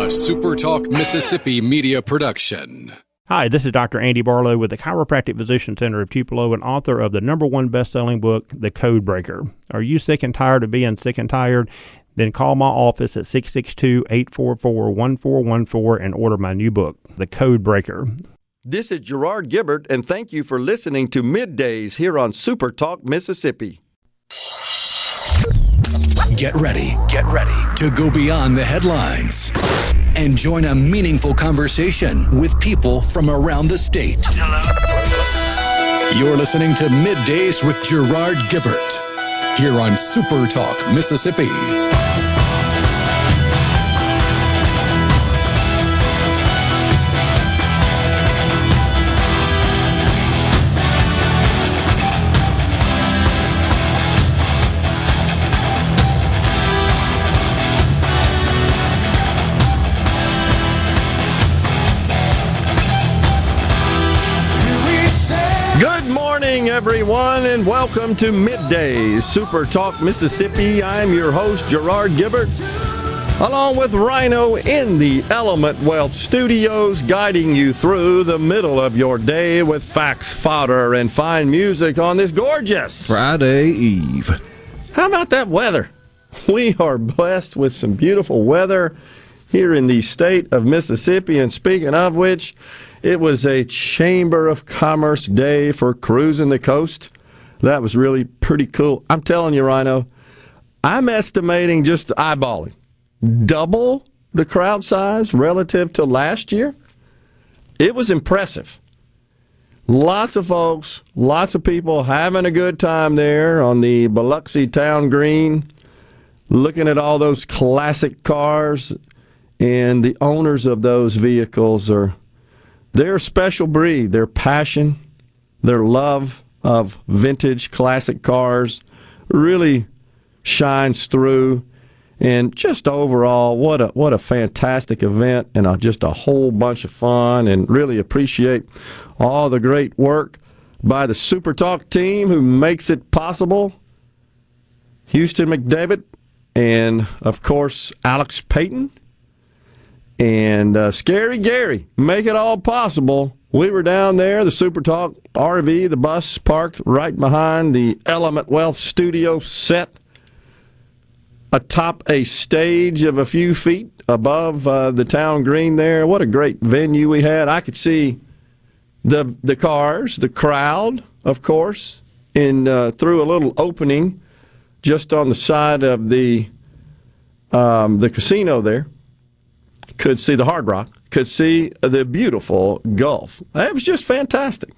SuperTalk Mississippi media production. Hi, this is Dr. Andy Barlow with the Chiropractic Physician Center of Tupelo and author of the #1 best-selling book, The Code Breaker. Are you sick and tired of being sick and tired? Then call my office at 662-844-1414 and order my new book, The Code Breaker. This is Gerard Gibert, and thank you for listening to MidDays here on SuperTalk Mississippi. Get ready to go beyond the headlines and join a meaningful conversation with people from around the state. Hello? You're listening to MidDays with Gerard Gibert here on SuperTalk Mississippi. Everyone, and welcome to MidDays SuperTalk Mississippi. I'm your host, Gerard Gibert, along with Rhino in the Element Wealth Studios, guiding you through the middle of your day with facts, fodder, and fine music on this gorgeous Friday Eve. How about that weather? We are blessed with some beautiful weather here in the state of Mississippi, and speaking of which, it was a Chamber of Commerce day for cruising the coast. That was really pretty cool. I'm telling you, Rhino, I'm estimating, just eyeballing, double the crowd size relative to last year. It was impressive. Lots of folks, lots of people having a good time there on the Biloxi Town Green, looking at all those classic cars, and the owners of those vehicles are... They're a special breed. Their passion, their love of vintage classic cars really shines through. And just overall, what a fantastic event, and just a whole bunch of fun, and really appreciate all the great work by the SuperTalk team who makes it possible. Houston McDavid and, of course, Alex Payton. And Scary Gary, make it all possible. We were down there, the SuperTalk RV, the bus parked right behind the Element Wealth Studio set, atop a stage of a few feet above the town green there. What a great venue we had. I could see the cars, the crowd, of course, through a little opening just on the side of the casino there. Could see the Hard Rock, could see the beautiful Gulf. It was just fantastic.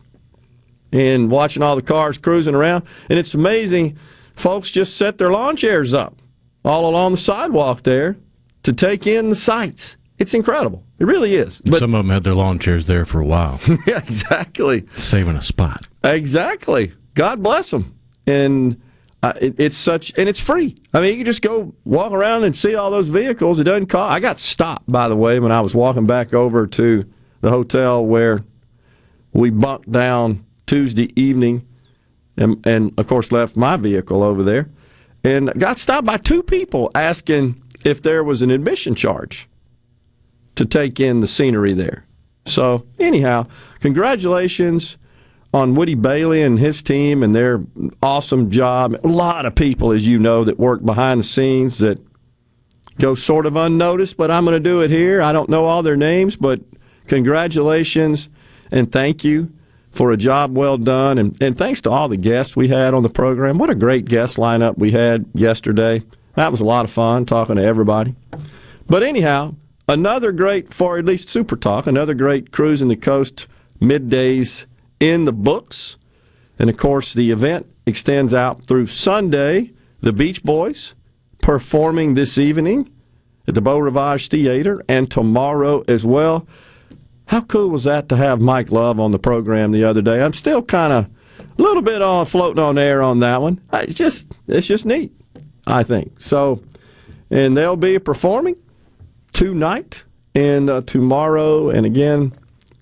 And watching all the cars cruising around. And it's amazing, folks just set their lawn chairs up all along the sidewalk there to take in the sights. It's incredible. It really is. But some of them had their lawn chairs there for a while. Yeah, exactly. Saving a spot. Exactly. God bless them. And it's free. I mean, you can just go walk around and see all those vehicles. It doesn't cost. I got stopped, by the way, when I was walking back over to the hotel where we bunked down Tuesday evening, and of course left my vehicle over there, and got stopped by two people asking if there was an admission charge to take in the scenery there. So anyhow, congratulations on Woody Bailey and his team and their awesome job. A lot of people, as you know, that work behind the scenes that go sort of unnoticed, but I'm going to do it here. I don't know all their names, but congratulations and thank you for a job well done. And thanks to all the guests we had on the program. What a great guest lineup we had yesterday. That was a lot of fun talking to everybody. But anyhow, another great, for at least Super Talk, another great Cruising the Coast MidDays in the books. And of course, the event extends out through Sunday. The Beach Boys performing this evening at the Beau Rivage Theater, and tomorrow as well. How cool was that to have Mike Love on the program the other day? I'm still kind of a little bit floating on air on that one. It's just neat, I think. So, and they'll be performing tonight and tomorrow, and again,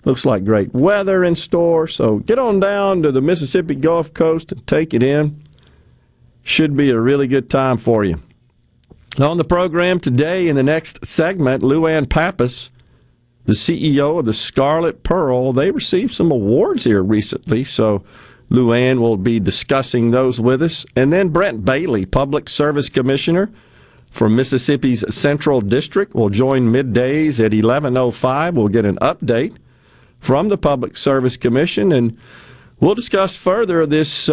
looks like great weather in store. So get on down to the Mississippi Gulf Coast and take it in. Should be a really good time for you. On the program today, in the next segment, LuAnn Pappas, the CEO of the Scarlet Pearl, they received some awards here recently, so LuAnn will be discussing those with us. And then Brent Bailey, Public Service Commissioner from Mississippi's Central District, will join MidDays at 11:05. We'll get an update from the Public Service Commission, and we'll discuss further this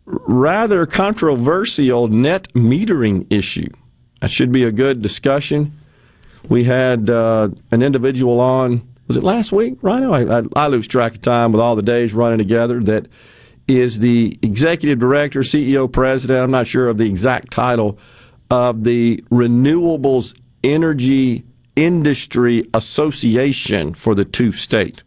rather controversial net metering issue. That should be a good discussion. We had an individual on, was it last week, Rhino? I lose track of time with all the days running together, that is the executive director, CEO, president, I'm not sure of the exact title, of the Renewables Energy Industry Association for the two-state.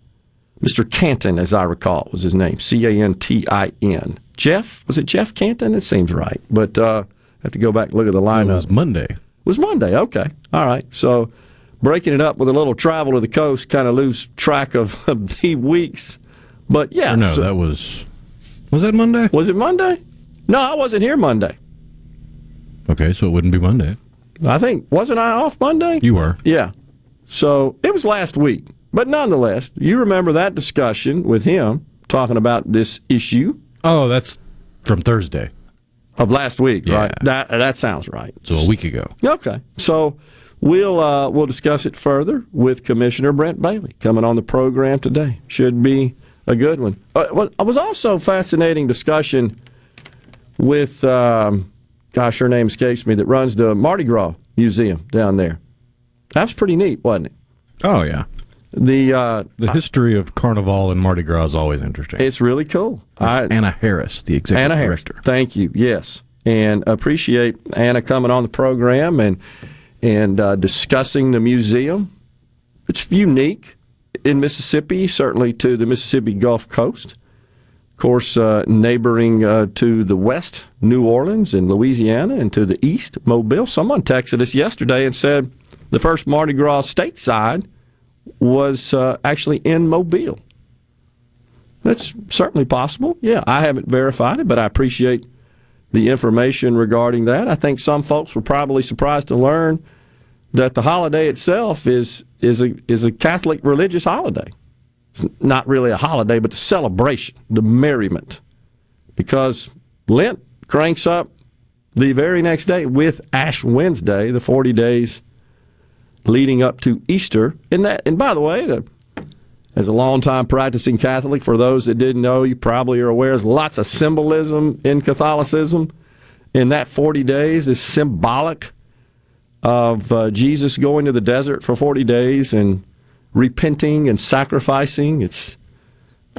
Mr. Canton, as I recall, was his name, Cantin. Jeff? Was it Jeff Canton? It seems right. But I have to go back and look at the lineup. It was Monday. It was Monday, okay. All right. So breaking it up with a little travel to the coast, kind of lose track of the weeks. But, yeah. No, that was that Monday? Was it Monday? No, I wasn't here Monday. Okay, so it wouldn't be Monday. I think, wasn't I off Monday? You were. Yeah. So it was last week. But nonetheless, you remember that discussion with him talking about this issue. Oh, that's from Thursday. Of last week, yeah. Right? That sounds right. So a week ago. Okay. So we'll discuss it further with Commissioner Brent Bailey coming on the program today. Should be a good one. It was also fascinating discussion with, her name escapes me, that runs the Mardi Gras Museum down there. That's pretty neat, wasn't it? Oh, yeah. The history of Carnival and Mardi Gras is always interesting. It's really cool. Anna Harris, the executive director. Thank you. Yes, and appreciate Anna coming on the program and discussing the museum. It's unique in Mississippi, certainly to the Mississippi Gulf Coast. Of course, neighboring to the west, New Orleans and Louisiana, and to the east, Mobile. Someone texted us yesterday and said the first Mardi Gras stateside was actually in Mobile. That's certainly possible. Yeah, I haven't verified it, but I appreciate the information regarding that. I think some folks were probably surprised to learn that the holiday itself is a Catholic religious holiday. It's not really a holiday, but the celebration, the merriment, because Lent cranks up the very next day with Ash Wednesday, the 40 days leading up to Easter. And by the way, as a long-time practicing Catholic, for those that didn't know, you probably are aware, there's lots of symbolism in Catholicism. And that 40 days is symbolic of Jesus going to the desert for 40 days and repenting and sacrificing.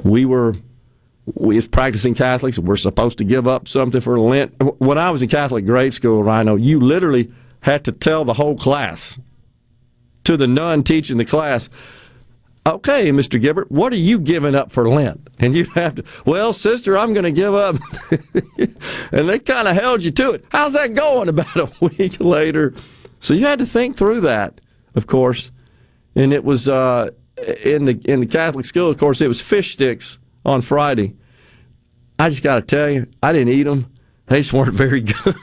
We as practicing Catholics, we're supposed to give up something for Lent. When I was in Catholic grade school, Rhino, you literally had to tell the whole class, to the nun teaching the class, okay, Mr. Gibert, what are you giving up for Lent? And you have to, well, sister, I'm going to give up. And they kind of held you to it. How's that going? About a week later. So you had to think through that, of course. And it was in the Catholic school, of course, it was fish sticks on Friday. I just got to tell you, I didn't eat them. They just weren't very good.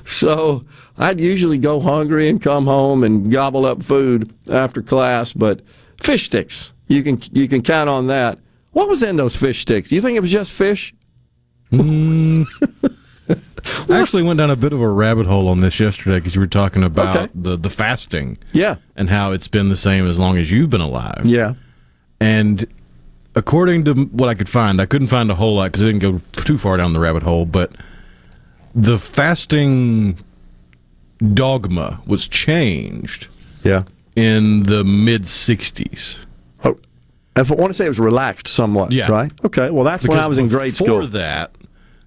So I'd usually go hungry and come home and gobble up food after class. But fish sticks, you can count on that. What was in those fish sticks? Do you think it was just fish? I actually went down a bit of a rabbit hole on this yesterday because you were talking about the fasting. Yeah. And how it's been the same as long as you've been alive. Yeah. And according to what I could find, I couldn't find a whole lot because I didn't go too far down the rabbit hole, but the fasting dogma was changed in the mid-'60s. Oh, I want to say it was relaxed somewhat, right? Okay, well, that's because when I was in grade school. Before that,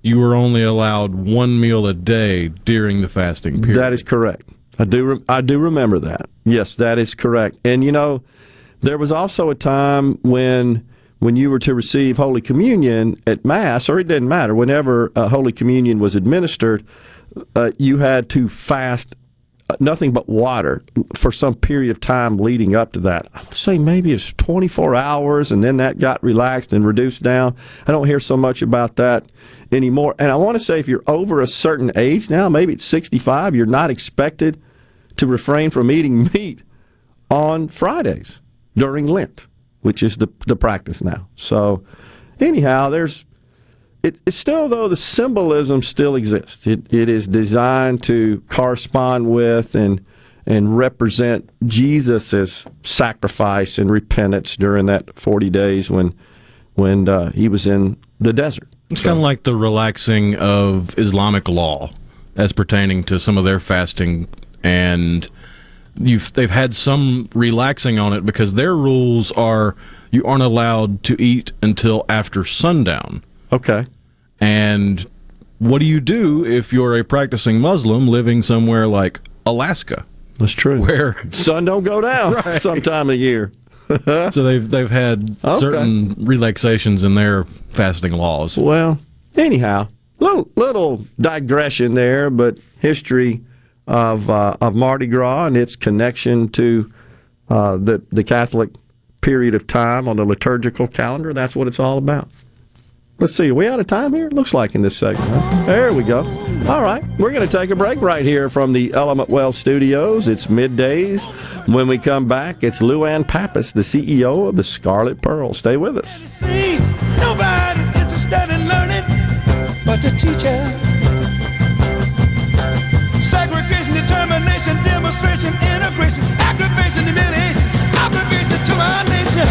you were only allowed one meal a day during the fasting period. That is correct. I do remember that. Yes, that is correct. And, there was also a time when you were to receive Holy Communion at Mass, or it didn't matter, whenever Holy Communion was administered, you had to fast nothing but water for some period of time leading up to that. I would say maybe it's 24 hours, and then that got relaxed and reduced down. I don't hear so much about that anymore. And I want to say if you're over a certain age now, maybe it's 65, you're not expected to refrain from eating meat on Fridays during Lent, which is the practice now. So anyhow, it's still, though, the symbolism still exists. It is designed to correspond with and represent Jesus' sacrifice and repentance during that 40 days when he was in the desert. It's kind of like the relaxing of Islamic law as pertaining to some of their fasting, and they've had some relaxing on it because their rules are you aren't allowed to eat until after sundown. Okay. And what do you do if you're a practicing Muslim living somewhere like Alaska? That's true. Where sun don't go down sometime of year. So they've had certain relaxations in their fasting laws. Well, anyhow, little digression there, but history of Mardi Gras and its connection to the Catholic period of time on the liturgical calendar. That's what it's all about. Let's see, are we out of time here? Looks like in this segment. Huh? There we go. All right, we're going to take a break right here from the Element Well Studios. It's Middays. When we come back, it's LuAnn Pappas, the CEO of the Scarlet Pearl. Stay with us. Nobody's interested in learning but the teacher. Segregation, determination, demonstration, integration, aggravation, humiliation, obligation to my nation.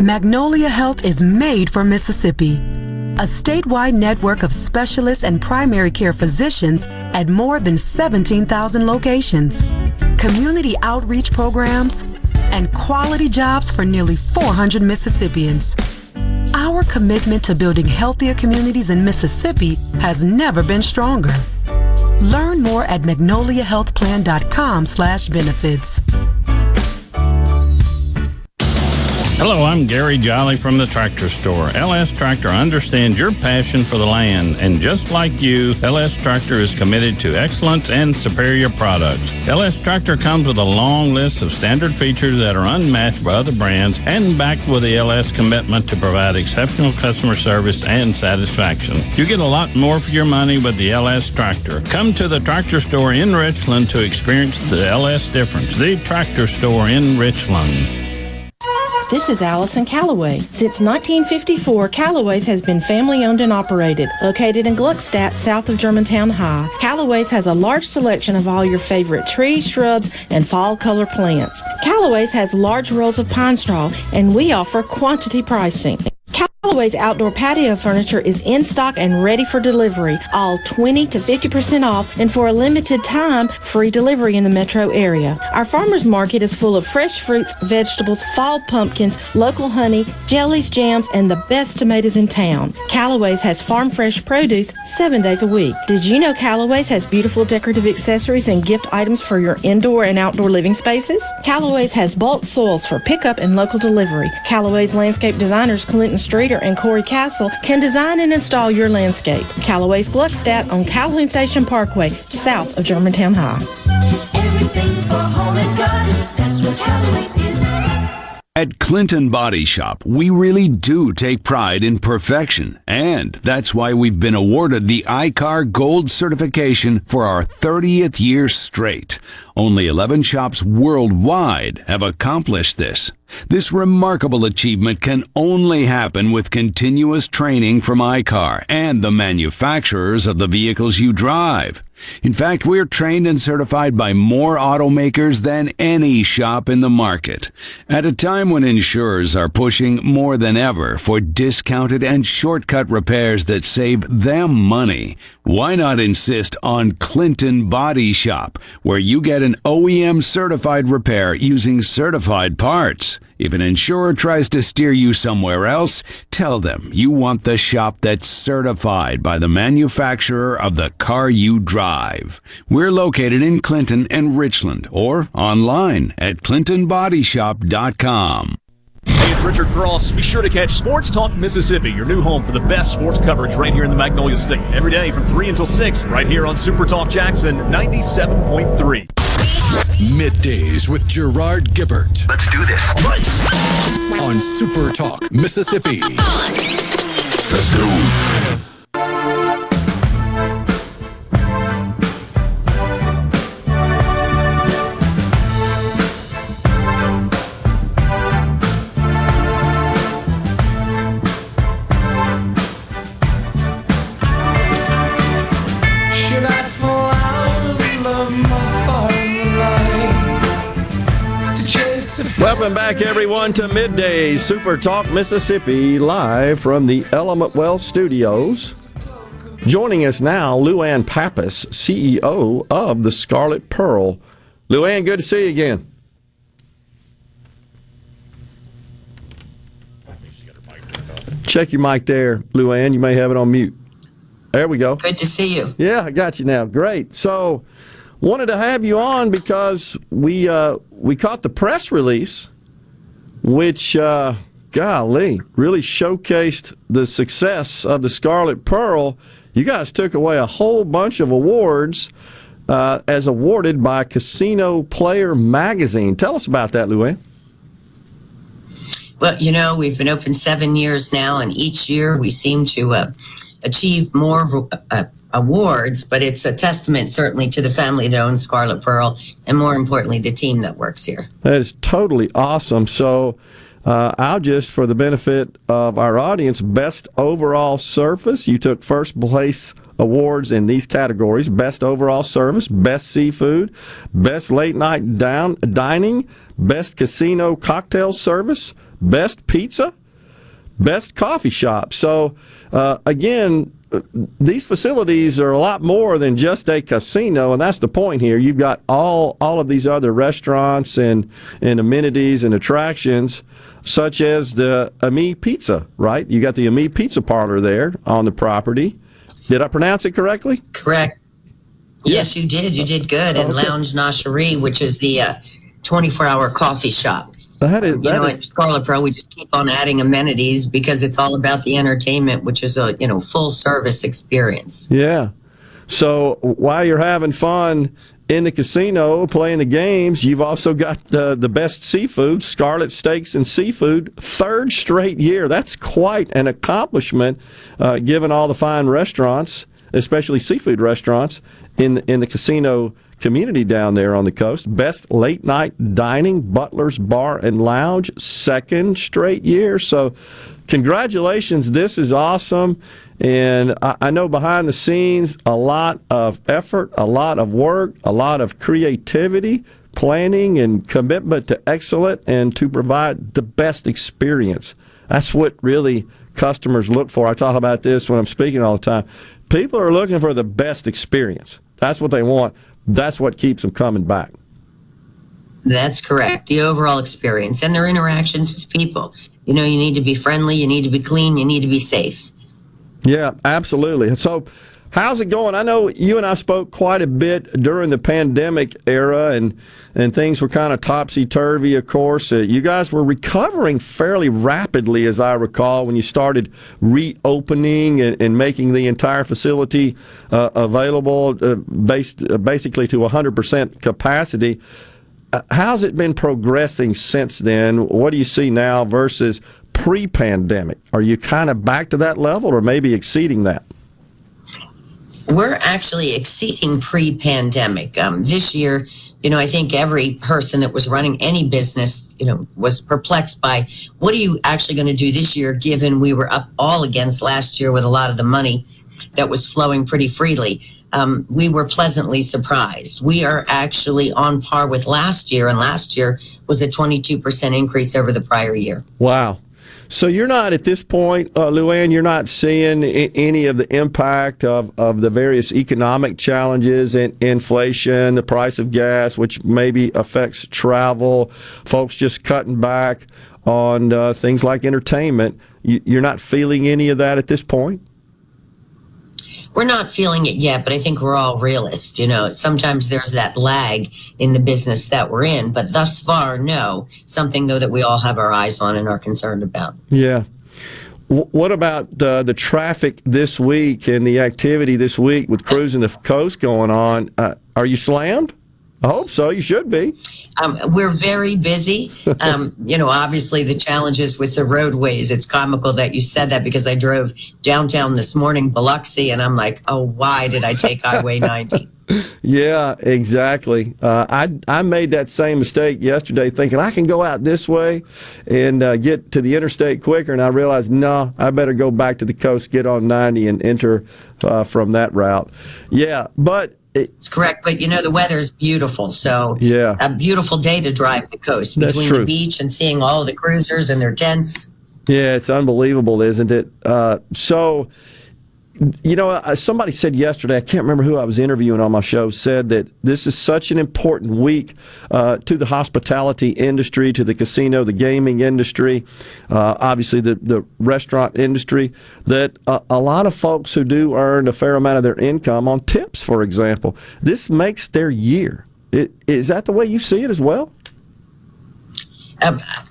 Magnolia Health is made for Mississippi. A statewide network of specialists and primary care physicians at more than 17,000 locations, community outreach programs, and quality jobs for nearly 400 Mississippians. Our commitment to building healthier communities in Mississippi has never been stronger. Learn more at magnoliahealthplan.com/benefits. Hello, I'm Gary Jolly from the Tractor Store. LS Tractor understands your passion for the land, and just like you, LS Tractor is committed to excellence and superior products. LS Tractor comes with a long list of standard features that are unmatched by other brands and backed with the LS commitment to provide exceptional customer service and satisfaction. You get a lot more for your money with the LS Tractor. Come to the Tractor Store in Richland to experience the LS difference. The Tractor Store in Richland. This is Allison Callaway. Since 1954, Callaway's has been family-owned and operated. Located in Gluckstadt, south of Germantown High, Callaway's has a large selection of all your favorite trees, shrubs, and fall color plants. Callaway's has large rolls of pine straw, and we offer quantity pricing. Callaway's outdoor patio furniture is in stock and ready for delivery, all 20 to 50% off, and for a limited time, free delivery in the metro area. Our farmers market is full of fresh fruits, vegetables, fall pumpkins, local honey, jellies, jams, and the best tomatoes in town. Callaway's has farm fresh produce 7 days a week. Did you know Callaway's has beautiful decorative accessories and gift items for your indoor and outdoor living spaces? Callaway's has bulk soils for pickup and local delivery. Callaway's landscape designers Clinton Streeter and Corey Castle can design and install your landscape. Callaway's Gluckstadt on Calhoun Station Parkway, south of Germantown High. Everything for home and garden, that's what Callaway's is. At Clinton Body Shop, we really do take pride in perfection, and that's why we've been awarded the iCar Gold certification for our 30th year straight. Only 11 shops worldwide have accomplished this. This remarkable achievement can only happen with continuous training from iCar and the manufacturers of the vehicles you drive. In fact, we're trained and certified by more automakers than any shop in the market. At a time when insurers are pushing more than ever for discounted and shortcut repairs that save them money, why not insist on Clinton Body Shop, where you get an an OEM certified repair using certified parts. If an insurer tries to steer you somewhere else, tell them you want the shop that's certified by the manufacturer of the car you drive. We're located in Clinton and Richland, or online at clintonbodyshop.com. Hey, it's Richard Cross. Be sure to catch Sports Talk Mississippi, your new home for the best sports coverage right here in the Magnolia State. Every day from 3 until 6, right here on SuperTalk Jackson 97.3. Middays with Gerard Gibert. Let's do this. On SuperTalk Mississippi. Let's go. Welcome back, everyone, to Middays, Super Talk Mississippi, live from the Element Well Studios. Joining us now, LuAnn Pappas, CEO of the Scarlet Pearl. LuAnn, good to see you again. Check your mic there, LuAnn. You may have it on mute. There we go. Good to see you. Yeah, I got you now. Great. So, wanted to have you on because we caught the press release, which, golly, really showcased the success of the Scarlet Pearl. You guys took away a whole bunch of awards as awarded by Casino Player Magazine. Tell us about that, LuAnn. Well, you know, we've been open 7 years now, and each year we seem to achieve more awards, but it's a testament certainly to the family that owns Scarlet Pearl, and more importantly, the team that works here. That is totally awesome. So I'll just, for the benefit of our audience, best overall service. You took first place awards in these categories: best overall service, best seafood, best late night dining, best casino cocktail service, best pizza, best coffee shop. So again, these facilities are a lot more than just a casino, and that's the point here. You've got all of these other restaurants and amenities and attractions, such as the Ami Pizza, right? You got the Ami Pizza Parlor there on the property. Did I pronounce it correctly? Correct. Yes, you did. You did good. And Lounge Nasherie, which is the 24-hour coffee shop. At Scarlet Pearl, we just keep on adding amenities because it's all about the entertainment, which is a full service experience. Yeah. So while you're having fun in the casino playing the games, you've also got the best seafood, Scarlet Steaks and Seafood, third straight year. That's quite an accomplishment, given all the fine restaurants, especially seafood restaurants in the casino community down there on the coast. Best late night dining, Butler's Bar and Lounge, second straight year. So congratulations. This is awesome. And I know behind the scenes, a lot of effort, a lot of work, a lot of creativity, planning, and commitment to excellence and to provide the best experience. That's what really customers look for. I talk about this when I'm speaking all the time. People are looking for the best experience. That's what they want. That's what keeps them coming back. That's correct. The overall experience and their interactions with people. You need to be friendly, you need to be clean, you need to be safe. Yeah, absolutely. So how's it going? I know you and I spoke quite a bit during the pandemic era, and things were kind of topsy-turvy, of course. You guys were recovering fairly rapidly, as I recall, when you started reopening and making the entire facility available basically to 100% capacity. How's it been progressing since then? What do you see now versus pre-pandemic? Are you kind of back to that level or maybe exceeding that? We're actually exceeding pre-pandemic. This year, I think every person that was running any business, was perplexed by what are you actually going to do this year, given we were up all against last year with a lot of the money that was flowing pretty freely. We were pleasantly surprised. We are actually on par with last year, and last year was a 22% increase over the prior year. Wow. So you're not at this point, LuAnn, you're not seeing any of the impact of the various economic challenges, inflation, the price of gas, which maybe affects travel, folks just cutting back on things like entertainment. You're not feeling any of that at this point? We're not feeling it yet, but I think we're all realists. You know, sometimes there's that lag in the business that we're in, but thus far, no. Something, though, that we all have our eyes on and are concerned about. Yeah. What about the traffic this week and the activity this week with cruising the coast going on? Are you slammed? I hope so. You should be. We're very busy. You know, obviously the challenges with the roadways. It's comical that you said that because I drove downtown this morning, Biloxi, and I'm like, oh, why did I take Highway 90? Yeah, exactly. I made that same mistake yesterday, thinking I can go out this way and get to the interstate quicker, and I realized, no, I better go back to the coast, get on 90, and enter from that route. Yeah, but it's correct, but you know the weather is beautiful, so yeah, a beautiful day to drive the coast between the beach and seeing all the cruisers and their tents. Yeah, it's unbelievable, isn't it? So, you know, somebody said yesterday, I can't remember who I was interviewing on my show, said that this is such an important week to the hospitality industry, to the casino, the gaming industry, obviously the restaurant industry, that a lot of folks who do earn a fair amount of their income on tips, for example, this makes their year. Is that the way you see it as well?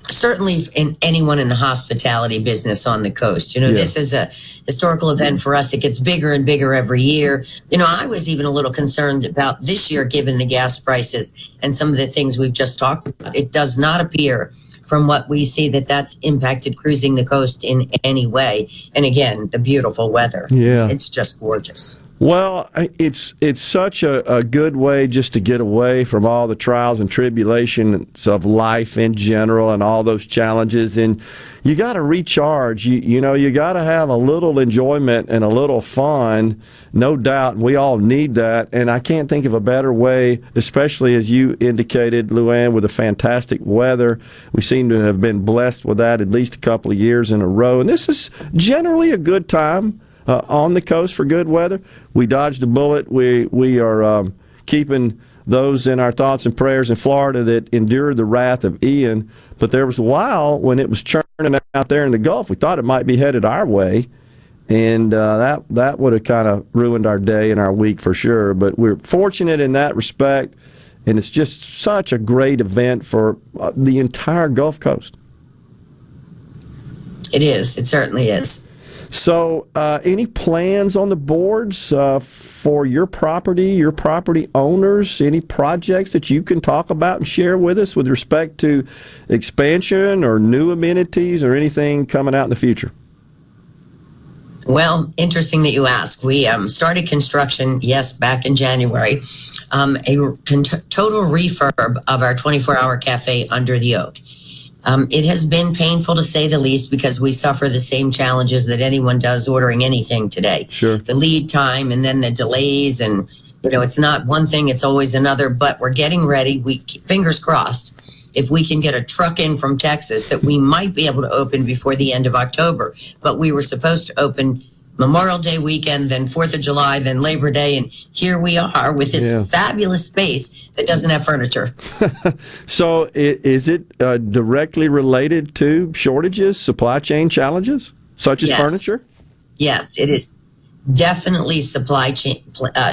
Certainly in anyone in the hospitality business on the coast. You know, This is a historical event for us. It gets bigger and bigger every year. You know, I was even a little concerned about this year, given the gas prices and some of the things we've just talked about. It does not appear from what we see that that's impacted cruising the coast in any way. And again, the beautiful weather. Yeah. It's just gorgeous. Well, it's such a good way just to get away from all the trials and tribulations of life in general and all those challenges. And you got to recharge. You know, you got to have a little enjoyment and a little fun, no doubt. And we all need that. And I can't think of a better way, especially as you indicated, LuAnn, with the fantastic weather. We seem to have been blessed with that at least a couple of years in a row. And this is generally a good time on the coast for good weather. We dodged a bullet. We are keeping those in our thoughts and prayers in Florida that endured the wrath of Ian. But there was a while when it was churning out there in the Gulf, we thought it might be headed our way, and that would have kind of ruined our day and our week for sure. But we're fortunate in that respect, and it's just such a great event for the entire Gulf Coast. It is. It certainly is. So, any plans on the boards for your property owners? Any projects that you can talk about and share with us with respect to expansion or new amenities or anything coming out in the future? Well, interesting that you ask. We started construction, back in January, a total refurb of our 24-hour cafe under the oak. It has been painful to say the least because we suffer the same challenges that anyone does ordering anything today. Sure. The lead time and then the delays, and you know, it's not one thing, it's always another, but we're getting ready. Fingers crossed, if we can get a truck in from Texas, that we might be able to open before the end of October. But we were supposed to open Memorial Day weekend, then 4th of July, then Labor Day, and here we are with this fabulous space that doesn't have furniture. So is it directly related to shortages, supply chain challenges, such as furniture? Yes, it is definitely supply chain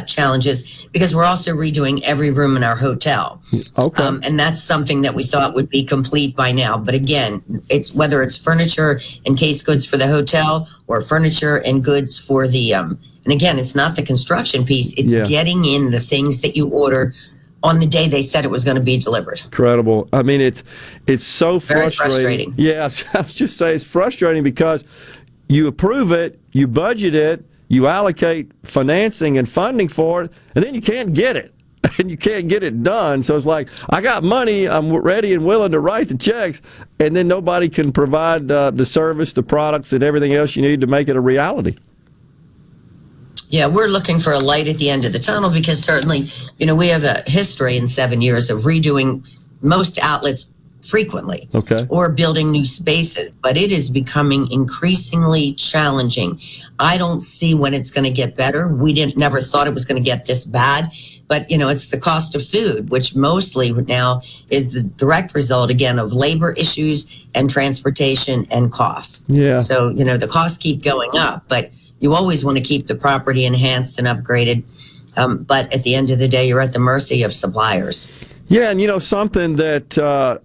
challenges, because we're also redoing every room in our hotel. Okay. And that's something that we thought would be complete by now. But again, it's whether it's furniture and case goods for the hotel or furniture and goods for the, and again, it's not the construction piece, it's getting in the things that you order on the day they said it was going to be delivered. Incredible. I mean, it's so very frustrating. Yeah, I was just saying it's frustrating because you approve it, you budget it, you allocate financing and funding for it, and then you can't get it. And you can't get it done. So it's like, I got money, I'm ready and willing to write the checks, and then nobody can provide the service, the products, and everything else you need to make it a reality. Yeah, we're looking for a light at the end of the tunnel because certainly, you know, we have a history in 7 years of redoing most outlets frequently, Okay. or building new spaces, but it is becoming increasingly challenging. I don't see when it's going to get better. We never thought it was going to get this bad, but it's the cost of food, which mostly now is the direct result, again, of labor issues and transportation and cost. Yeah. So, the costs keep going up, but you always want to keep the property enhanced and upgraded. But at the end of the day, you're at the mercy of suppliers. Yeah, and something that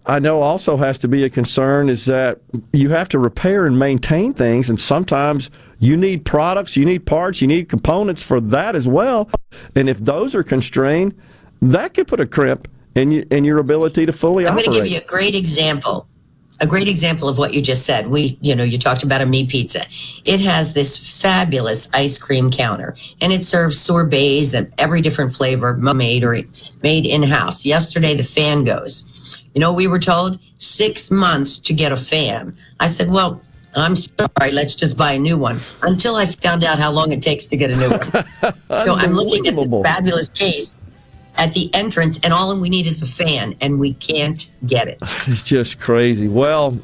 I know also has to be a concern is that you have to repair and maintain things, and sometimes you need products, you need parts, you need components for that as well. And if those are constrained, that could put a crimp in your ability to fully operate. I'm going to give you a great example. A great example of what you just said. You talked about a Me Pizza. It has this fabulous ice cream counter, and it serves sorbets and every different flavor made in-house. Yesterday, the fan goes. We were told 6 months to get a fan. I said, well, I'm sorry, let's just buy a new one, until I found out how long it takes to get a new one. So I'm looking at this fabulous case at the entrance, and all we need is a fan, and we can't get it. It's just crazy. Well,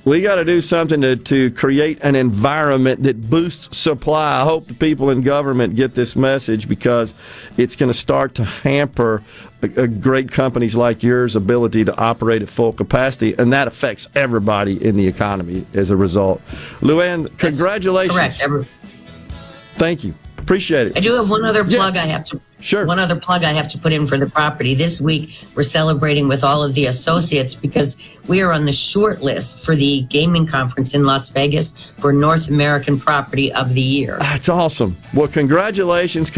we got to do something to create an environment that boosts supply. I hope the people in government get this message, because it's going to start to hamper great companies like yours' ability to operate at full capacity, and that affects everybody in the economy as a result. LuAnn, congratulations. That's correct. Thank you. Appreciate it. I do have one other plug I have to put in for the property. This week, we're celebrating with all of the associates because we are on the short list for the gaming conference in Las Vegas for North American Property of the Year. That's awesome. Well, congratulations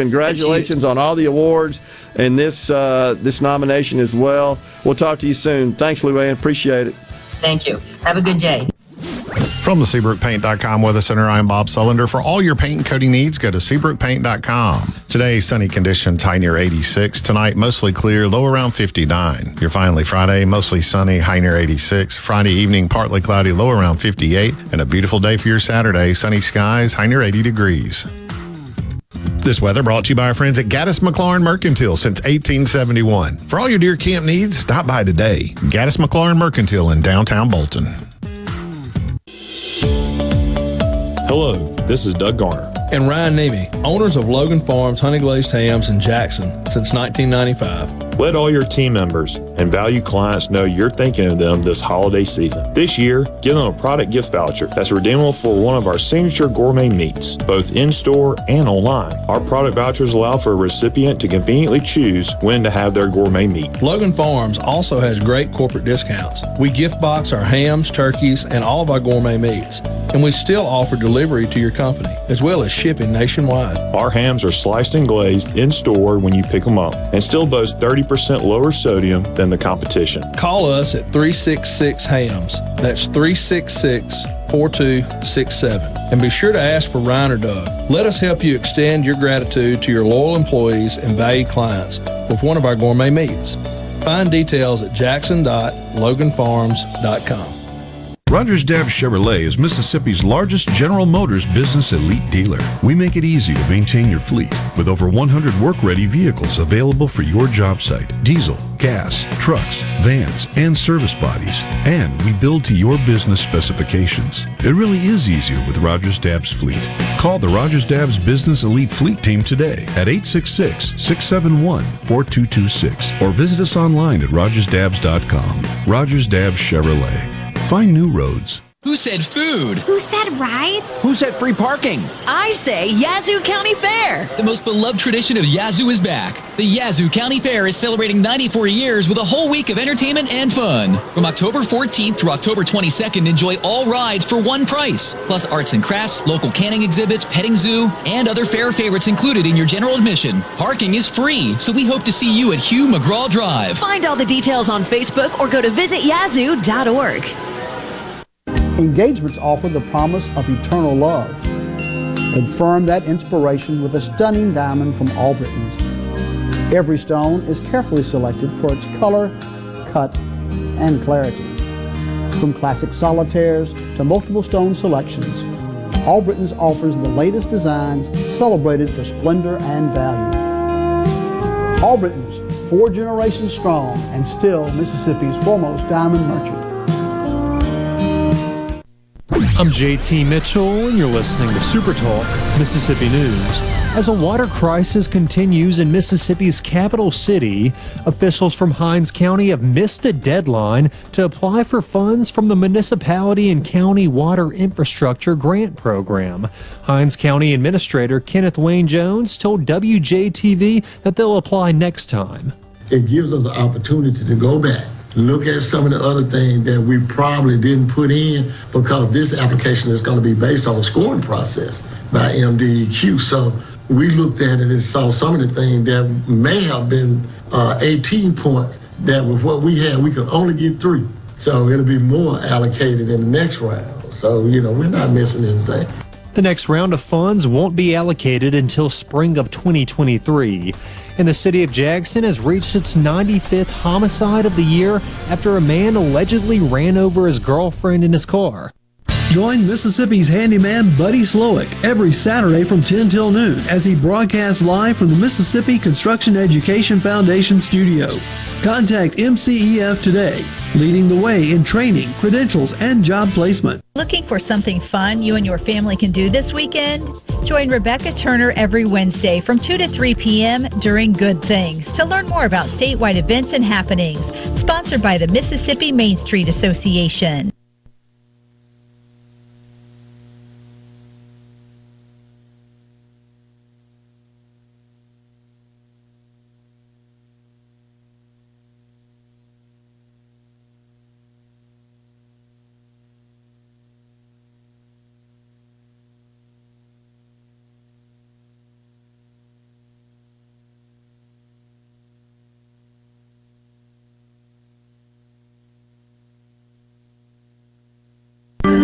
on all the awards and this nomination as well. We'll talk to you soon. Thanks, LuAnn. Appreciate it. Thank you. Have a good day. From the SeabrookPaint.com Weather Center, I'm Bob Sullender. For all your paint and coating needs, go to SeabrookPaint.com. Today, sunny conditions, high near 86. Tonight, mostly clear, low around 59. Your finally Friday, mostly sunny, high near 86. Friday evening, partly cloudy, low around 58. And a beautiful day for your Saturday, sunny skies, high near 80 degrees. This weather brought to you by our friends at Gaddis McLaurin Mercantile since 1871. For all your deer camp needs, stop by today. Gaddis McLaurin Mercantile in downtown Bolton. Hello, this is Doug Garner. And Ryan Nemi, owners of Logan Farms Honey Glazed Hams in Jackson since 1995. Let all your team members and valued clients know you're thinking of them this holiday season. This year, give them a product gift voucher that's redeemable for one of our signature gourmet meats, both in-store and online. Our product vouchers allow for a recipient to conveniently choose when to have their gourmet meat. Logan Farms also has great corporate discounts. We gift box our hams, turkeys, and all of our gourmet meats. And we still offer delivery to your company, as well as shipping nationwide. Our hams are sliced and glazed in-store when you pick them up, and still boast 30% lower sodium than the competition. Call us at 366-HAMS. That's 366-4267. And be sure to ask for Ryan or Doug. Let us help you extend your gratitude to your loyal employees and valued clients with one of our gourmet meats. Find details at jackson.loganfarms.com. Rogers Dabbs Chevrolet is Mississippi's largest General Motors business elite dealer. We make it easy to maintain your fleet with over 100 work-ready vehicles available for your job site. Diesel, gas, trucks, vans, and service bodies. And we build to your business specifications. It really is easier with Rogers Dabbs Fleet. Call the Rogers Dabbs Business Elite Fleet Team today at 866-671-4226 or visit us online at rogersdabbs.com. Rogers Dabbs Chevrolet. Find new roads. Who said food? Who said rides? Who said free parking? I say Yazoo County Fair. The most beloved tradition of Yazoo is back. The Yazoo County Fair is celebrating 94 years with a whole week of entertainment and fun. From October 14th through October 22nd, enjoy all rides for one price. Plus arts and crafts, local canning exhibits, petting zoo, and other fair favorites included in your general admission. Parking is free, so we hope to see you at Hugh McGraw Drive. Find all the details on Facebook or go to visityazoo.org. Engagements offer the promise of eternal love. Confirm that inspiration with a stunning diamond from Albritton's. Every stone is carefully selected for its color, cut, and clarity. From classic solitaires to multiple stone selections, Albritton's offers the latest designs celebrated for splendor and value. Albritton's, 4 generations strong and still Mississippi's foremost diamond merchant. I'm JT Mitchell, and you're listening to SuperTalk Mississippi News. As a water crisis continues in Mississippi's capital city, officials from Hinds County have missed a deadline to apply for funds from the Municipality and County Water Infrastructure Grant Program. Hinds County Administrator Kenneth Wayne Jones told WJTV that they'll apply next time. It gives us the opportunity to go back, look at some of the other things that we probably didn't put in, because this application is going to be based on a scoring process by MDEQ. So we looked at it and saw some of the things that may have been 18 points that with what we had, we could only get 3. So it'll be more allocated in the next round. So, we're not missing anything. The next round of funds won't be allocated until spring of 2023. And the city of Jackson has reached its 95th homicide of the year after a man allegedly ran over his girlfriend in his car. Join Mississippi's handyman Buddy Slowick every Saturday from 10 till noon as he broadcasts live from the Mississippi Construction Education Foundation studio. Contact MCEF today, leading the way in training, credentials, and job placement. Looking for something fun you and your family can do this weekend? Join Rebecca Turner every Wednesday from 2 to 3 p.m. during Good Things to learn more about statewide events and happenings. Sponsored by the Mississippi Main Street Association.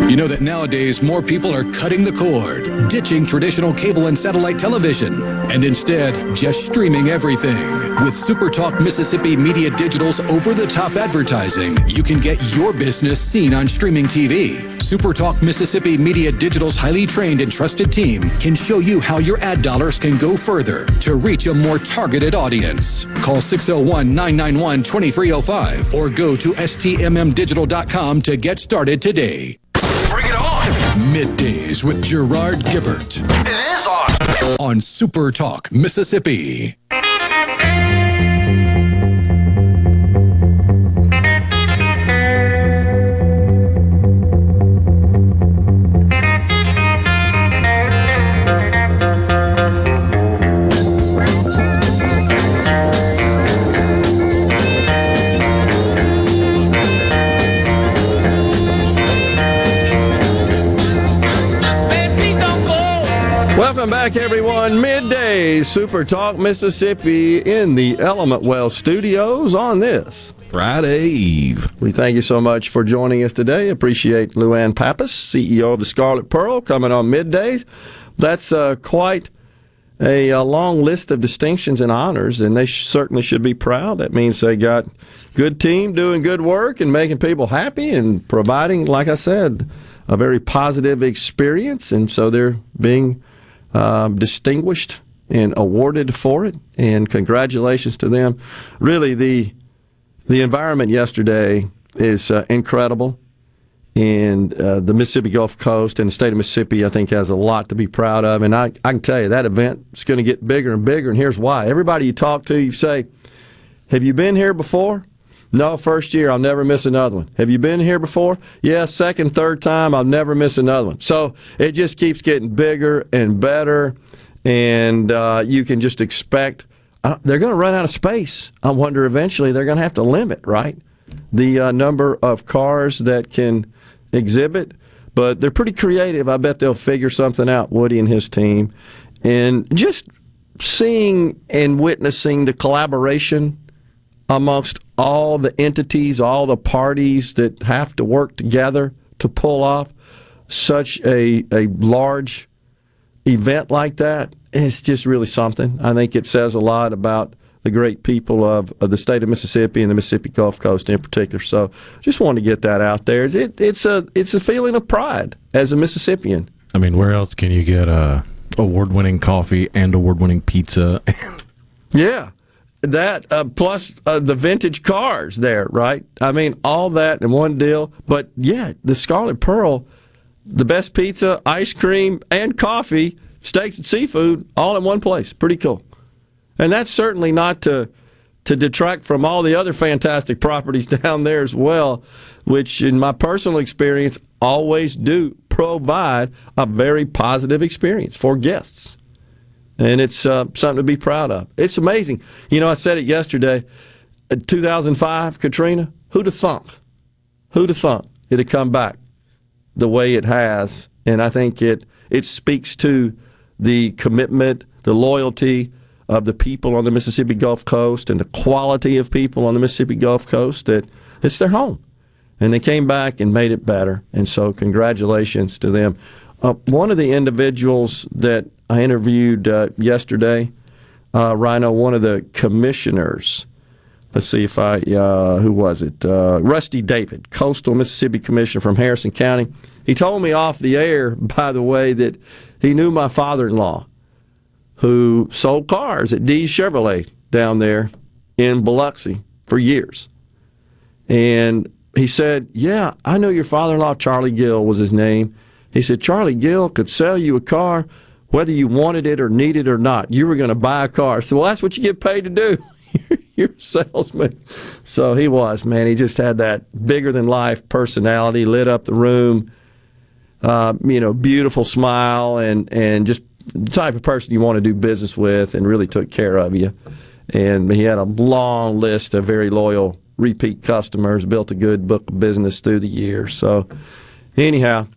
You know that nowadays more people are cutting the cord, ditching traditional cable and satellite television, and instead just streaming everything. With SuperTalk Mississippi Media Digital's over-the-top advertising, you can get your business seen on streaming TV. SuperTalk Mississippi Media Digital's highly trained and trusted team can show you how your ad dollars can go further to reach a more targeted audience. Call 601-991-2305 or go to stmmdigital.com to get started today. Bring it on! Middays with Gerard Gibert. It is on! On SuperTalk Mississippi. Welcome back, everyone. Middays, Super Talk Mississippi in the Element Well Studios on this Friday Eve. We thank you so much for joining us today. Appreciate LuAnn Pappas, CEO of the Scarlet Pearl, coming on Middays. That's quite a long list of distinctions and honors, and they certainly should be proud. That means they got good team doing good work and making people happy and providing, like I said, a very positive experience, and so they're being distinguished and awarded for it, and congratulations to them. Really, the environment yesterday is incredible, and the Mississippi Gulf Coast and the state of Mississippi, I think, has a lot to be proud of, and I can tell you that event is going to get bigger and bigger, and here's why. Everybody you talk to, you say, have you been here before? No, first year, I'll never miss another one. Have you been here before? Yeah, second, third time, I'll never miss another one. So it just keeps getting bigger and better, and you can just expect they're going to run out of space. I wonder eventually they're going to have to limit, right, the number of cars that can exhibit. But they're pretty creative. I bet they'll figure something out, Woody and his team. And just seeing and witnessing the collaboration amongst all the entities, all the parties that have to work together to pull off such a large event like that, it's just really something. I think it says a lot about the great people of the state of Mississippi and the Mississippi Gulf Coast in particular. So just wanted to get that out there. It's a feeling of pride as a Mississippian. I mean, where else can you get award-winning coffee and award-winning pizza? Yeah. plus the vintage cars there, right? I mean, all that in one deal. But yeah, the Scarlet Pearl, the best pizza, ice cream, and coffee, steaks and seafood, all in one place. Pretty cool. And that's certainly not to detract from all the other fantastic properties down there as well, which in my personal experience always do provide a very positive experience for guests. And it's something to be proud of. It's amazing. You know, I said it yesterday, 2005, Katrina, who'd have thunk? Who'd have thunk it'd come back the way it has? And I think it speaks to the commitment, the loyalty of the people on the Mississippi Gulf Coast and the quality of people on the Mississippi Gulf Coast that it's their home. And they came back and made it better. And so congratulations to them. One of the individuals that I interviewed yesterday, Rhino, one of the commissioners, let's see if who was it? Rusty David, Coastal Mississippi Commissioner from Harrison County. He told me off the air, by the way, that he knew my father-in-law, who sold cars at D's Chevrolet down there in Biloxi for years. And he said, yeah, I know your father-in-law, Charlie Gill was his name. He said, Charlie Gill could sell you a car whether you wanted it or needed it or not. You were going to buy a car. So, well, that's what you get paid to do. You're a salesman. So he was, man. He just had that bigger-than-life personality, lit up the room, beautiful smile, and just the type of person you want to do business with, and really took care of you. And he had a long list of very loyal repeat customers, built a good book of business through the years. So anyhow,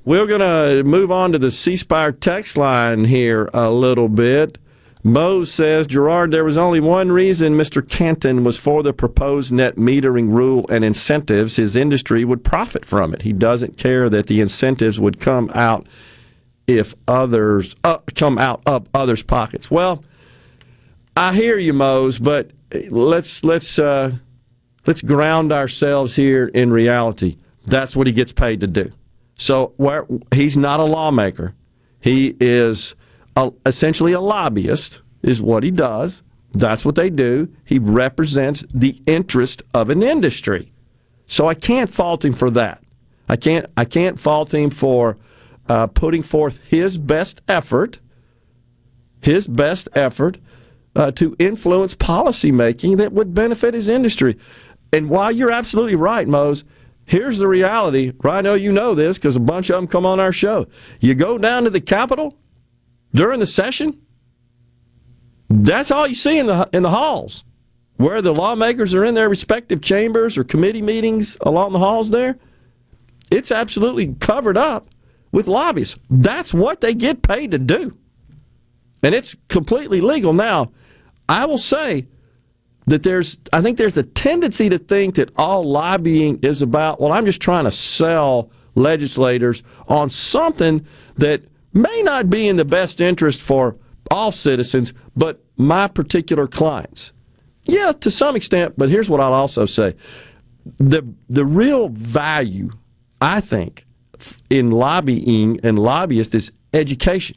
we're going to move on to the C Spire text line here a little bit. Mose says, Gerard, there was only one reason Mr. Canton was for the proposed net metering rule and incentives. His industry would profit from it. He doesn't care that the incentives would come out if others come out of others' pockets. Well, I hear you, Mose, but let's ground ourselves here in reality. That's what he gets paid to do. So he's not a lawmaker. He is essentially a lobbyist, is what he does. That's what they do. He represents the interest of an industry. So I can't fault him for that. I can't fault him for putting forth his best effort to influence policy making that would benefit his industry. And while you're absolutely right, Mose, here's the reality. Rhino, you know this because a bunch of them come on our show. You go down to the Capitol during the session, that's all you see in the halls, where the lawmakers are in their respective chambers or committee meetings along the halls there. It's absolutely covered up with lobbyists. That's what they get paid to do. And it's completely legal. Now, I will say that I think there's a tendency to think that all lobbying is about, well, I'm just trying to sell legislators on something that may not be in the best interest for all citizens, but my particular clients. Yeah, to some extent, but here's what I'll also say. The real value, I think, in lobbying and lobbyists is education,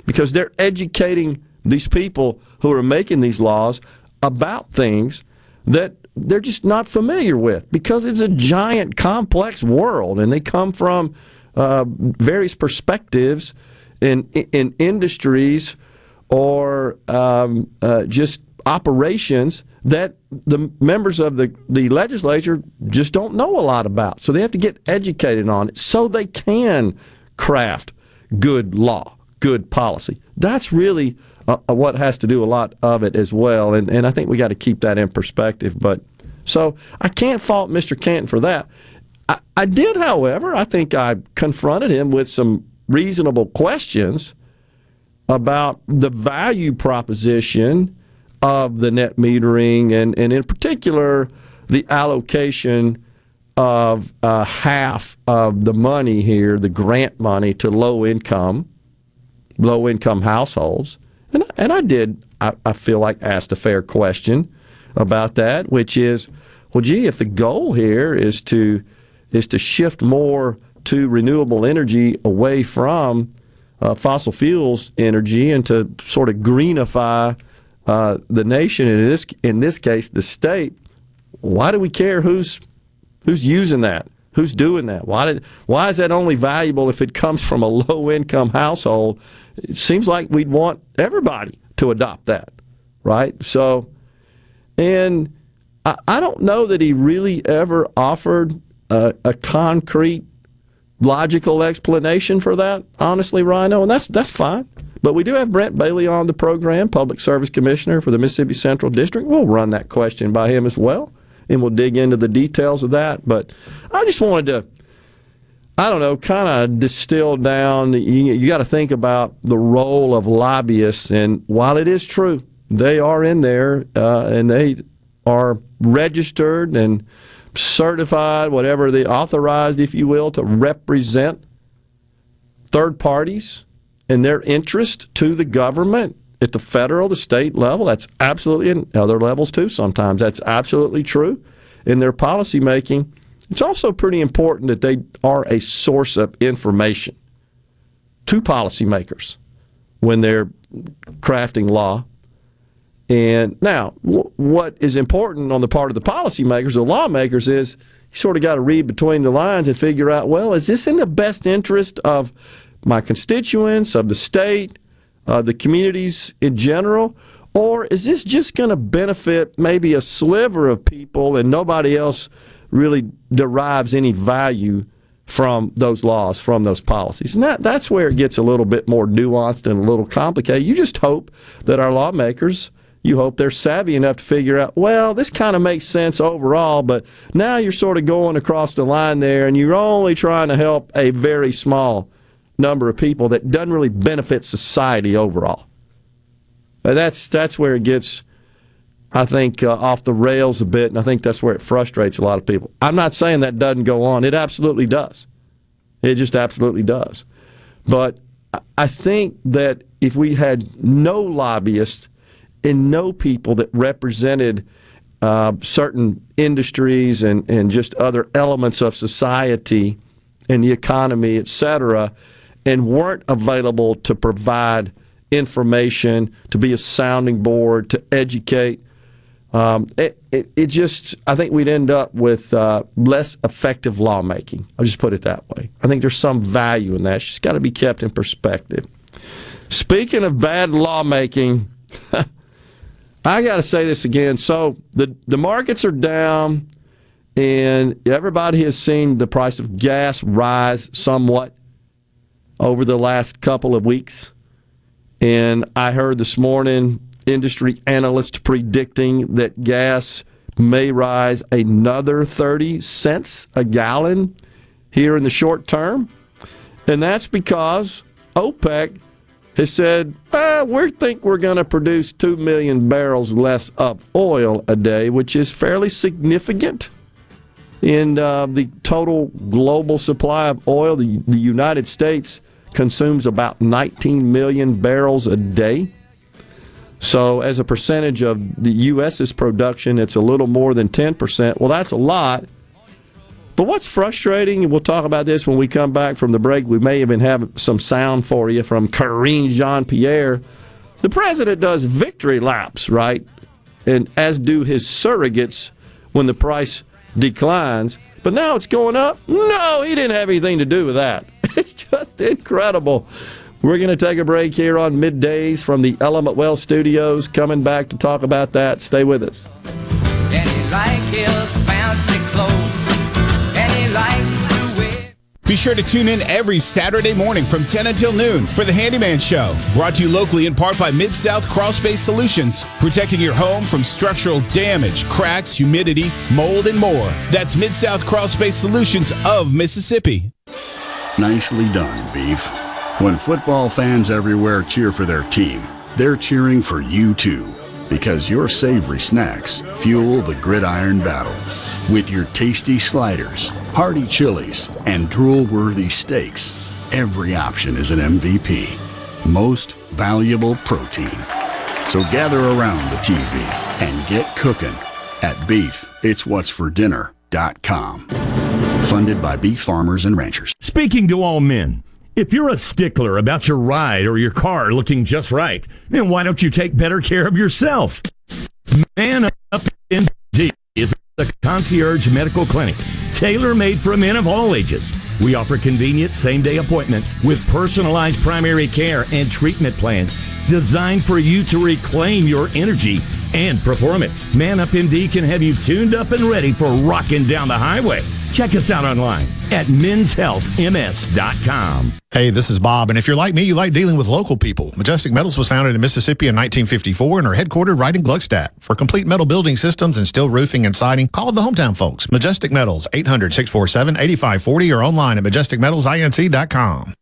because they're educating these people who are making these laws about things that they're just not familiar with, because it's a giant, complex world, and they come from various perspectives in industries or just operations that the members of the legislature just don't know a lot about. So they have to get educated on it so they can craft good law, good policy. That's really what has to do a lot of it as well, and I think we got to keep that in perspective. But so I can't fault Mr. Canton for that. I did, however, I think I confronted him with some reasonable questions about the value proposition of the net metering, and in particular the allocation of half of the money here, the grant money, to low-income households. And I did, I feel like, asked a fair question about that, which is, well, gee, if the goal here is to shift more to renewable energy away from fossil fuels energy and to sort of greenify the nation, and in this case, the state, why do we care who's using that? Who's doing that? Why is that only valuable if it comes from a low-income household? It seems like we'd want everybody to adopt that, right? So, and I don't know that he really ever offered a concrete, logical explanation for that, honestly, Rhino, and that's fine. But we do have Brent Bailey on the program, Public Service Commissioner for the Mississippi Central District. We'll run that question by him as well, and we'll dig into the details of that. But I just wanted to, kind of distill down. You got to think about the role of lobbyists, and while it is true, they are in there, and they are registered and certified, whatever they authorized, if you will, to represent third parties and their interest to the government at the federal, the state level. That's absolutely, and other levels too sometimes, that's absolutely true in their policy making. It's also pretty important that they are a source of information to policymakers when they're crafting law. And now, what is important on the part of the policymakers, the lawmakers, is you sort of got to read between the lines and figure out, well, is this in the best interest of my constituents, of the state, the communities in general, or is this just going to benefit maybe a sliver of people and nobody else really derives any value from those laws, from those policies? And that's where it gets a little bit more nuanced and a little complicated. You just hope that our lawmakers, you hope they're savvy enough to figure out, well, this kind of makes sense overall, but now you're sort of going across the line there and you're only trying to help a very small number of people that doesn't really benefit society overall. That's where it gets, I think, off the rails a bit, and I think that's where it frustrates a lot of people. I'm not saying that doesn't go on. It absolutely does. It just absolutely does. But I think that if we had no lobbyists and no people that represented certain industries and just other elements of society and the economy, et cetera, and weren't available to provide information, to be a sounding board, to educate, it just, I think we'd end up with less effective lawmaking. I'll just put it that way. I think there's some value in that. It's just got to be kept in perspective. Speaking of bad lawmaking, I got to say this again. So the markets are down, and everybody has seen the price of gas rise somewhat over the last couple of weeks. And I heard this morning industry analysts predicting that gas may rise another 30 cents a gallon here in the short term. And that's because OPEC has said, we think we're going to produce 2 million barrels less of oil a day, which is fairly significant in the total global supply of oil. The United States consumes about 19 million barrels a day. So as a percentage of the U.S.'s production, it's a little more than 10%. Well, that's a lot. But what's frustrating, and we'll talk about this when we come back from the break, we may even have some sound for you from Karine Jean-Pierre. The president does victory laps, right? And as do his surrogates when the price declines. But now it's going up? No, he didn't have anything to do with that. It's just incredible. We're going to take a break here on Middays from the Element Well Studios. Coming back to talk about that. Stay with us. And he like his fancy clothes. And he like the way. Be sure to tune in every Saturday morning from 10 until noon for The Handyman Show. Brought to you locally in part by Mid-South Crawlspace Solutions. Protecting your home from structural damage, cracks, humidity, mold, and more. That's Mid-South Crawlspace Solutions of Mississippi. Nicely done, Beef. When football fans everywhere cheer for their team, they're cheering for you too. Because your savory snacks fuel the gridiron battle. With your tasty sliders, hearty chilies, and drool-worthy steaks, every option is an MVP. Most valuable protein. So gather around the TV and get cooking at BeefIt'sWhat'sForDinner.com. Funded by Beef Farmers and Ranchers. Speaking to all men, If you're a stickler about your ride or your car looking just right, then why don't you take better care of yourself? Man Up MD is a concierge medical clinic, tailor-made for men of all ages. We offer convenient same-day appointments with personalized primary care and treatment plans designed for you to reclaim your energy and performance. Man Up MD can have you tuned up and ready for rocking down the highway. Check us out online at menshealthms.com. Hey, this is Bob, and if you're like me, you like dealing with local people. Majestic Metals was founded in Mississippi in 1954 and are headquartered right in Gluckstadt. For complete metal building systems and steel roofing and siding, call the hometown folks. Majestic Metals, 800-647-8540 or online at majesticmetalsinc.com.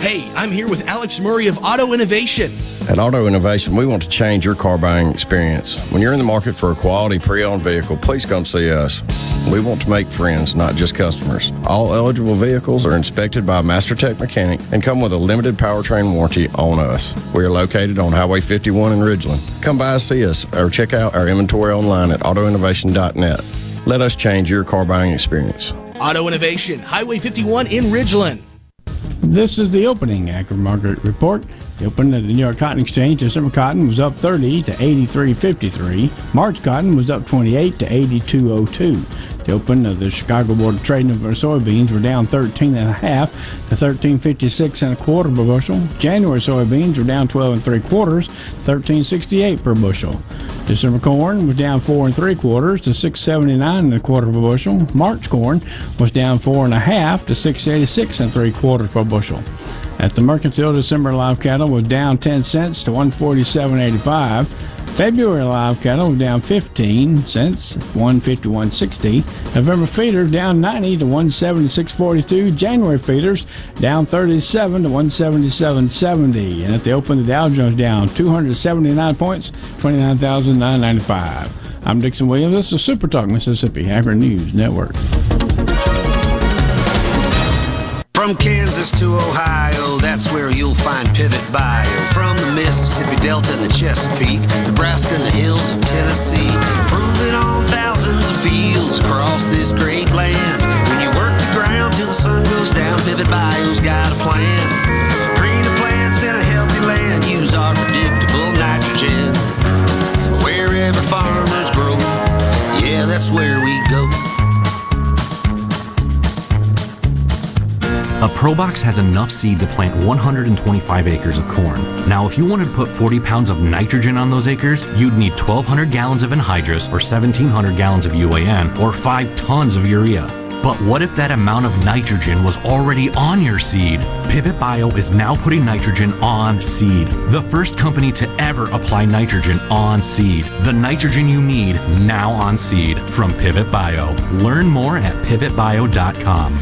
Hey, I'm here with Alex Murray of Auto Innovation. At Auto Innovation, we want to change your car buying experience. When you're in the market for a quality pre-owned vehicle, please come see us. We want to make friends, not just customers. All eligible vehicles are inspected by a Master Tech mechanic and come with a limited powertrain warranty on us. We are located on Highway 51 in Ridgeland. Come by and see us or check out our inventory online at autoinnovation.net. Let us change your car buying experience. Auto Innovation, Highway 51 in Ridgeland. This is the opening agri-market report. The opening of the New York Cotton Exchange, December cotton was up 30 to 83.53. March cotton was up 28 to 82.02. The open of the Chicago Board of Trade for soybeans were down 13.5 to 13.56 and a quarter per bushel. January soybeans were down 12 3/4, 13.68 per bushel. December corn was down 4 3/4 to 6.79 and a quarter per bushel. March corn was down 4.5 to 6.86 and 3/4 per bushel. At the Mercantile, December live cattle was down 10 cents to 147.85. February live cattle was down 15 cents, 151.60. November feeders down 90 to 176.42. January feeders down 37 to 177.70. And at the open, the Dow Jones down 279 points, 29,995. I'm Dixon Williams. This is SuperTalk Mississippi Agri News Network. From Kansas to Ohio, that's where you'll find Pivot Bio. From the Mississippi Delta and the Chesapeake, Nebraska and the hills of Tennessee, proving on thousands of fields across this great land. When you work the ground till the sun goes down, Pivot Bio's got a plan. Greener plants and a healthy land, use our predictable nitrogen. Wherever farmers grow, yeah, that's where we go. A ProBox has enough seed to plant 125 acres of corn. Now, if you wanted to put 40 pounds of nitrogen on those acres, you'd need 1,200 gallons of anhydrous, or 1,700 gallons of UAN, or 5 tons of urea. But what if that amount of nitrogen was already on your seed? Pivot Bio is now putting nitrogen on seed. The first company to ever apply nitrogen on seed. The nitrogen you need now on seed from Pivot Bio. Learn more at pivotbio.com.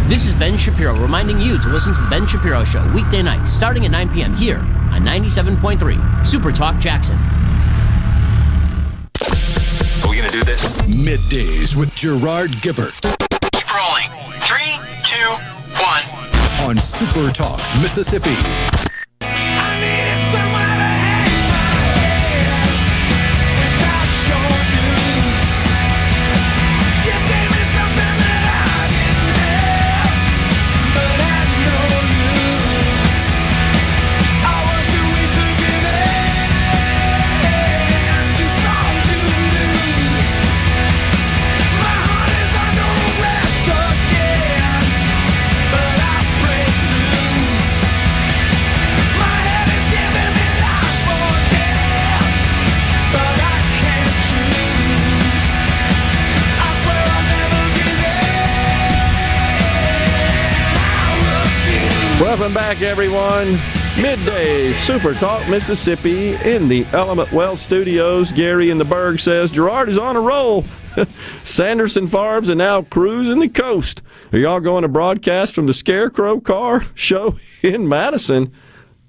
This is Ben Shapiro reminding you to listen to The Ben Shapiro Show weekday nights starting at 9 p.m. here on 97.3 Super Talk Jackson. Are we going to do this? Middays with Gerard Gibert. Keep rolling. 3, 2, 1. On Super Talk, Mississippi. Welcome back, everyone. Midday Super Talk Mississippi in the Element Wealth Studios. Gary in the Berg says Gerard is on a roll. Sanderson Farms are now cruising the coast. Are y'all going to broadcast from the Scarecrow Car Show in Madison?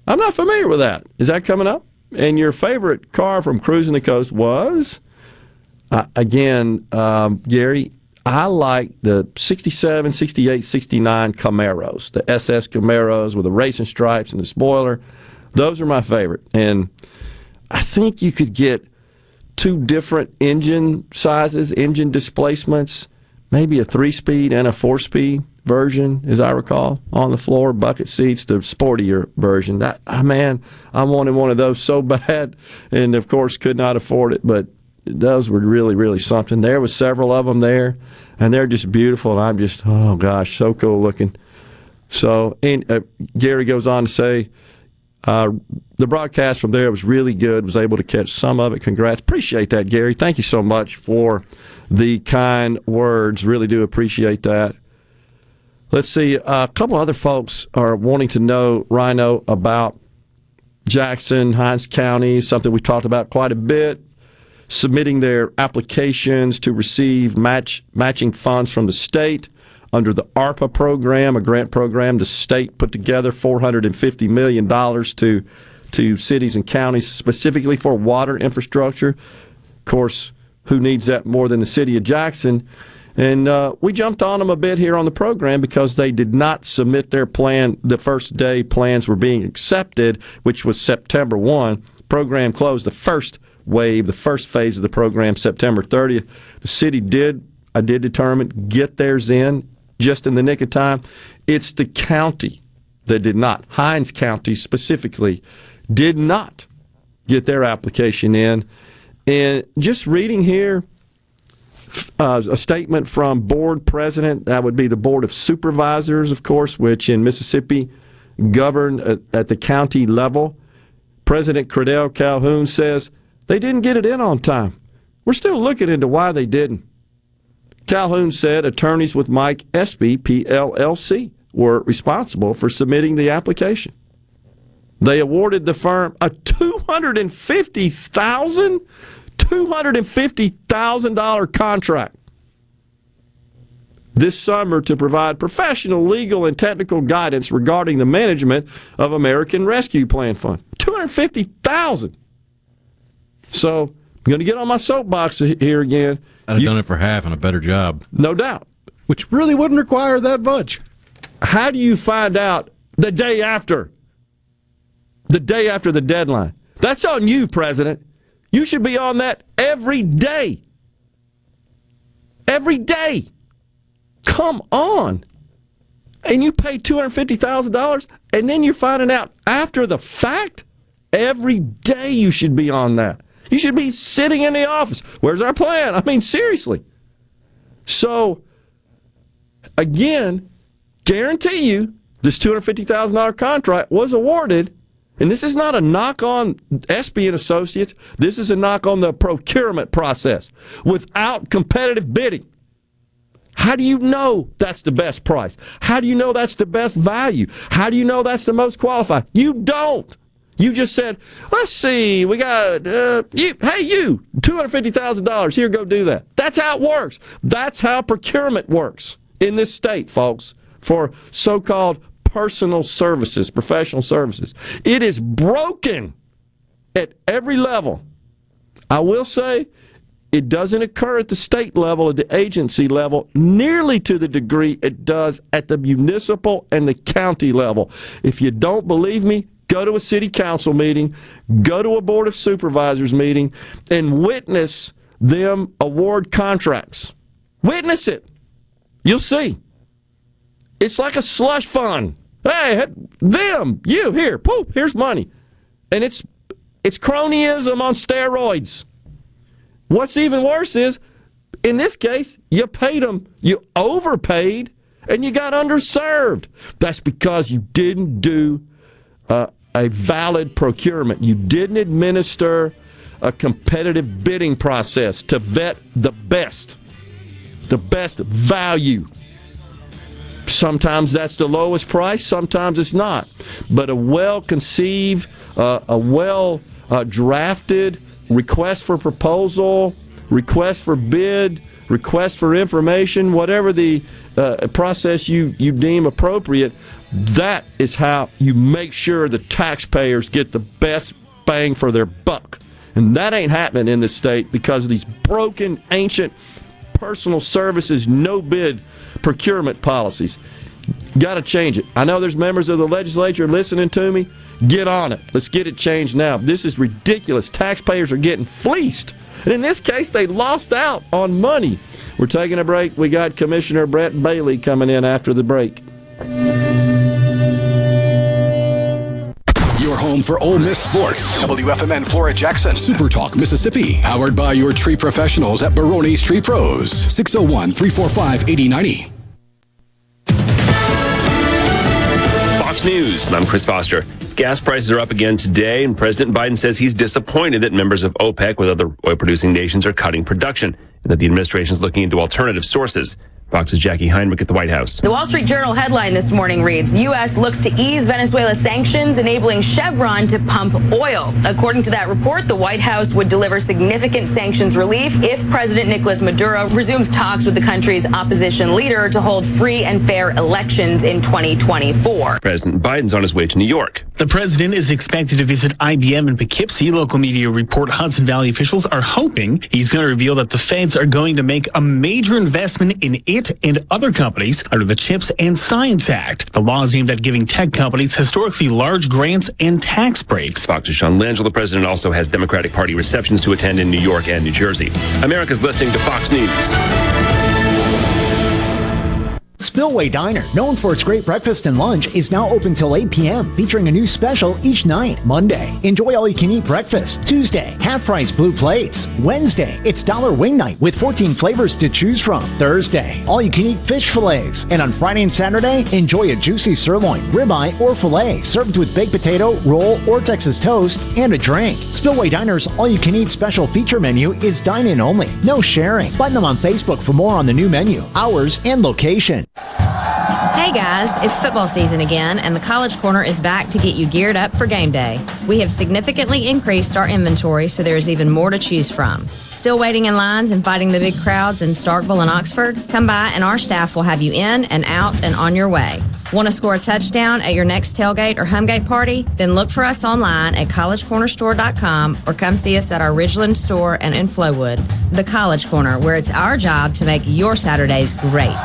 I'm not familiar with that. Is that coming up? And your favorite car from cruising the coast was? Gary, I like the 67, 68, 69 Camaros, the SS Camaros with the racing stripes and the spoiler. Those are my favorite. And I think you could get two different engine sizes, engine displacements, maybe a 3-speed and a 4-speed version, as I recall, on the floor, bucket seats, the sportier version. That man, I wanted one of those so bad, and of course could not afford it, but those were really, really something. There was several of them there, and they're just beautiful, and I'm just, oh gosh, so cool looking. So, and Gary goes on to say, the broadcast from there was really good, was able to catch some of it. Congrats. Appreciate that, Gary. Thank you so much for the kind words. Really do appreciate that. Let's see, a couple other folks are wanting to know, Rhino, about Jackson, Hinds County, something we talked about quite a bit, submitting their applications to receive matching funds from the state under the ARPA program, a grant program. The state put together $450 million to cities and counties specifically for water infrastructure. Of course, who needs that more than the city of Jackson? And we jumped on them a bit here on the program because they did not submit their plan the first day plans were being accepted, which was September 1. Program closed the first wave, the first phase of the program, September 30th. The city I did determine, get theirs in just in the nick of time. It's the county that did not. Hinds County specifically did not get their application in. And just reading here, a statement from board president, that would be the Board of Supervisors, of course, which in Mississippi govern at the county level. President Credell Calhoun says they didn't get it in on time. We're still looking into why they didn't. Calhoun said attorneys with Mike Espy, PLLC, were responsible for submitting the application. They awarded the firm a $250,000 contract this summer to provide professional, legal, and technical guidance regarding the management of American Rescue Plan Fund. $250,000. So, I'm going to get on my soapbox here again. I'd have done it for half and a better job. No doubt. Which really wouldn't require that much. How do you find out the day after? The day after the deadline. That's on you, President. You should be on that every day. Every day. Come on. And you pay $250,000 and then you're finding out after the fact? Every day you should be on that. You should be sitting in the office. Where's our plan? I mean, seriously. So, again, guarantee you this $250,000 contract was awarded. And this is not a knock on Espy and Associates. This is a knock on the procurement process. Without competitive bidding, how do you know that's the best price? How do you know that's the best value? How do you know that's the most qualified? You don't. You just said, let's see, we got, you, $250,000, here, go do that. That's how it works. That's how procurement works in this state, folks, for so-called personal services, professional services. It is broken at every level. I will say it doesn't occur at the state level, at the agency level, nearly to the degree it does at the municipal and the county level. If you don't believe me, go to a city council meeting, go to a board of supervisors meeting, and witness them award contracts. Witness it. You'll see. It's like a slush fund. Hey, them, you, here, poof, here's money. And it's cronyism on steroids. What's even worse is, in this case, you paid them, you overpaid, and you got underserved. That's because you didn't do a valid procurement. You didn't administer a competitive bidding process to vet the best value. Sometimes that's the lowest price, sometimes it's not. But a well-conceived, a well-drafted request for proposal, request for bid, request for information, whatever the process you deem appropriate, that is how you make sure the taxpayers get the best bang for their buck. And that ain't happening in this state because of these broken, ancient personal services, no-bid procurement policies. Got to change it. I know there's members of the legislature listening to me. Get on it. Let's get it changed now. This is ridiculous. Taxpayers are getting fleeced. And in this case, they lost out on money We're taking a break. We got Commissioner Brent Bailey coming in after the break. Your home for Ole Miss sports. WFMN Flora Jackson. SuperTalk Mississippi. Powered by your tree professionals at Baroni's Tree Pros. 601-345-8090. Fox News. I'm Chris Foster. Gas prices are up again today, and President Biden says he's disappointed that members of OPEC with other oil-producing nations are cutting production, and that the administration is looking into alternative sources. Fox's Jackie Heinrich at the White House. The Wall Street Journal headline this morning reads, U.S. looks to ease Venezuela's sanctions, enabling Chevron to pump oil. According to that report, the White House would deliver significant sanctions relief if President Nicolas Maduro resumes talks with the country's opposition leader to hold free and fair elections in 2024. President Biden's on his way to New York. The president is expected to visit IBM in Poughkeepsie. Local media report Hudson Valley officials are hoping he's going to reveal that the feds are going to make a major investment in it and other companies under the CHIPS and Science Act. The law is aimed at giving tech companies historically large grants and tax breaks. Fox's Sean Langell. The president also has Democratic Party receptions to attend in New York and New Jersey. America's listening to Fox News. Spillway Diner, known for its great breakfast and lunch, is now open till 8 p.m., featuring a new special each night. Monday, enjoy all-you-can-eat breakfast. Tuesday, half-price blue plates. Wednesday, it's $1 wing night with 14 flavors to choose from. Thursday, all-you-can-eat fish fillets. And on Friday and Saturday, enjoy a juicy sirloin, ribeye, or filet, served with baked potato, roll, or Texas toast, and a drink. Spillway Diner's all-you-can-eat special feature menu is dine-in only, no sharing. Find them on Facebook for more on the new menu, hours, and location. Hey guys, it's football season again, and the College Corner is back to get you geared up for game day. We have significantly increased our inventory, so there is even more to choose from. Still waiting in lines and fighting the big crowds in Starkville and Oxford? Come by and our staff will have you in and out and on your way. Want to score a touchdown at your next tailgate or homegate party? Then look for us online at collegecornerstore.com or come see us at our Ridgeland store and in Flowood. The College Corner, where it's our job to make your Saturdays great.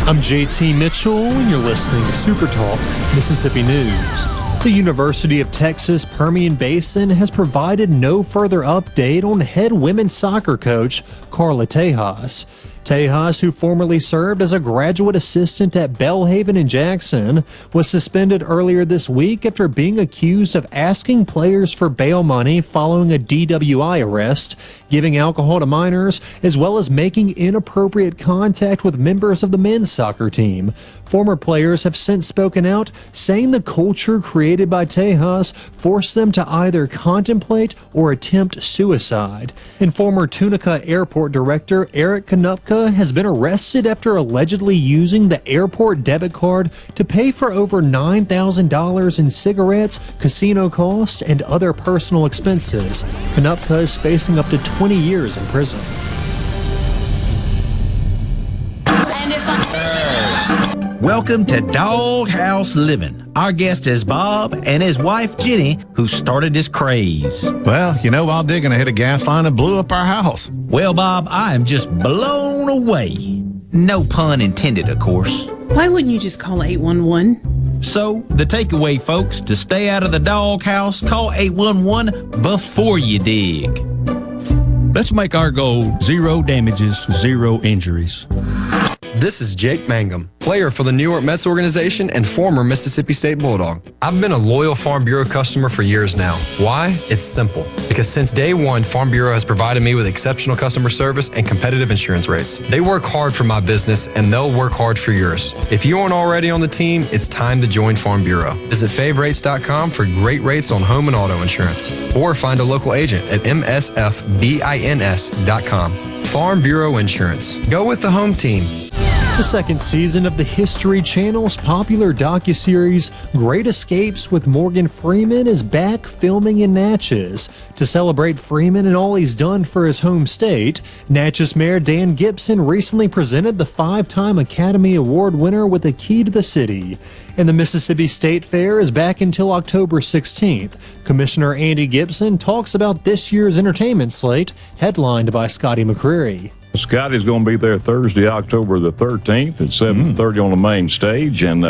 I'm JT Mitchell, and you're listening to SuperTalk Mississippi News. The University of Texas Permian Basin has provided no further update on head women's soccer coach Carla Tejas. Tejas, who formerly served as a graduate assistant at Belhaven in Jackson, was suspended earlier this week after being accused of asking players for bail money following a DWI arrest, giving alcohol to minors, as well as making inappropriate contact with members of the men's soccer team. Former players have since spoken out, saying the culture created by Tejas forced them to either contemplate or attempt suicide. And former Tunica Airport director Eric Konupka has been arrested after allegedly using the airport debit card to pay for over $9,000 in cigarettes, casino costs, and other personal expenses. Konupka is facing up to 20 years in prison. Welcome to Doghouse Living. Our guest is Bob and his wife Jenny, who started this craze. Well, while digging, I hit a gas line and blew up our house. Well, Bob, I am just blown away. No pun intended, of course. Why wouldn't you just call 811? So, the takeaway, folks, to stay out of the doghouse, call 811 before you dig. Let's make our goal 0 damages, 0 injuries. This is Jake Mangum, player for the New York Mets organization and former Mississippi State Bulldog. I've been a loyal Farm Bureau customer for years now. Why? It's simple. Because since day one, Farm Bureau has provided me with exceptional customer service and competitive insurance rates. They work hard for my business, and they'll work hard for yours. If you aren't already on the team, it's time to join Farm Bureau. Visit favrates.com for great rates on home and auto insurance, or find a local agent at msfbins.com. Farm Bureau Insurance. Go with the home team. The second season of the History Channel's popular docuseries Great Escapes with Morgan Freeman is back filming in Natchez. To celebrate Freeman and all he's done for his home state, Natchez Mayor Dan Gibson recently presented the 5-time Academy Award winner with a key to the city. And the Mississippi State Fair is back until October 16th. Commissioner Andy Gibson talks about this year's entertainment slate, headlined by Scotty McCreery. Scotty's going to be there Thursday, October the 13th at 7:30 on the main stage, and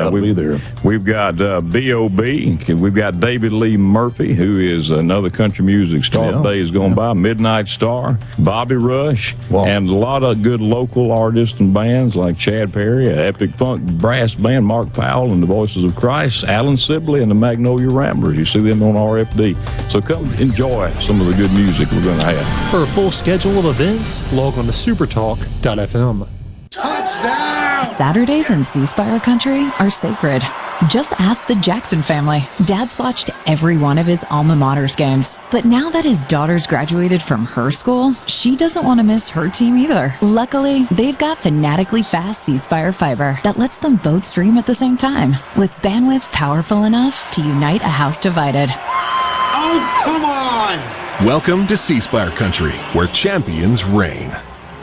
we've got B.O.B. We've got David Lee Murphy, who is another country music star. Today is going by Midnight Star, Bobby Rush, and a lot of good local artists and bands like Chad Perry, an Epic Funk brass band, Mark Powell and the Voices of Christ, Alan Sibley and the Magnolia Ramblers. You see them on RFD. So come enjoy some of the good music we're going to have. For a full schedule of events, log on to supertalk.fm. Touchdown! Saturdays in C Spire country are sacred. Just ask the Jackson family. Dad's watched every one of his alma mater's games. But now that his daughter's graduated from her school, she doesn't want to miss her team either. Luckily, they've got fanatically fast C Spire fiber that lets them both stream at the same time, with bandwidth powerful enough to unite a house divided. Oh, come on! Welcome to C Spire country, where champions reign.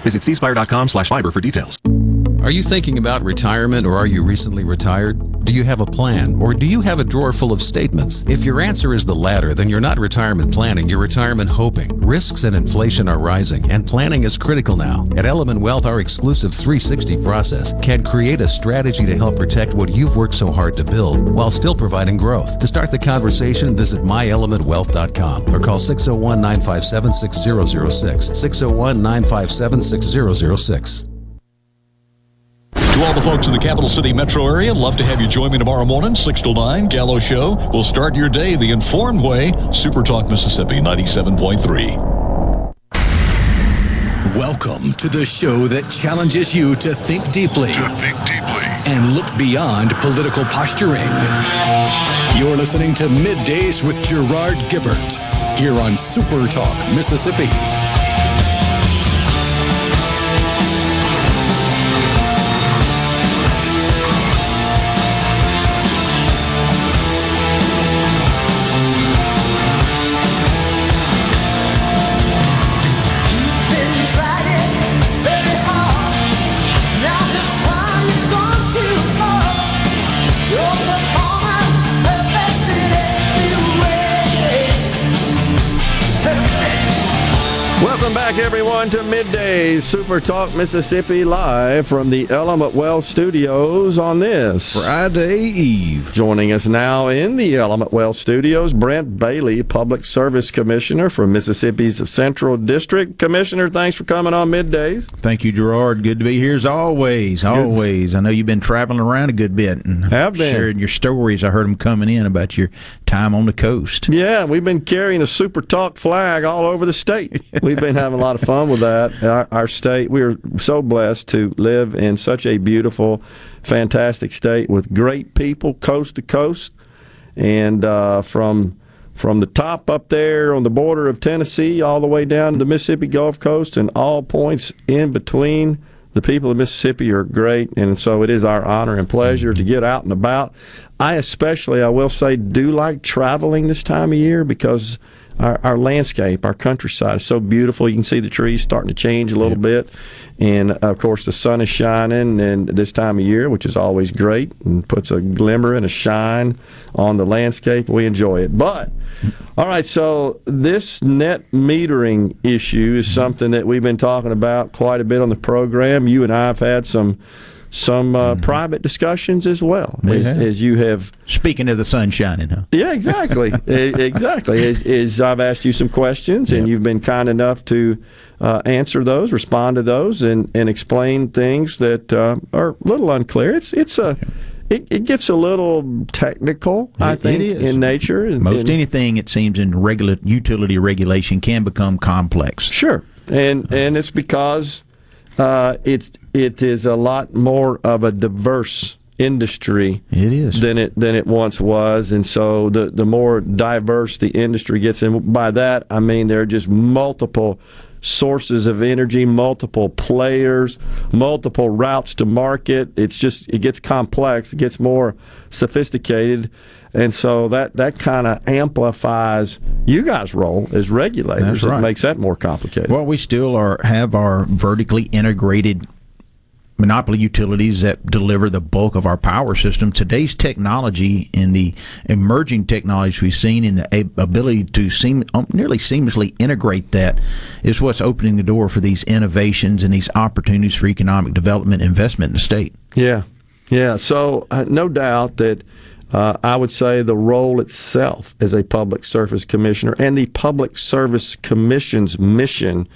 Visit cspire.com/fiber for details. Are you thinking about retirement, or are you recently retired? Do you have a plan, or do you have a drawer full of statements? If your answer is the latter, then you're not retirement planning, you're retirement hoping. Risks and inflation are rising, and planning is critical now. At Element Wealth, our exclusive 360 process can create a strategy to help protect what you've worked so hard to build, while still providing growth. To start the conversation, visit myelementwealth.com or call 601-957-6006, 601-957-6006. To all the folks in the Capital City metro area, love to have you join me tomorrow morning, 6 till 9, Gallo Show. We'll start your day the informed way. Super Talk Mississippi 97.3. Welcome to the show that challenges you to think deeply. And look beyond political posturing. You're listening to Middays with Gerard Gibert here on Super Talk Mississippi. Welcome back, everyone, to Middays, Super Talk Mississippi, live from the Element Wealth Studios on this Friday Eve. Joining us now in the Element Wealth Studios, Brent Bailey, Public Service Commissioner from Mississippi's Central District. Commissioner, thanks for coming on Middays. Thank you, Gerard. Good to be here as always. Always. I know you've been traveling around a good bit and have been sharing your stories. I heard them coming in about your time on the coast. Yeah, we've been carrying the Super Talk flag all over the state. We've been having a lot of fun with that. Our state, we are so blessed to live in such a beautiful, fantastic state with great people coast to coast. And from the top up there on the border of Tennessee all the way down to the Mississippi Gulf Coast and all points in between, the people of Mississippi are great. And so it is our honor and pleasure to get out and about. I especially, I will say, do like traveling this time of year because our landscape, our countryside is so beautiful. You can see the trees starting to change a little bit. And, of course, the sun is shining and this time of year, which is always great, and puts a glimmer and a shine on the landscape. We enjoy it. But, all right, so this net metering issue is something that we've been talking about quite a bit on the program. You and I have had some private discussions as well, as you have. Speaking of the sun shining, huh? Yeah, exactly. Exactly. As I've asked you some questions, and you've been kind enough to answer those, respond to those, and explain things that are a little unclear. It gets a little technical, I think, in nature. Most anything, it seems, in utility regulation can become complex. Sure. And it's because it is a lot more of a diverse industry than it once was, and so the more diverse the industry gets, and by that I mean there are just multiple sources of energy, multiple players, multiple routes to market. It gets complex, it gets more sophisticated, and so that kind of amplifies you guys' role as regulators. That's right. It makes that more complicated. Well, we still have our vertically integrated monopoly utilities that deliver the bulk of our power system. Today's technology and the emerging technologies we've seen and the ability to nearly seamlessly integrate that is what's opening the door for these innovations and these opportunities for economic development and investment in the state. Yeah. So no doubt that I would say the role itself as a public service commissioner and the Public Service Commission's mission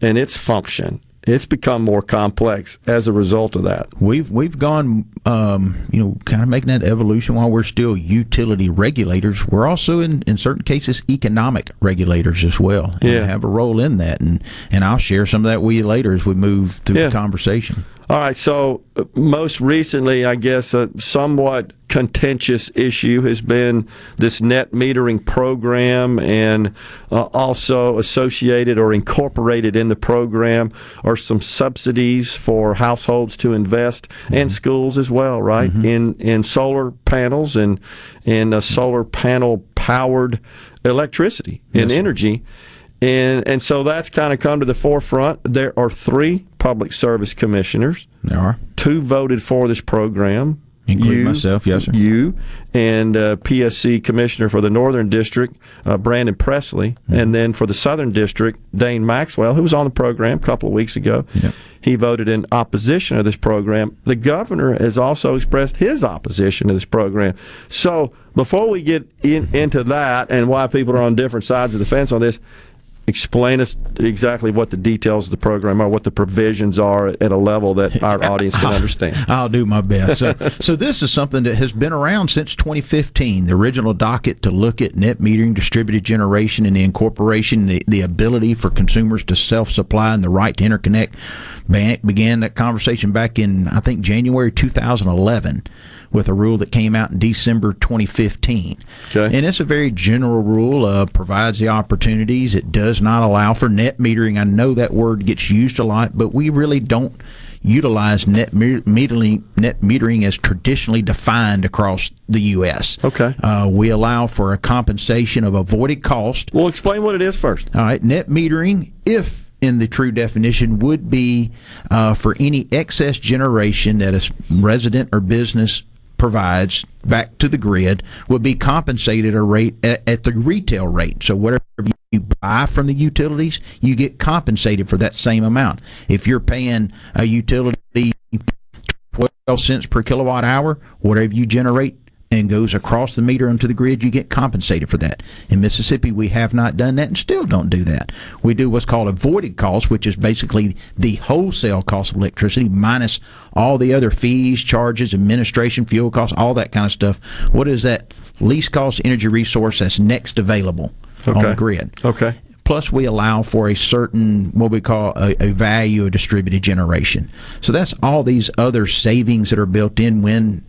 and its function, it's become more complex as a result of that. We've gone, kind of making that evolution while we're still utility regulators. We're also, in certain cases, economic regulators as well. And have a role in that. And I'll share some of that with you later as we move through the conversation. All right, so most recently, I guess, a somewhat contentious issue has been this net metering program, and also associated or incorporated in the program are some subsidies for households to invest, and schools as well, right, in solar panels and solar panel-powered electricity and energy. And so that's kind of come to the forefront. There are 3 public service commissioners. There are. 2 voted for this program. Including myself, yes, sir. You and PSC Commissioner for the Northern District, Brandon Presley, and then for the Southern District, Dane Maxwell, who was on the program a couple of weeks ago. Yep. He voted in opposition of this program. The governor has also expressed his opposition to this program. So before we get into that and why people are on different sides of the fence on this, explain us exactly what the details of the program are, what the provisions are at a level that our audience can understand. I'll do my best. So this is something that has been around since 2015. The original docket to look at net metering, distributed generation, and the incorporation, the ability for consumers to self-supply and the right to interconnect began that conversation back in, I think, January 2011. With a rule that came out in December 2015. Okay. And it's a very general rule, provides the opportunities. It does not allow for net metering. I know that word gets used a lot, but we really don't utilize net metering as traditionally defined across the U.S. Okay. We allow for a compensation of avoided cost. Well, explain what it is first. All right. Net metering, if in the true definition, would be for any excess generation that a resident or business provides back to the grid would be compensated a rate at the retail rate. So whatever you buy from the utilities, you get compensated for that same amount. If you're paying a utility 12 cents per kilowatt hour, whatever you generate and goes across the meter onto the grid, you get compensated for that. In Mississippi, we have not done that and still don't do that. We do what's called avoided cost, which is basically the wholesale cost of electricity minus all the other fees, charges, administration, fuel costs, all that kind of stuff. What is that least cost energy resource that's next available on the grid? Okay. Plus, we allow for a certain, what we call a value of distributed generation. So that's all these other savings that are built in when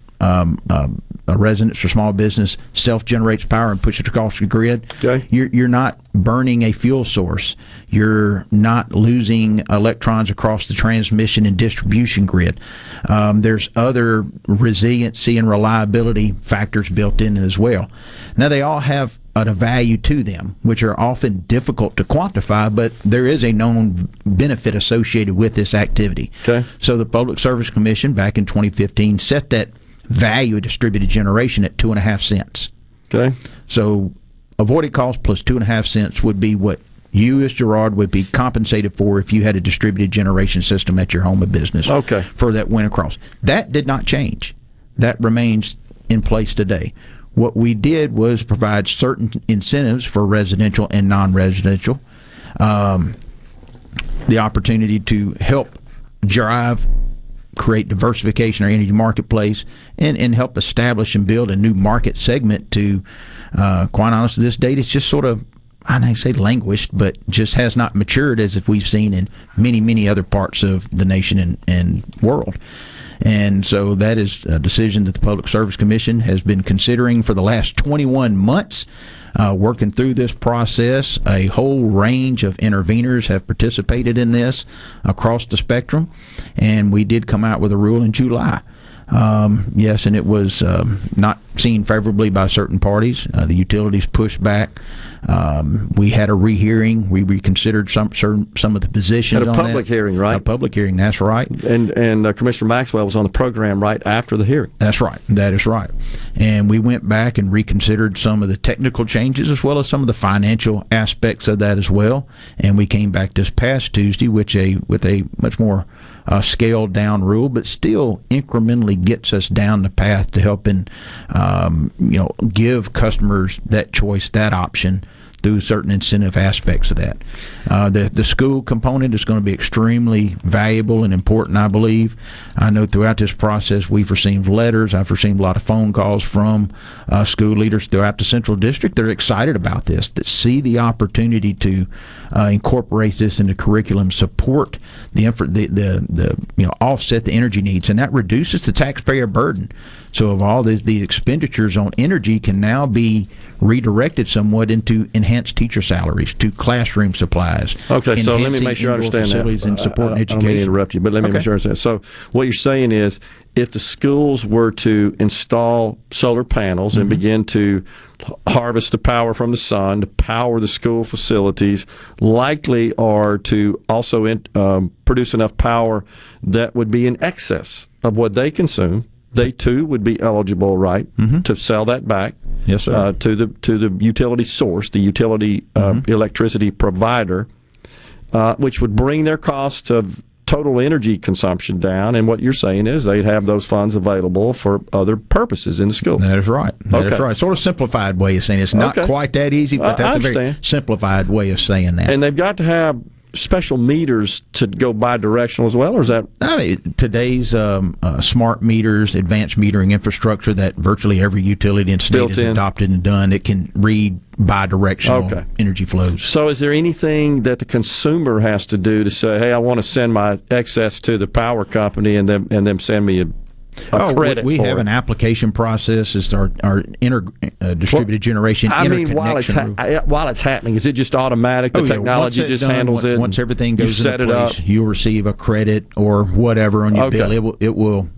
a residence or small business self-generates power and pushes it across the grid. Okay. You're not burning a fuel source. You're not losing electrons across the transmission and distribution grid. There's other resiliency and reliability factors built in as well. Now, they all have a value to them, which are often difficult to quantify, but there is a known benefit associated with this activity. Okay. So the Public Service Commission back in 2015 set that value of distributed generation at 2.5 cents. Okay. So avoided cost plus 2.5 cents would be what you as Gerard would be compensated for if you had a distributed generation system at your home or business. Okay. For that went across. That did not change. That remains in place today. What we did was provide certain incentives for residential and non-residential. The opportunity to help create diversification in our energy marketplace, and help establish and build a new market segment to, quite honestly, this date, it's just sort of, I don't say languished, but just has not matured as if we've seen in many, many other parts of the nation and world. And so that is a decision that the Public Service Commission has been considering for the last 21 months, working through this process. A whole range of interveners have participated in this across the spectrum, and we did come out with a rule in July. Yes, and it was not seen favorably by certain parties. The utilities pushed back. We had a rehearing. We reconsidered some of the positions. At a public hearing, right? A public hearing, that's right. And Commissioner Maxwell was on the program right after the hearing. That's right. That is right. And we went back and reconsidered some of the technical changes as well as some of the financial aspects of that as well. And we came back this past Tuesday with a much more scaled down rule, but still incrementally gets us down the path to helping give customers that choice, that option, through certain incentive aspects of that. The school component is going to be extremely valuable and important, I believe. I know throughout this process we've received letters. I've received a lot of phone calls from school leaders throughout the Central District. They're excited about this, that see the opportunity to incorporate this into curriculum, support the offset the energy needs, and that reduces the taxpayer burden. So of all the expenditures on energy can now be redirected somewhat into enhanced teacher salaries, to classroom supplies. Okay, so let me make sure I understand that. And supporting education. I don't mean to interrupt you, but let me make sure I understand. So what you're saying is, if the schools were to install solar panels and begin to harvest the power from the sun to power the school facilities, likely are to also produce enough power that would be in excess of what they consume, they too would be eligible, right, to sell that back. Yes, sir. To the utility source, the utility electricity provider, which would bring their cost of total energy consumption down. And what you're saying is they'd have those funds available for other purposes in the school. That is right. That is right. Sort of simplified way of saying it. It's not quite that easy, but that's a very simplified way of saying that. And they've got to have special meters to go bi-directional as well, or is that? I mean, today's smart meters, advanced metering infrastructure that virtually every utility in the state has adopted and done, it can read bi-directional energy flows. So is there anything that the consumer has to do to say, hey, I want to send my excess to the power company and them send me a credit? We have an application process. It's our distributed generation interconnection. While it's happening, is it just automatic? The technology just handles it. Once everything goes into place, you'll receive a credit or whatever on your bill. It will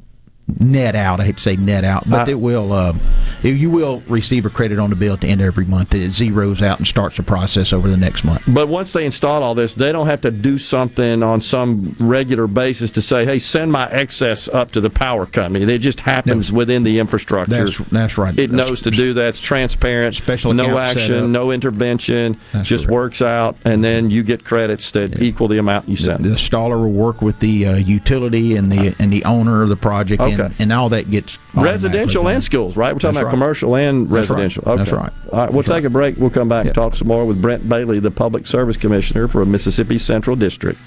net out. I hate to say net out, but it will. You will receive a credit on the bill at the end of every month. It zeroes out and starts the process over the next month. But once they install all this, they don't have to do something on some regular basis to say, hey, send my excess up to the power company. It just happens within the infrastructure. That's right. It knows to do that. It's transparent. Special no action, no intervention. Just works out, and then you get credits that equal the amount you send. The installer will work with the utility and the owner of the project, and all that gets residential and schools, right? We're talking about commercial and residential. Right. That's right. All right, we'll take a break. We'll come back and talk some more with Brent Bailey, the Public Service Commissioner for Mississippi Central District.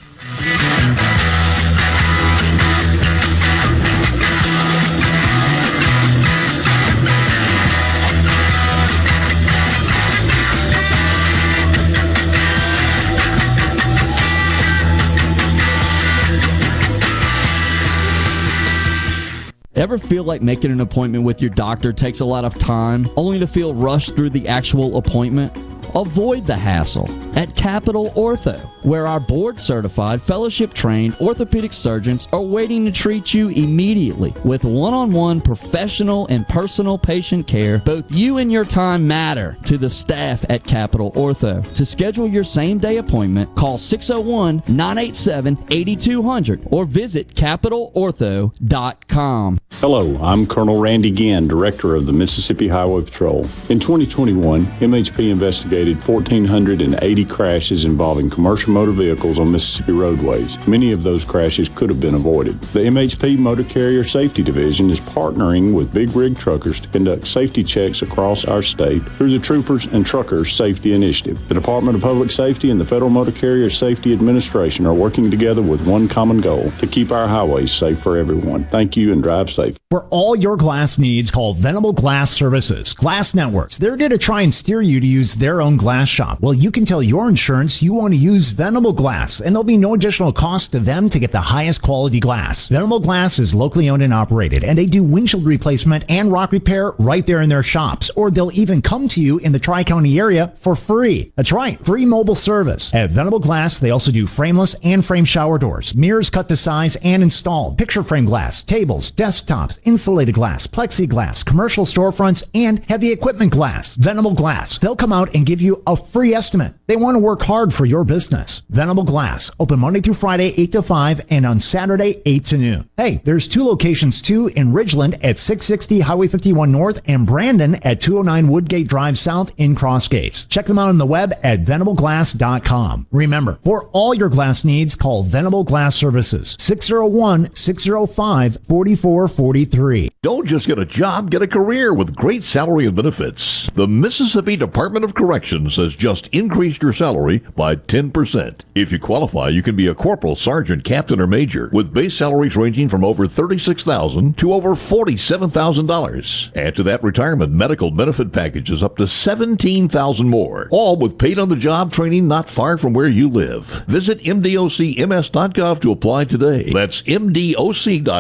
Ever feel like making an appointment with your doctor takes a lot of time, only to feel rushed through the actual appointment? Avoid the hassle at Capital Ortho, where our board-certified, fellowship-trained orthopedic surgeons are waiting to treat you immediately. With one-on-one professional and personal patient care, both you and your time matter to the staff at Capital Ortho. To schedule your same-day appointment, call 601-987-8200 or visit capitalortho.com. Hello, I'm Colonel Randy Ginn, Director of the Mississippi Highway Patrol. In 2021, MHP investigated 1,480 crashes involving commercial motor vehicles on Mississippi roadways. Many of those crashes could have been avoided. The MHP Motor Carrier Safety Division is partnering with big rig truckers to conduct safety checks across our state through the Troopers and Truckers Safety Initiative. The Department of Public Safety and the Federal Motor Carrier Safety Administration are working together with one common goal: to keep our highways safe for everyone. Thank you and drive safe. For all your glass needs, call Venable Glass Services. Glass Networks. They're here to try and steer you to use their own own glass shop. Well, you can tell your insurance you want to use Venable Glass, and there'll be no additional cost to them to get the highest quality glass. Venable Glass is locally owned and operated, and they do windshield replacement and rock repair right there in their shops, or they'll even come to you in the Tri-County area for free. That's right, free mobile service. At Venable Glass, they also do frameless and frame shower doors, mirrors cut to size and installed, picture frame glass, tables, desktops, insulated glass, plexiglass, commercial storefronts, and heavy equipment glass. Venable Glass. They'll come out and give you a free estimate. They want to work hard for your business. Venable Glass. Open Monday through Friday, 8 to 5, and on Saturday, 8 to noon. Hey, there's 2 locations too, in Ridgeland at 660 Highway 51 North and Brandon at 209 Woodgate Drive South in Crossgates. Check them out on the web at venableglass.com. Remember, for all your glass needs, call Venable Glass Services, 601-605-4443. Don't just get a job, get a career with great salary and benefits. The Mississippi Department of Corrections has just increased your salary by 10%. If you qualify, you can be a corporal, sergeant, captain, or major, with base salaries ranging from over $36,000 to over $47,000. Add to that retirement medical benefit packages up to $17,000 more, all with paid-on-the-job training not far from where you live. Visit mdocms.gov to apply today. That's mdoc.ms.gov.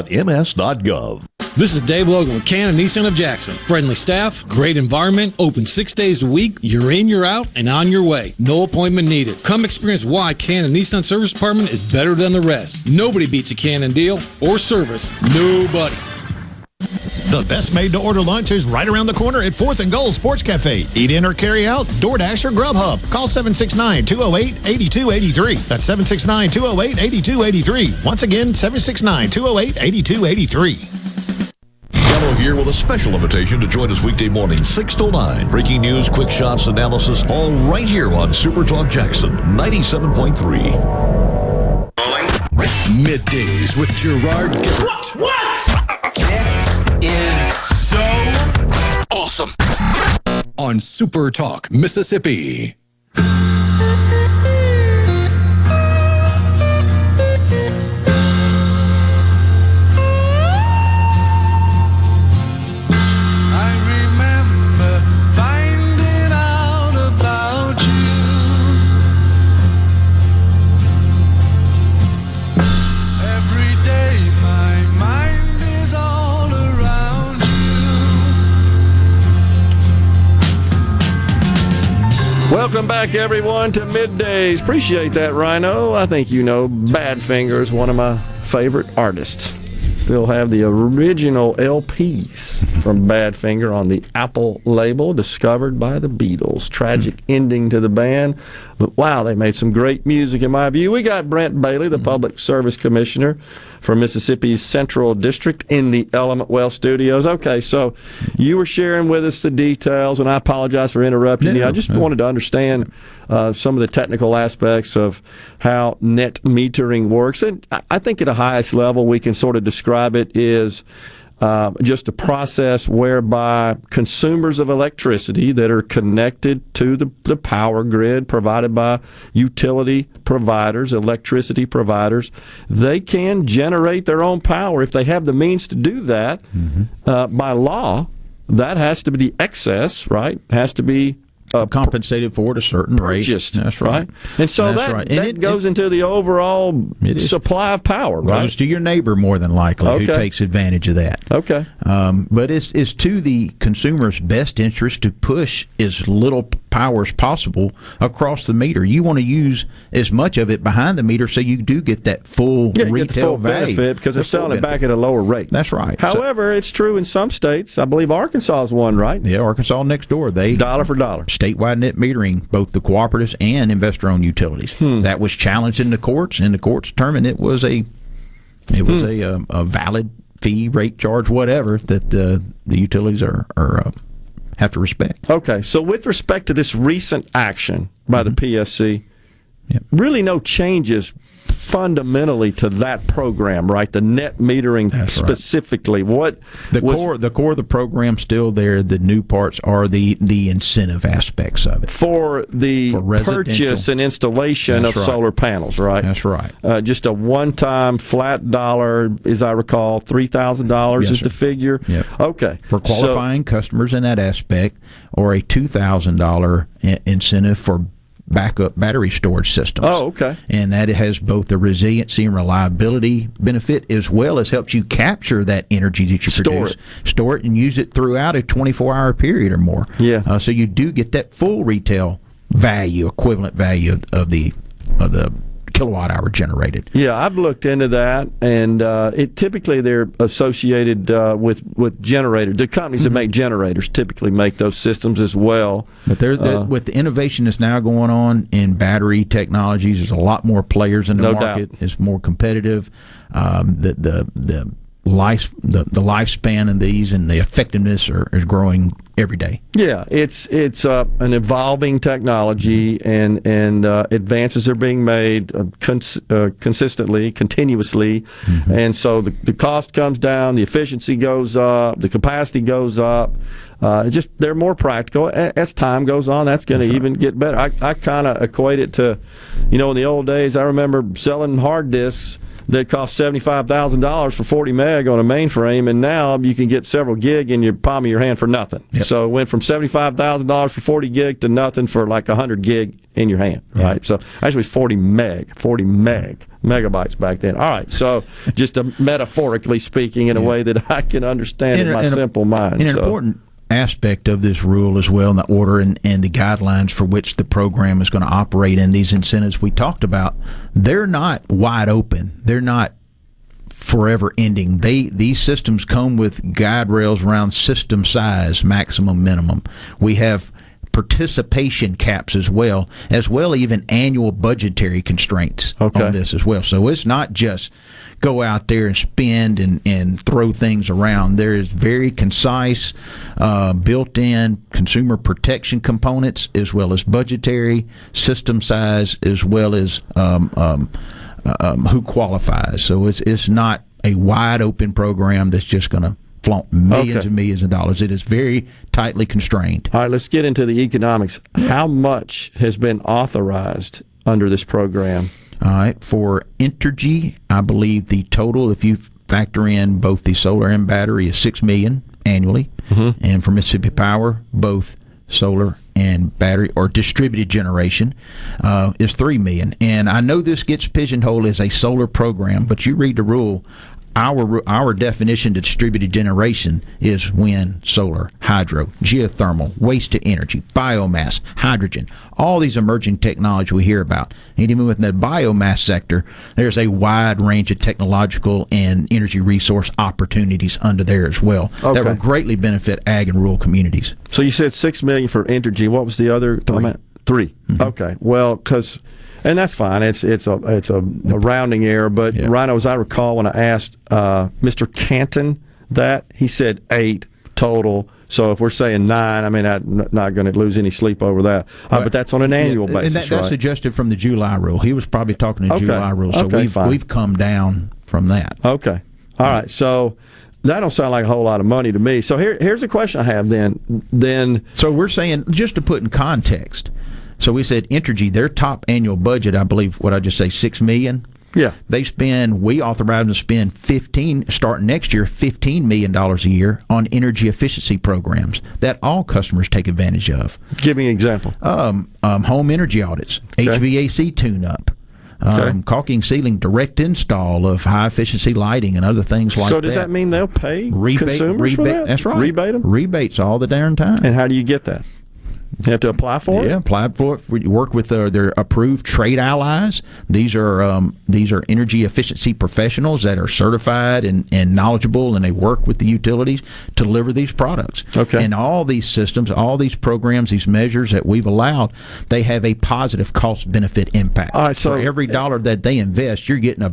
This is Dave Logan with Cannon Nissan of Jackson. Friendly staff, great environment, open 6 days a week. You're in, you're out, and on your way. No appointment needed. Come experience why Cannon Nissan Service Department is better than the rest. Nobody beats a Cannon deal or service. Nobody. The best made-to-order lunch is right around the corner at 4th and Gold Sports Cafe. Eat in or carry out, DoorDash or Grubhub. Call 769-208-8283. That's 769-208-8283. Once again, 769-208-8283. Gallo here with a special invitation to join us weekday morning, 6 to 9. Breaking news, quick shots, analysis, all right here on SuperTalk Jackson 97.3. Middays with Gerard Gibert. What? This is so awesome. On SuperTalk Mississippi. Welcome back, everyone, to Middays. Appreciate that, Rhino. I think you know Badfinger is one of my favorite artists. Still have the original LPs from Badfinger on the Apple label, discovered by the Beatles. Tragic ending to the band, but wow, they made some great music in my view. We got Brent Bailey, the Public Service Commissioner from Mississippi's Central District, in the Element Well Studios. Okay, so you were sharing with us the details, and I apologize for interrupting you. I just wanted to understand some of the technical aspects of how net metering works. And I think at a highest level, we can sort of describe it as just a process whereby consumers of electricity that are connected to the power grid provided by utility providers, electricity providers, they can generate their own power if they have the means to do that. By law. That has to be the excess, right? Has to be compensated for at a certain rate. That's right. And so that goes into the overall supply of power, right? Goes to your neighbor more than likely, who takes advantage of that. Okay. But it's to the consumer's best interest to push as little power as possible across the meter. You want to use as much of it behind the meter so you do get that full retail value. Benefit, because they're selling it back at a lower rate. That's right. However, it's true in some states. I believe Arkansas is one, right? Yeah, Arkansas next door. They dollar for dollar. Statewide net metering, both the cooperatives and investor-owned utilities. That was challenged in the courts, and the courts determined it was a valid fee, rate, charge, whatever that the utilities are have to respect. Okay, so with respect to this recent action by the PSC, really no changes fundamentally to that program, right? The net metering specifically. What the core of the program still there. The new parts are the incentive aspects of it for purchase and installation of solar panels, right? That's right. Just a one-time flat dollar, as I recall, $3,000 is the figure. Yep. Okay. For qualifying customers in that aspect, or a $2,000 incentive for backup battery storage systems. Oh, okay. And that has both the resiliency and reliability benefit, as well as helps you capture that energy that you produce, store it, and use it throughout a 24-hour period or more. Yeah. So you do get that full retail value, equivalent value of the kilowatt hour generated. Yeah, I've looked into that, and it typically they're associated with generators. The companies that make generators typically make those systems as well. But with the innovation that's now going on in battery technologies, there's a lot more players in the market. It's more competitive. The lifespan of these and the effectiveness is growing every day. Yeah, it's an evolving technology, and advances are being made consistently, continuously, and so the cost comes down, the efficiency goes up, the capacity goes up. They're more practical. As time goes on, that's going to even get better. I kind of equate it to, in the old days, I remember selling hard disks that cost $75,000 for 40 meg on a mainframe, and now you can get several gig in your palm of your hand for nothing. Yep. So it went from $75,000 for 40 gig to nothing for like 100 gig in your hand, right? So actually it's 40 megabytes back then. All right, so just metaphorically speaking in a way that I can understand in my simple mind. An important aspect of this rule as well, and the order and the guidelines for which the program is going to operate in, these incentives we talked about, they're not wide open. They're not forever ending. These systems come with guide rails around system size, maximum, minimum. We have participation caps as well even annual budgetary constraints on this as well. So it's not just go out there and spend and throw things around. There is very concise built-in consumer protection components, as well as budgetary, system size, as well as who qualifies. So it's not a wide open program that's just going to flaunt millions and millions of dollars. It is very tightly constrained. All right, let's get into the economics. How much has been authorized under this program? All right, for Entergy, I believe the total, if you factor in both the solar and battery, is $6 million annually. And for Mississippi Power, both solar and battery or distributed generation is $3 million. And I know this gets pigeonholed as a solar program, but you read the rule. Our definition to distributed generation is wind, solar, hydro, geothermal, waste to energy, biomass, hydrogen, all these emerging technology we hear about. And even within the biomass sector, there's a wide range of technological and energy resource opportunities under there as well that will greatly benefit ag and rural communities. So you said $6 million for Entergy. What was the other? Three. Okay. Well, and that's fine. It's a rounding error. But Rhino, as I recall, when I asked Mr. Canton that, he said 8 total. So if we're saying 9, I mean, I'm not going to lose any sleep over that. But that's on an annual basis, and that's adjusted from the July rule. He was probably talking to July rule. So we've come down from that. Okay. All right. So that don't sound like a whole lot of money to me. So here's a question I have then. So we're saying, just to put in context, so we said Entergy, their top annual budget, I believe, what I just say, $6 million. Yeah. We authorize them to spend starting next year, $15 million a year on energy efficiency programs that all customers take advantage of. Give me an example. Home energy audits, HVAC tune-up, caulking, ceiling, direct install of high-efficiency lighting and other things like that. So does that mean they'll pay consumers for that? That's right. Rebate them? Rebates all the darn time. And how do you get that? You have to apply for it? Yeah, apply for it. We work with their approved trade allies. These are energy efficiency professionals that are certified and knowledgeable, and they work with the utilities to deliver these products. Okay. And all these systems, all these programs, these measures that we've allowed, they have a positive cost-benefit impact. All right, so for every dollar that they invest, you're getting a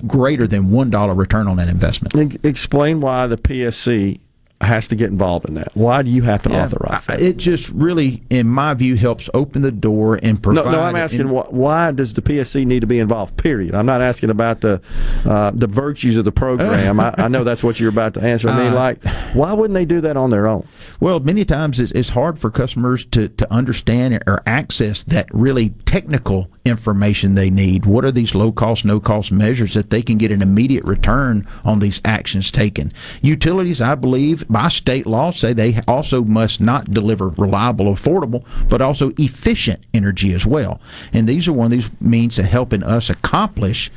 greater than $1 return on that investment. Explain why the PSC has to get involved in that? Why do you have to authorize that? It just really, in my view, helps open the door and provide... No, I'm asking why does the PSC need to be involved, period? I'm not asking about the virtues of the program. I know that's what you're about to answer. I mean, why wouldn't they do that on their own? Well, many times it's hard for customers to understand or access that really technical information they need. What are these low-cost, no-cost measures that they can get an immediate return on these actions taken? Utilities, I believe, by state law, say they also must not deliver reliable, affordable, but also efficient energy as well. And these are one of these means of helping us accomplish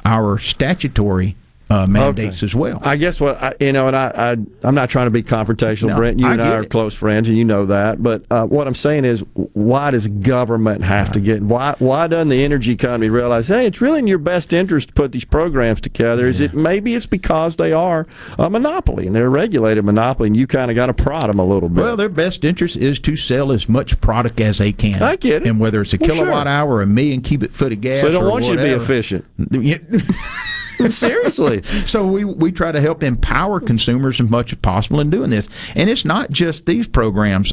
our statutory mandates as well. I guess I'm not trying to be confrontational, Brent. You and I are close friends, and you know that. But what I'm saying is, why does government have to get? Why doesn't the energy company realize, hey, it's really in your best interest to put these programs together? Maybe it's because they are a monopoly and they're a regulated monopoly, and you kind of got to prod them a little bit. Well, their best interest is to sell as much product as they can. I get it. And whether it's a kilowatt hour or a million cubic foot of gas, so they don't want whatever. You to be efficient. Seriously. So we try to help empower consumers as much as possible in doing this. And it's not just these programs.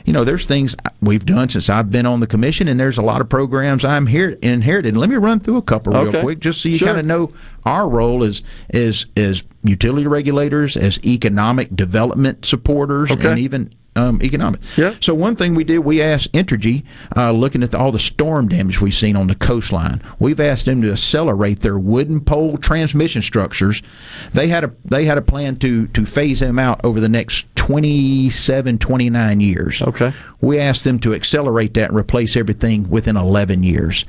There's things we've done since I've been on the commission, and there's a lot of programs I'm inherited. Let me run through a couple real quick, just so you kind of know our role as utility regulators, as economic development supporters, and even economic. Yeah. So one thing we did, we asked Entergy, looking at all the storm damage we've seen on the coastline, we've asked them to accelerate their wooden pole transmission structures. They had a plan to phase them out over the next 29 years. Okay. We asked them to accelerate that and replace everything within 11 years.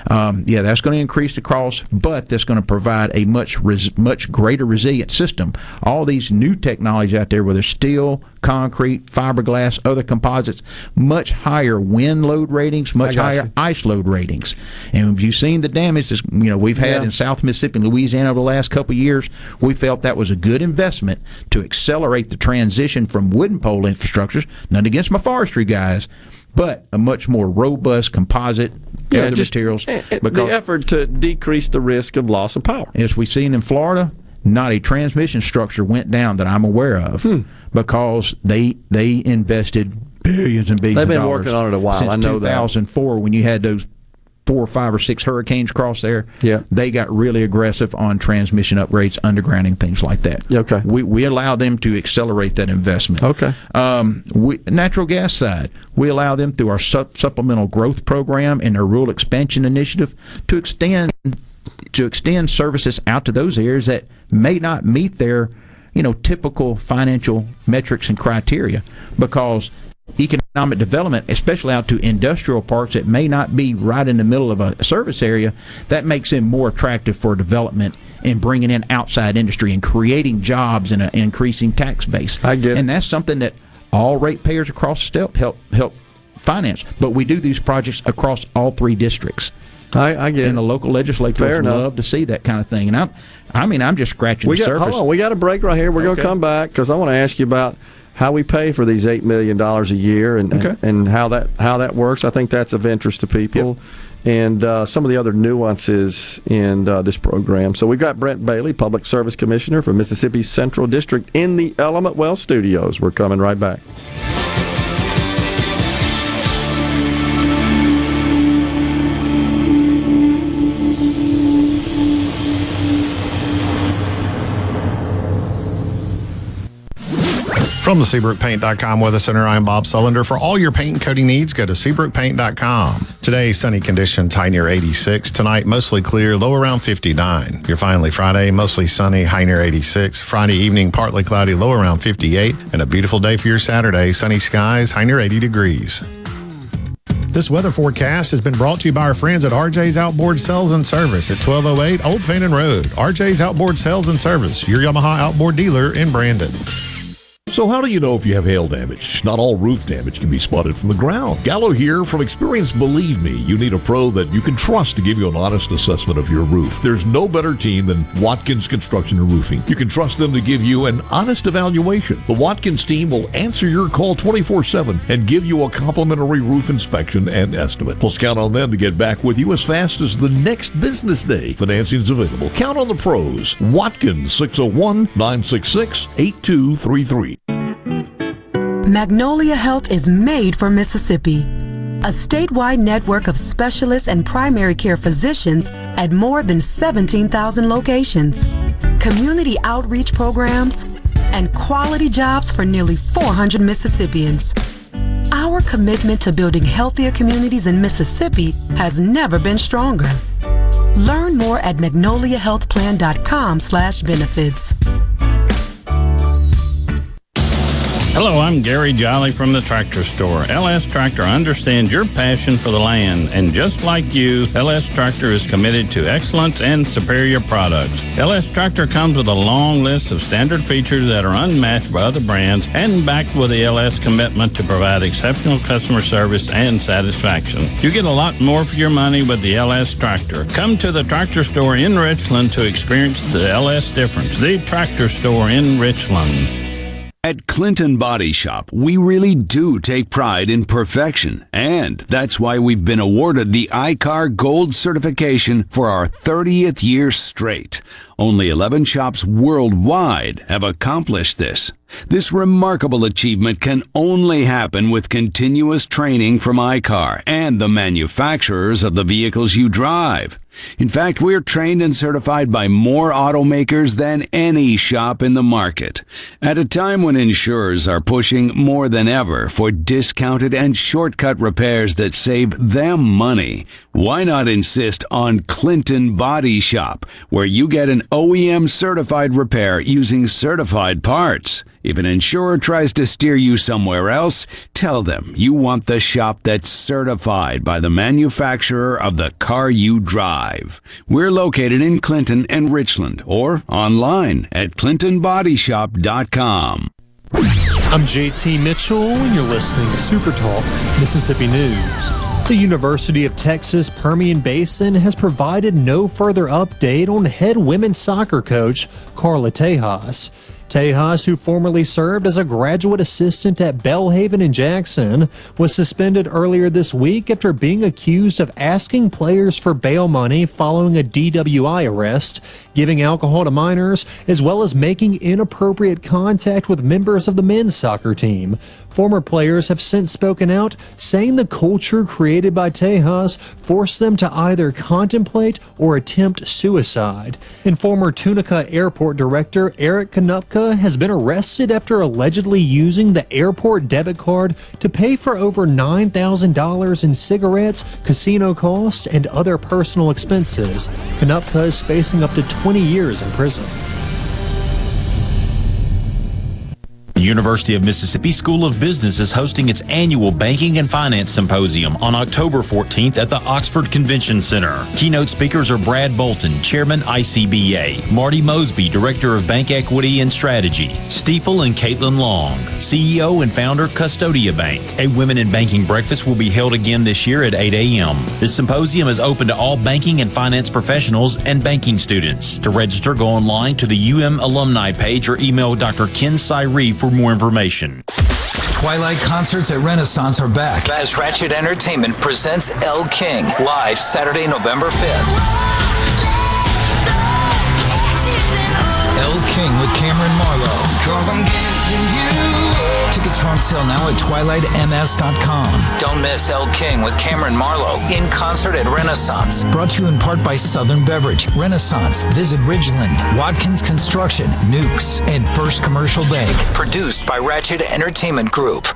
That's going to increase the cost, but that's going to provide a much greater resilient system. All these new technologies out there, whether steel, concrete, fiberglass, other composites, much higher wind load ratings, much higher ice load ratings. And if you've seen the damage we've had in South Mississippi and Louisiana over the last couple of years, we felt that was a good investment to accelerate the transition from wooden pole infrastructures, none against my forestry guys, but a much more robust composite other materials. The effort to decrease the risk of loss of power. As we've seen in Florida, not a transmission structure went down that I'm aware of because they invested billions and billions of dollars. They've been working on it a while. Since I know 2004, when you had those 4, 5, or 6 hurricanes cross there, they got really aggressive on transmission upgrades, undergrounding, things like that. Okay. We allow them to accelerate that investment. Okay. Natural gas side, we allow them through our supplemental growth program and their rural expansion initiative to extend services out to those areas that may not meet their typical financial metrics and criteria, because economic development, especially out to industrial parks that may not be right in the middle of a service area, that makes them more attractive for development and bringing in outside industry and creating jobs and an increasing tax base. I get it. And that's something that all ratepayers across the state help finance. But we do these projects across all 3 districts. I get it. And the local legislators love to see that kind of thing. And I'm just scratching the surface. Hold on, we got a break right here. We're going to come back because I want to ask you about how we pay for these $8 million a year and how that works. I think that's of interest to people. And some of the other nuances in this program. So we've got Brent Bailey, Public Service Commissioner for Mississippi's Central District, in the Element Well Studios. We're coming right back. From the SeabrookPaint.com Weather Center, I'm Bob Sullender. For all your paint and coating needs, go to SeabrookPaint.com. Today, sunny conditions, high near 86. Tonight, mostly clear, low around 59. Your finally Friday, mostly sunny, high near 86. Friday evening, partly cloudy, low around 58. And a beautiful day for your Saturday, sunny skies, high near 80 degrees. This weather forecast has been brought to you by our friends at RJ's Outboard Sales and Service at 1208 Old Fannin Road. RJ's Outboard Sales and Service, your Yamaha outboard dealer in Brandon. So how do you know if you have hail damage? Not all roof damage can be spotted from the ground. Gallo here. From experience, believe me, you need a pro that you can trust to give you an honest assessment of your roof. There's no better team than Watkins Construction and Roofing. You can trust them to give you an honest evaluation. The Watkins team will answer your call 24/7 and give you a complimentary roof inspection and estimate. Plus, count on them to get back with you as fast as the next business day. Financing is available. Count on the pros. Watkins, 601-966-8233. Magnolia Health is made for Mississippi. A statewide network of specialists and primary care physicians at more than 17,000 locations, community outreach programs, and quality jobs for nearly 400 Mississippians. Our commitment to building healthier communities in Mississippi has never been stronger. Learn more at magnoliahealthplan.com/benefits. Hello, I'm Gary Jolly from the Tractor Store. LS Tractor understands your passion for the land, and just like you, LS Tractor is committed to excellence and superior products. LS Tractor comes with a long list of standard features that are unmatched by other brands and backed with the LS commitment to provide exceptional customer service and satisfaction. You get a lot more for your money with the LS Tractor. Come to the Tractor Store in Richland to experience the LS difference. The Tractor Store in Richland. At Clinton Body Shop, we really do take pride in perfection, and that's why we've been awarded the ICAR Gold certification for our 30th year straight. Only 11 shops worldwide have accomplished this. This remarkable achievement can only happen with continuous training from ICAR and the manufacturers of the vehicles you drive. In fact, we're trained and certified by more automakers than any shop in the market. At a time when insurers are pushing more than ever for discounted and shortcut repairs that save them money, why not insist on Clinton Body Shop, where you get an OEM certified repair using certified parts? If an insurer tries to steer you somewhere else, tell them you want the shop that's certified by the manufacturer of the car you drive. We're located in Clinton and Richland, or online at clintonbodyshop.com. I'm JT Mitchell, and you're listening to SuperTalk Mississippi News. The University of Texas Permian Basin has provided no further update on head women's soccer coach Carla Tejas. Tejas, who formerly served as a graduate assistant at Belhaven in Jackson, was suspended earlier this week after being accused of asking players for bail money following a DWI arrest, giving alcohol to minors, as well as making inappropriate contact with members of the men's soccer team. Former players have since spoken out, saying the culture created by Tejas forced them to either contemplate or attempt suicide. And former Tunica Airport director Eric Konupka has been arrested after allegedly using the airport debit card to pay for over $9,000 in cigarettes, casino costs, and other personal expenses. Konupka is facing up to 20 years in prison. The University of Mississippi School of Business is hosting its annual Banking and Finance Symposium on October 14th at the Oxford Convention Center. Keynote speakers are Brad Bolton, Chairman ICBA, Marty Mosby, Director of Bank Equity and Strategy, Stiefel and Caitlin Long, CEO and founder Custodia Bank. A Women in Banking breakfast will be held again this year at 8 a.m. This symposium is open to all banking and finance professionals and banking students. To register, go online to the UM alumni page or email Dr. Ken Cyree for more information. Twilight concerts at Renaissance are back as Ratchet Entertainment presents Elle King live Saturday, November 5th. Elle King with Cameron Marlowe. Tickets are on sale now at twilightms.com. Don't miss Elle King with Cameron Marlowe in concert at Renaissance. Brought to you in part by Southern Beverage, Renaissance, Visit Ridgeland, Watkins Construction, Nukes, and First Commercial Bank. Produced by Ratchet Entertainment Group.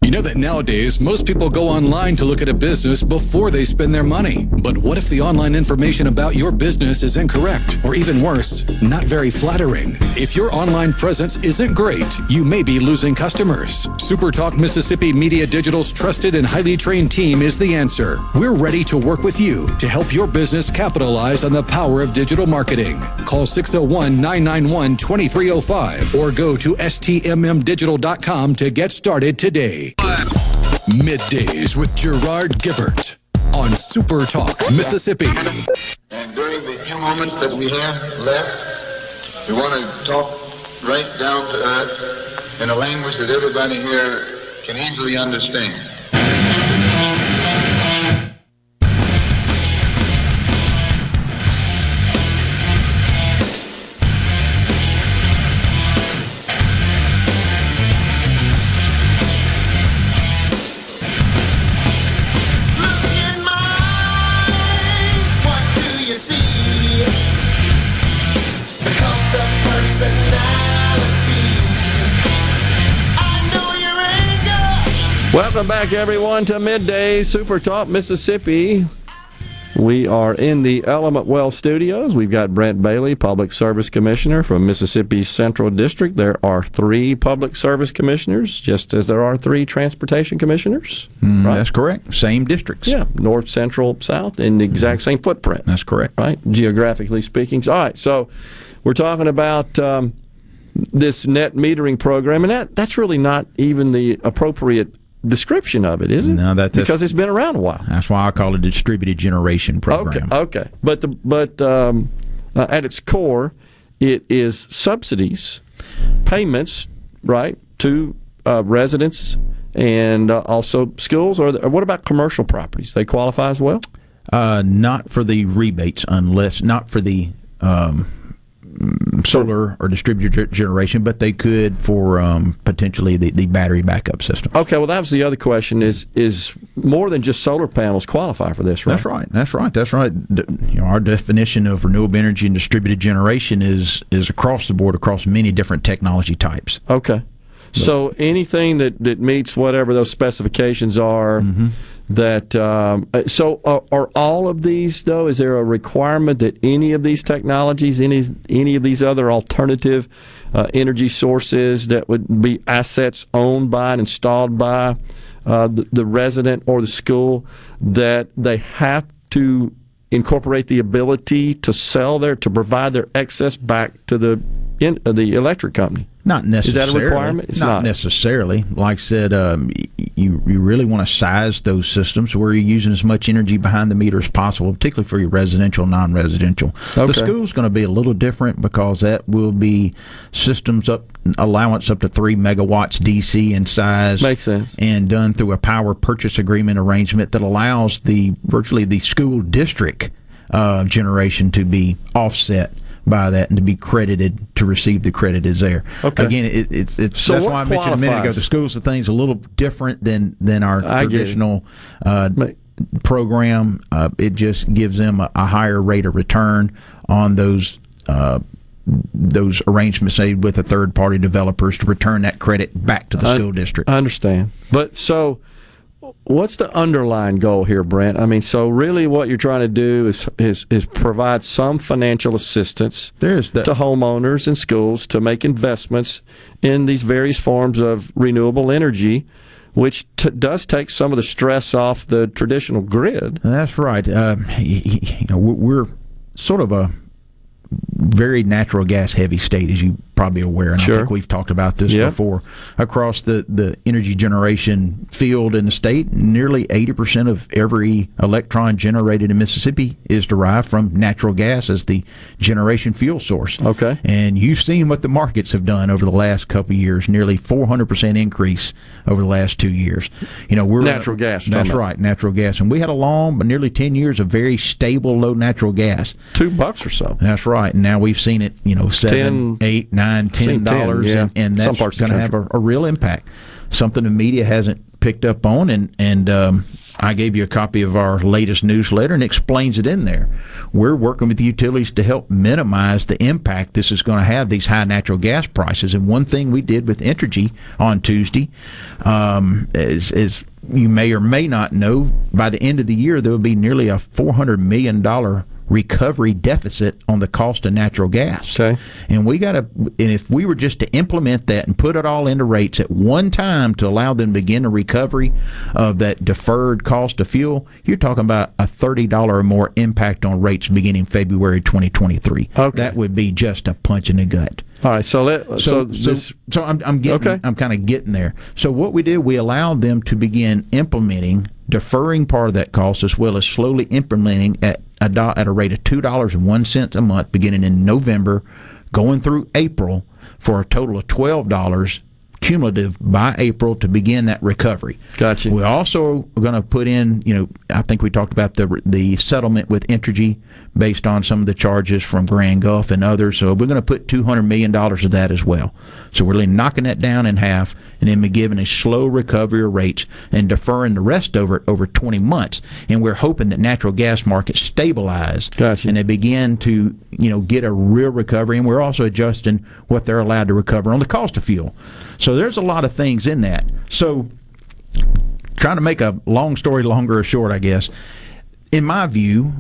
You know that nowadays, most people go online to look at a business before they spend their money. But what if the online information about your business is incorrect? Or even worse, not very flattering? If your online presence isn't great, you may be losing customers. SuperTalk Mississippi Media Digital's trusted and highly trained team is the answer. We're ready to work with you to help your business capitalize on the power of digital marketing. Call 601-991-2305 or go to stmmdigital.com to get started today. Middays with Gerard Gibert on SuperTalk Mississippi. And during the few moments that we have left, we want to talk right down to earth in a language that everybody here can easily understand. Welcome back, everyone, to Midday Super Talk Mississippi. We are in the Element Well Studios. We've got Brent Bailey, Public Service Commissioner from Mississippi Central District. There are 3 Public Service Commissioners, just as there are 3 Transportation Commissioners. Right? That's correct. Same districts. Yeah, North, Central, South, in the exact same footprint. That's correct. Right, geographically speaking. All right, so we're talking about this net metering program, and that's really not even the appropriate description of it, is it? No, because it's been around a while. That's why I call it a distributed generation program. Okay. But at its core, it is subsidies, payments, right, to residents and also schools. Or what about commercial properties? They qualify as well? Not for the rebates, not for the solar or distributed generation, but they could for potentially the battery backup system. Okay, well, that was the other question. Is more than just solar panels qualify for this, right? That's right. Our definition of renewable energy and distributed generation is across the board, across many different technology types. Okay. So anything that meets whatever those specifications are, so are all of these, though, is there a requirement that any of these technologies, any of these other alternative energy sources that would be assets owned by and installed by the resident or the school, that they have to incorporate the ability to to provide their excess back to the electric company? Not necessarily. Is that a requirement? It's not necessarily. Like I said, you really want to size those systems where you're using as much energy behind the meter as possible, particularly for your residential, non-residential. Okay. The school's going to be a little different because that will be systems allowance up to 3 megawatts DC in size. Makes sense. And done through a power purchase agreement arrangement that allows virtually the school district generation to be offset by that and to be credited to receive the credit is there. Okay. Again, it's so that's why I mentioned a minute ago the schools are things a little different than our traditional program. It just gives them a higher rate of return on those arrangements made with the third party developers to return that credit back to the school district. I understand. But so what's the underlying goal here, Brent? I mean, so really what you're trying to do is provide some financial assistance to homeowners and schools to make investments in these various forms of renewable energy, which does take some of the stress off the traditional grid. That's right. We're sort of a very natural gas heavy state, as you probably aware, and I think we've talked about this before. Across the energy generation field in the state, nearly 80% of every electron generated in Mississippi is derived from natural gas as the generation fuel source. Okay. And you've seen what the markets have done over the last couple of years, nearly 400% increase over the last 2 years. We're natural gas. That's right, natural gas. And we had but nearly 10 years of very stable low natural gas. $2 or so. That's right. And now we've seen it, $7, $8, $9, $10, and that's going to have a real impact. Something the media hasn't picked up on, and I gave you a copy of our latest newsletter and explains it in there. We're working with the utilities to help minimize the impact this is going to have, these high natural gas prices. And one thing we did with Entergy on Tuesday is you may or may not know, by the end of the year, there will be nearly a $400 million recovery deficit on the cost of natural gas. Okay. And if we were just to implement that and put it all into rates at one time to allow them to begin a recovery of that deferred cost of fuel, you're talking about a $30 or more impact on rates beginning February 2023. Okay. That would be just a punch in the gut. All right, so I'm kind of getting there. So what we did, we allowed them to begin implementing, deferring part of that cost, as well as slowly implementing at a rate of $2.01 a month, beginning in November, going through April, for a total of $12 cumulative by April to begin that recovery. Gotcha. We're also going to put in, I think we talked about the settlement with Entergy based on some of the charges from Grand Gulf and others. So we're going to put $200 million of that as well. So we're really knocking that down in half and then giving a slow recovery of rates and deferring the rest over 20 months. And we're hoping that natural gas markets stabilize. Gotcha. And they begin to get a real recovery. And we're also adjusting what they're allowed to recover on the cost of fuel. So there's a lot of things in that. So trying to make a long story longer or short, I guess, in my view,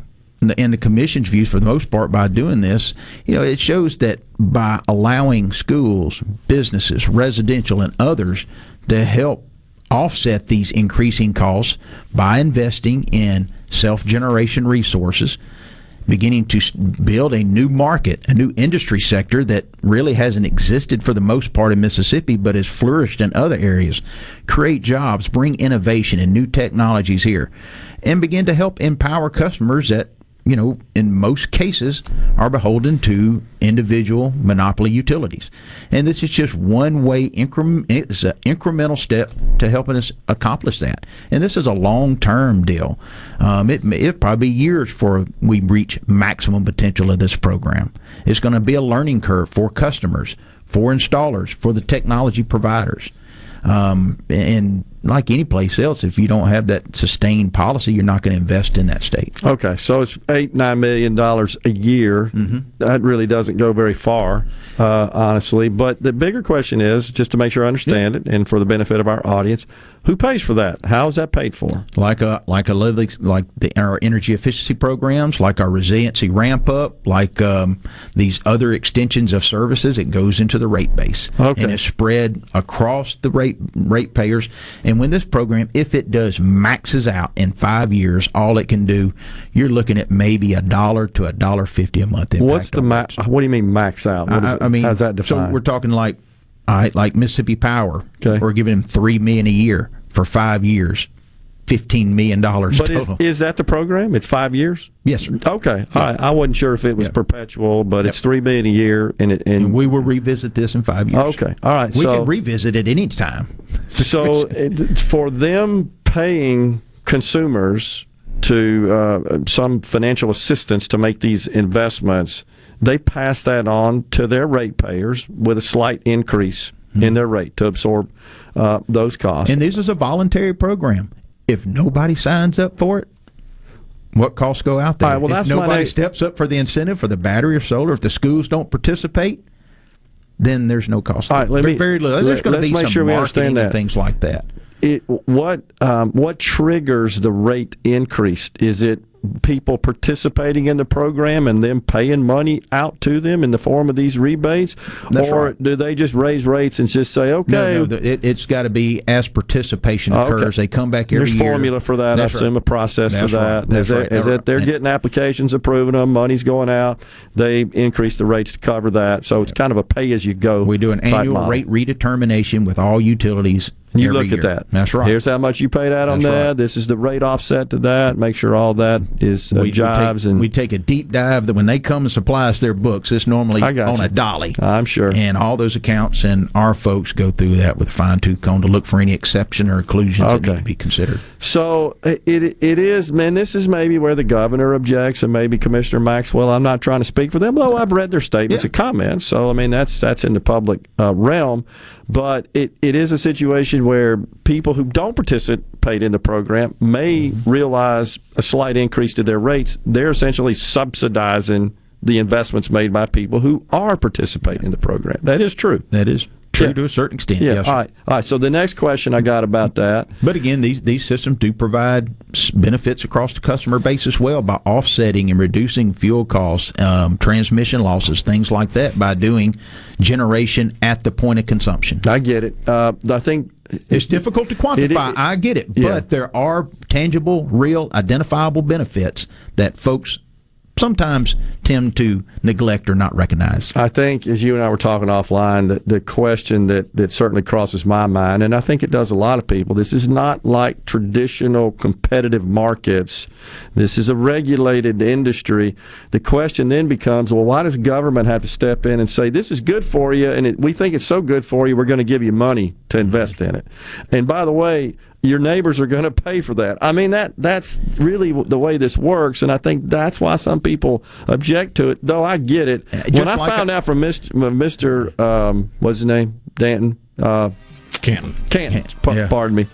and the Commission's views for the most part, by doing this, it shows that by allowing schools, businesses, residential, and others to help offset these increasing costs by investing in self-generation resources, beginning to build a new market, a new industry sector that really hasn't existed for the most part in Mississippi, but has flourished in other areas, create jobs, bring innovation and new technologies here, and begin to help empower customers that, in most cases, are beholden to individual monopoly utilities. And this is just one way, it's an incremental step to helping us accomplish that. And this is a long-term deal. It'll probably be years before we reach maximum potential of this program. It's going to be a learning curve for customers, for installers, for the technology providers. And like any place else, if you don't have that sustained policy, you're not going to invest in that state. Okay, so it's $8-9 million a year. Mm-hmm. That really doesn't go very far, honestly. But the bigger question is, just to make sure I understand it, and for the benefit of our audience, who pays for that? How is that our energy efficiency programs, like our resiliency ramp up, like these other extensions of services. It goes into the rate base, and it's spread across the rate payers. And when this program, if it does maxes out in 5 years, all it can do, you're looking at maybe $1 to $1.50 a month. What's the max? What do you mean max out? How's that defined? So we're talking like Mississippi Power. Okay. We're giving them $3 million a year for 5 years, $15 million total. But is that the program? It's 5 years? Yes, sir. Okay. All right. I wasn't sure if it was perpetual, but it's $3 million a year, and we will revisit this in 5 years. Okay. All right. We can revisit it any time. So for them paying consumers to some financial assistance to make these investments, they pass that on to their ratepayers with a slight increase in their rate to absorb those costs. And this is a voluntary program. If nobody signs up for it, what costs go out there? All right, well, if nobody steps up for the incentive for the battery or solar, if the schools don't participate, then there's no cost. All right, very little. There's going to be some marketing and things like that. What triggers the rate increase? Is it people participating in the program and them paying money out to them in the form of these rebates? That's or right. do they just raise rates and just say, okay? No, it's got to be as participation occurs. They come back every year. There's formula for that. I assume a process for that. They're getting applications approving them, money's going out. They increase the rates to cover that. So it's kind of a pay-as-you-go. We do an annual rate redetermination with all utilities. You look at that. That's right. Here's how much you paid out on that. Right. This is the rate offset to that. Make sure all that is jives. We take a deep dive that when they come and supply us their books, it's normally on a dolly. I'm sure. And all those accounts and our folks go through that with a fine-tooth comb to look for any exception or exclusions that need to be considered. So it is, man, this is maybe where the governor objects and maybe Commissioner Maxwell. I'm not trying to speak for them, though I've read their statements and comments. So, I mean, that's in the public realm. But it is a situation where people who don't participate in the program may realize a slight increase to their rates. They're essentially subsidizing the investments made by people who are participating in the program. That is true. That is true to a certain extent. Yeah. Yes. All right. So the next question I got about that. But again, these systems do provide benefits across the customer base as well by offsetting and reducing fuel costs, transmission losses, things like that, by doing generation at the point of consumption. I get it. I think it's difficult to quantify. I get it. Yeah. But there are tangible, real, identifiable benefits that folks sometimes tend to neglect or not recognize. I think, as you and I were talking offline, the question that certainly crosses my mind, and I think it does a lot of people, this is not like traditional competitive markets. This is a regulated industry. The question then becomes, well, why does government have to step in and say, this is good for you, and we think it's so good for you, we're going to give you money to invest in it. And by the way, your neighbors are going to pay for that. I mean, that's really the way this works, and I think that's why some people object to it, though I get it. When I found out from Mr. What's his name? Danton? Canton. Pardon me.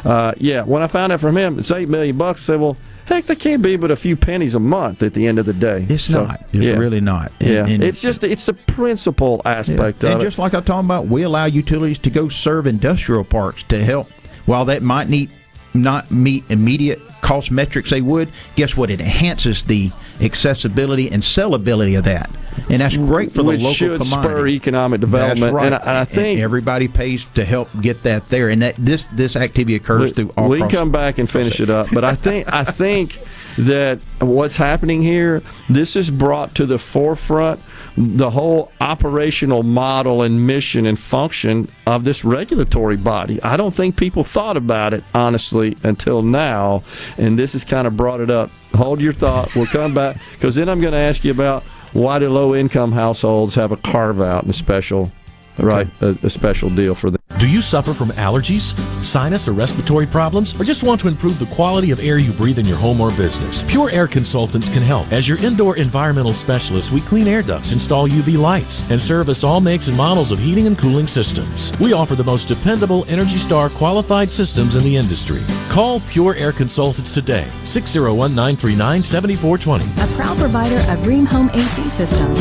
When I found out from him, it's $8 million, I said, well, heck, that can't be but a few pennies a month at the end of the day. It's not. It's really not. And it's the principal aspect of it. And just like I'm talking about, we allow utilities to go serve industrial parks to help. While that might not meet immediate cost metrics they would, guess what? It enhances the accessibility and sellability of that. And that's great for the local commodity. Which should spur economic development. That's right. And I think and everybody pays to help get that there. And that this activity occurs through all. We can come back and finish it up. But I think that what's happening here, this is brought to the forefront the whole operational model and mission and function of this regulatory body. I don't think people thought about it, honestly, until now, and this has kind of brought it up. Hold your thought. We'll come back, because then I'm going to ask you about why do low-income households have a carve-out and a special a special deal for them. Do you suffer from allergies, sinus, or respiratory problems, or just want to improve the quality of air you breathe in your home or business? Pure Air Consultants can help. As your indoor environmental specialists, we clean air ducts, install UV lights, and service all makes and models of heating and cooling systems. We offer the most dependable Energy Star qualified systems in the industry. Call Pure Air Consultants today, 601-939-7420. A proud provider of Rheem Home AC systems.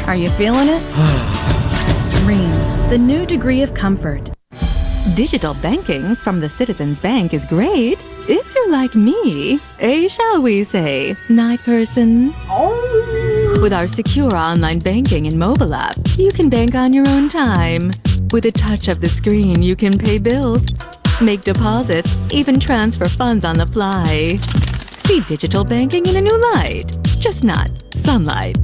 Are you feeling it? Rheem, the new degree of comfort. Digital banking from the Citizens Bank is great if you're like me, shall we say, night person. With our secure online banking and mobile app, you can bank on your own time. With a touch of the screen, you can pay bills, make deposits, even transfer funds on the fly. See digital banking in a new light, just not sunlight.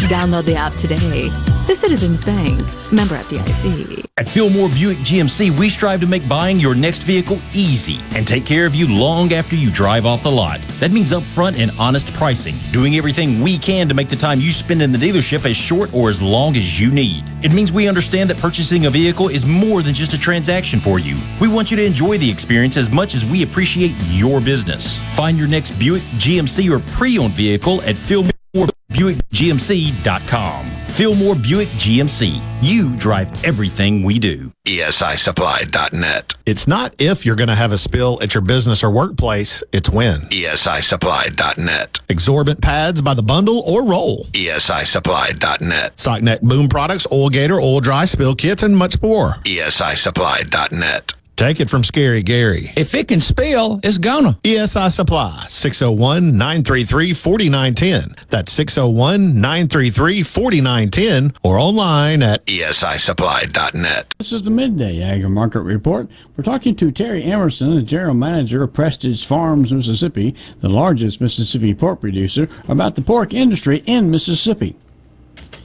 Download the app today. The Citizens Bank, member FDIC. At Fillmore Buick GMC, we strive to make buying your next vehicle easy and take care of you long after you drive off the lot. That means upfront and honest pricing, doing everything we can to make the time you spend in the dealership as short or as long as you need. It means we understand that purchasing a vehicle is more than just a transaction for you. We want you to enjoy the experience as much as we appreciate your business. Find your next Buick, GMC, or pre-owned vehicle at FillmoreBuickGMC.com. Fillmore Buick GMC. You drive everything we do. ESISupply.net. It's not if you're going to have a spill at your business or workplace, it's when. ESISupply.net. Exorbitant pads by the bundle or roll. ESISupply.net. Sockneck boom products, oil gator, oil dry, spill kits, and much more. ESISupply.net. Take it from Scary Gary. If it can spill, it's gonna. ESI Supply, 601-933-4910. That's 601-933-4910 or online at ESISupply.net. This is the Midday Agri-Market Report. We're talking to Terry Emerson, the General Manager of Prestige Farms, Mississippi, the largest Mississippi pork producer, about the pork industry in Mississippi.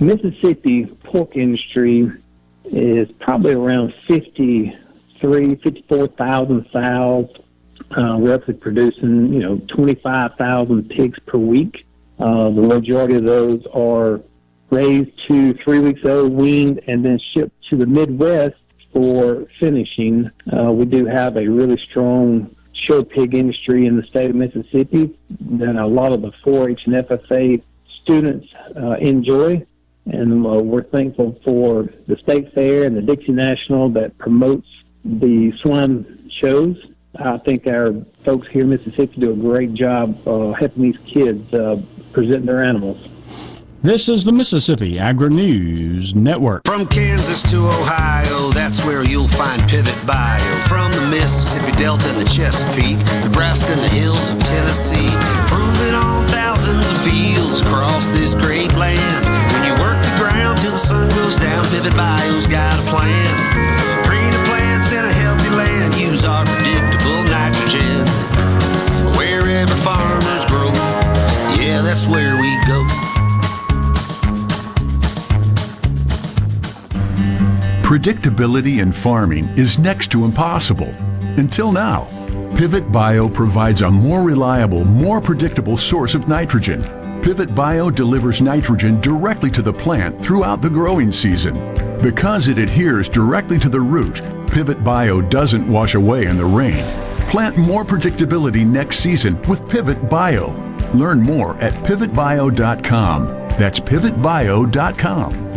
Mississippi pork industry is probably around 54,000 sows, roughly producing, 25,000 pigs per week. The majority of those are raised to 3 weeks old, weaned, and then shipped to the Midwest for finishing. We do have a really strong show pig industry in the state of Mississippi that a lot of the 4-H and FFA students enjoy. And we're thankful for the State Fair and the Dixie National that promotes the swine shows. I think our folks here in Mississippi do a great job helping these kids present their animals. This is the Mississippi Agri-News Network. From Kansas to Ohio, that's where you'll find Pivot Bio. From the Mississippi Delta and the Chesapeake, Nebraska and the hills of Tennessee, proving on thousands of fields across this great land. When you work the ground till the sun goes down, Pivot Bio's got a plan. Greener plants in a healthy land, use our predictable nitrogen. Wherever farmers grow, yeah, that's where we go. Predictability in farming is next to impossible. Until now, Pivot Bio provides a more reliable, more predictable source of nitrogen. Pivot Bio delivers nitrogen directly to the plant throughout the growing season. Because it adheres directly to the root, Pivot Bio doesn't wash away in the rain. Plant more predictability next season with Pivot Bio. Learn more at pivotbio.com. That's pivotbio.com.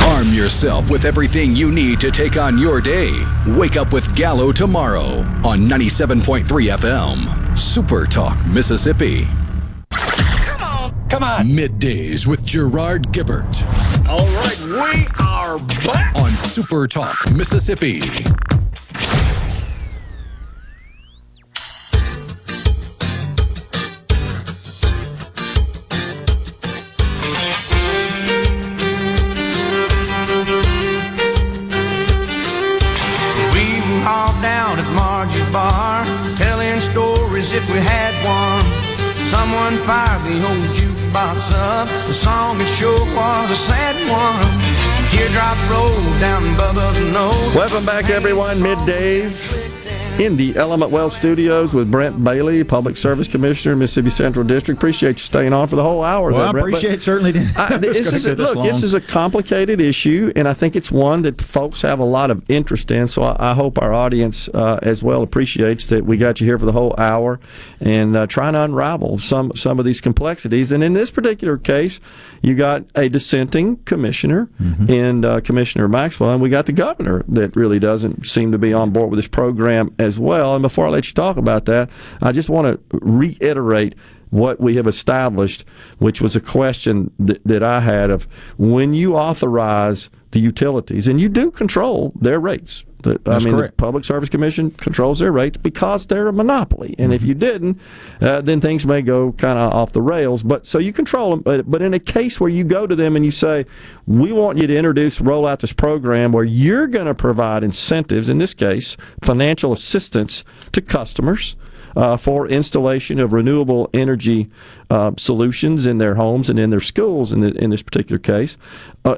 Arm yourself with everything you need to take on your day. Wake up with Gallo tomorrow on 97.3 FM. Super Talk, Mississippi. Come on. Middays with Gerard Gibert. All right, we are back on Super Talk, Mississippi. Bar, telling stories if we had one. Someone fired the old jukebox up. The song it sure was a sad one. Teardrop rolled down Bubba's nose. Welcome back, everyone. Middays in the Element Well Studios with Brent Bailey, Public Service Commissioner, Mississippi Central District. Appreciate you staying on for the whole hour. Well, there, I appreciate it. Certainly didn't. This is a complicated issue, and I think it's one that folks have a lot of interest in, so I hope our audience as well appreciates that we got you here for the whole hour and trying to unravel some of these complexities. And in this particular case, you got a dissenting commissioner in Commissioner Maxwell, and we got the governor that really doesn't seem to be on board with this program as well. And before I let you talk about that, I just want to reiterate what we have established, which was a question that I had of when you authorize the utilities, and you do control their rates. The Public Service Commission controls their rates because they're a monopoly. And if you didn't, then things may go kind of off the rails. But so you control them. But in a case where you go to them and you say, we want you to roll out this program where you're going to provide incentives, in this case, financial assistance to customers for installation of renewable energy solutions in their homes and in their schools in this particular case.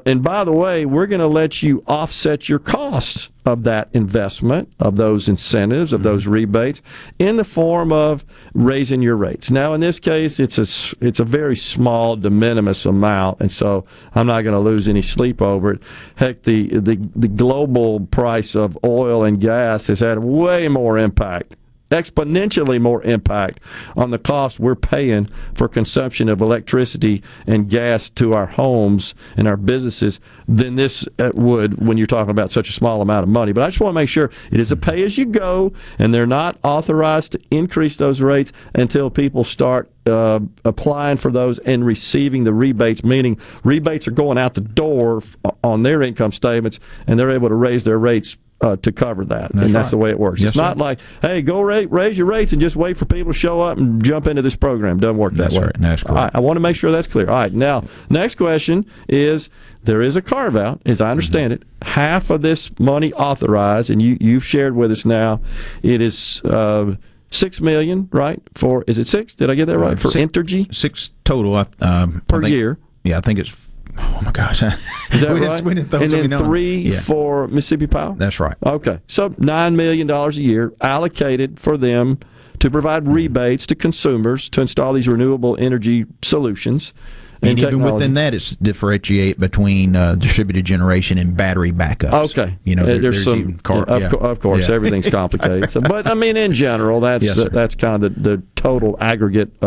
And by the way, we're going to let you offset your costs of that investment, of those incentives, of those rebates, in the form of raising your rates. Now, in this case, it's a very small, de minimis amount, and so I'm not going to lose any sleep over it. Heck, the global price of oil and gas has had way more impact, exponentially more impact on the cost we're paying for consumption of electricity and gas to our homes and our businesses than this would when you're talking about such a small amount of money. But I just want to make sure it is a pay-as-you-go, and they're not authorized to increase those rates until people start applying for those and receiving the rebates, meaning rebates are going out the door on their income statements, and they're able to raise their rates to cover that. That's the way it works. It's not like, hey, go raise your rates and just wait for people to show up and jump into this program. Doesn't work that way. That's correct. All right, I want to make sure that's clear. All right, now, next question is, there is a carve-out, as I understand it. Half of this money authorized, and you've shared with us now, it is $6 million, right? Is it 6? Did I get that right? For Entergy? 6 total. Per year? Yeah, I think it's, oh my gosh. Is that right? And then 3 for Mississippi Power? That's right. Okay. So $9 million a year allocated for them to provide rebates to consumers to install these renewable energy solutions. And even within that, it's differentiate between distributed generation and battery backups. Okay. There's some, even of course, everything's complicated. But, in general, that's kind of the total aggregate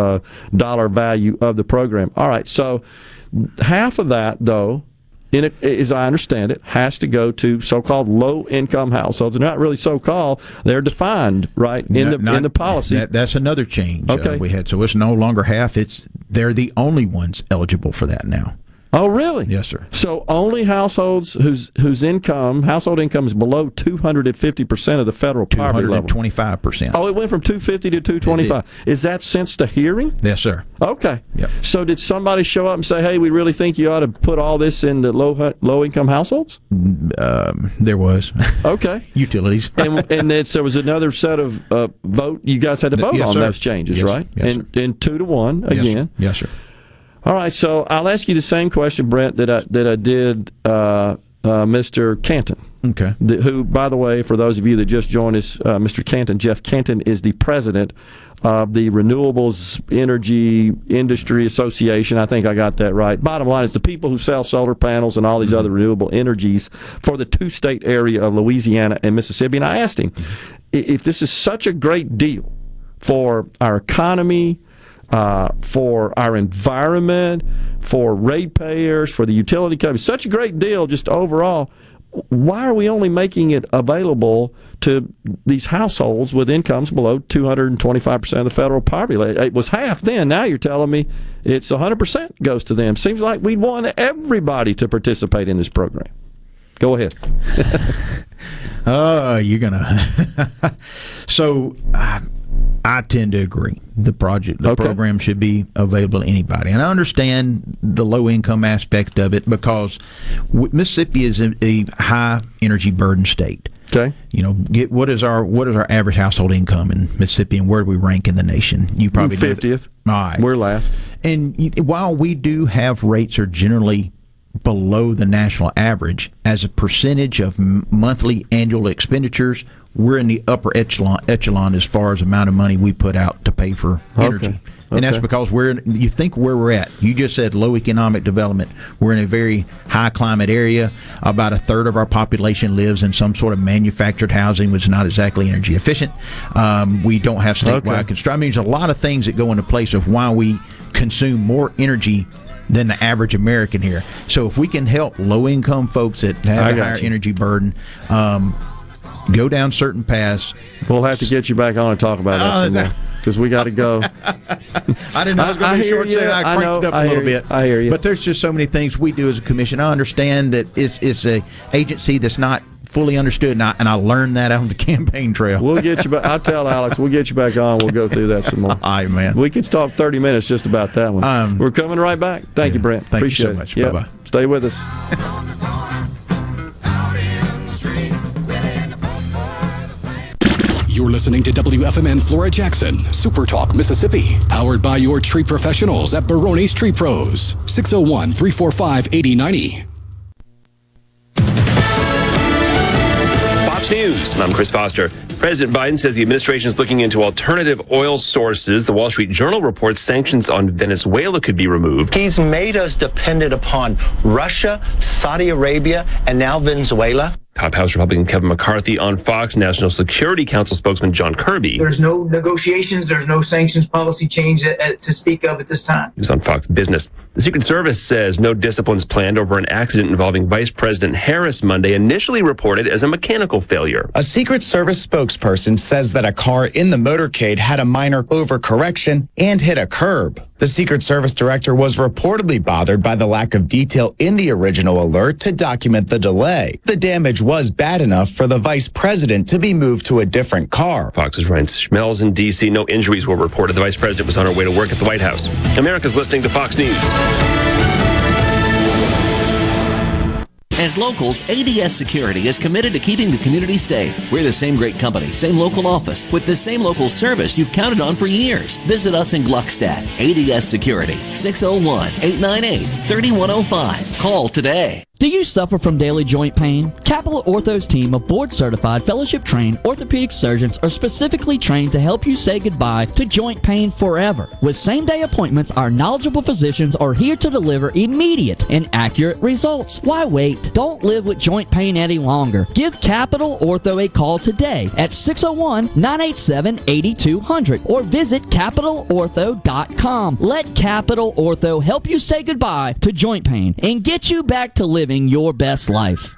dollar value of the program. All right, so half of that, though, as I understand it, has to go to so-called low-income households. They're not really so-called; they're defined right in the policy. That's another change we had. So it's no longer half; they're the only ones eligible for that now. Oh, really? Yes, sir. So only households whose household income is below 250% of the federal poverty level. 225%. Oh, it went from 250 to 225. Is that since the hearing? Yes, sir. Okay. Yep. So did somebody show up and say, "Hey, we really think you ought to put all this in the low income households"? There was. Okay. Utilities. and then there was another set of vote. You guys had to vote on those changes, right? Yes, and 2-1 again. Yes, sir. All right, so I'll ask you the same question, Brent, that I did Mr. Canton. Okay. Who, by the way, for those of you that just joined us, Mr. Canton, Jeff Canton, is the president of the Renewables Energy Industry Association. I think I got that right. Bottom line is the people who sell solar panels and all these other renewable energies for the two-state area of Louisiana and Mississippi. And I asked him if this is such a great deal for our economy, for our environment, for ratepayers, for the utility companies, such a great deal just overall, why are we only making it available to these households with incomes below 225% of the federal poverty? It was half then. Now you're telling me it's 100% goes to them. Seems like we'd want everybody to participate in this program. Go ahead. You're going to... So... I tend to agree. The program should be available to anybody, and I understand the low income aspect of it because Mississippi is a high energy burden state. Okay, what is our average household income in Mississippi, and where do we rank in the nation? You probably 50th. All right, we're last. And while we do have rates are generally below the national average as a percentage of monthly annual expenditures, we're in the upper echelon as far as amount of money we put out to pay for energy. Okay. And that's because you think where we're at. You just said low economic development. We're in a very high climate area. About a third of our population lives in some sort of manufactured housing, which is not exactly energy efficient. We don't have statewide construction. I mean, there's a lot of things that go into place of why we consume more energy than the average American here. So if we can help low-income folks that have a higher energy burden go down certain paths. We'll have to get you back on and talk about that some more, because we got to go. I didn't know it was going to be short saying I cranked it up a little bit. I hear you. But there's just so many things we do as a commission. I understand that it's an agency that's not fully understood, and I learned that on the campaign trail. We'll get you back. I'll tell Alex, we'll get you back on. We'll go through that some more. All right, man. We could talk 30 minutes just about that one. We're coming right back. Thank you, Brent. Thank Appreciate you so much. Yep. Bye-bye. Stay with us. You're listening to WFMN Flora Jackson, SuperTalk Mississippi, powered by your tree professionals at Barone's Tree Pros, 601-345-8090. Fox News, I'm Chris Foster. President Biden says the administration is looking into alternative oil sources. The Wall Street Journal reports sanctions on Venezuela could be removed. He's made us dependent upon Russia, Saudi Arabia, and now Venezuela. Top House Republican Kevin McCarthy on Fox. National Security Council spokesman John Kirby. There's no negotiations. There's no sanctions policy change to speak of at this time. He was on Fox Business. The Secret Service says no disciplines planned over an accident involving Vice President Harris Monday, initially reported as a mechanical failure. A Secret Service spokesperson says that a car in the motorcade had a minor overcorrection and hit a curb. The Secret Service director was reportedly bothered by the lack of detail in the original alert to document the delay. The damage was bad enough for the vice president to be moved to a different car. Fox's Ryan Schmelz in D.C. No injuries were reported. The vice president was on her way to work at the White House. America's listening to Fox News. As locals, ADS Security is committed to keeping the community safe. We're the same great company, same local office, with the same local service you've counted on for years. Visit us in Gluckstadt. ADS Security, 601-898-3105. Call today. Do you suffer from daily joint pain? Capital Ortho's team of board-certified, fellowship-trained orthopedic surgeons are specifically trained to help you say goodbye to joint pain forever. With same-day appointments, our knowledgeable physicians are here to deliver immediate and accurate results. Why wait? Don't live with joint pain any longer. Give Capital Ortho a call today at 601-987-8200 or visit CapitalOrtho.com. Let Capital Ortho help you say goodbye to joint pain and get you back to living your best life.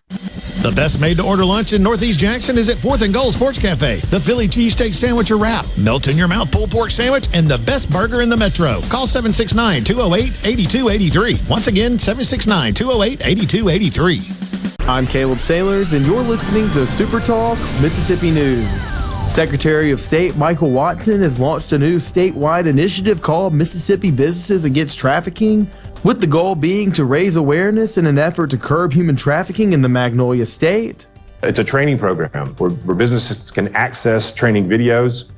The best made-to-order lunch in Northeast Jackson is at 4th and Gold Sports Cafe. The Philly cheesesteak sandwich or wrap, melt-in-your-mouth pulled pork sandwich, and the best burger in the metro. Call 769-208-8283. Once again, 769-208-8283. I'm Caleb Sailors, and you're listening to SuperTalk Mississippi News. Secretary of State Michael Watson has launched a new statewide initiative called Mississippi Businesses Against Trafficking, with the goal being to raise awareness in an effort to curb human trafficking in the Magnolia State. It's a training program where businesses can access training videos,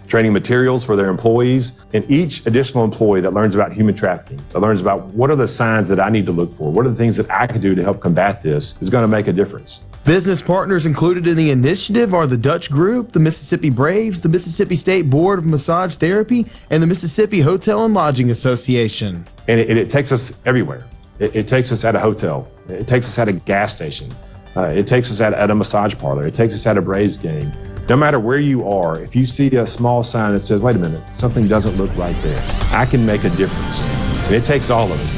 training materials for their employees, and each additional employee that learns about human trafficking, that learns about what are the signs that I need to look for, what are the things that I can do to help combat this, is going to make a difference. Business partners included in the initiative are the Dutch Group, the Mississippi Braves, the Mississippi State Board of Massage Therapy, and the Mississippi Hotel and Lodging Association. And it takes us everywhere. It takes us at a hotel. It takes us at a gas station. It takes us at a massage parlor. It takes us at a Braves game. No matter where you are, if you see a small sign that says, wait a minute, something doesn't look right there, I can make a difference. And it takes all of it.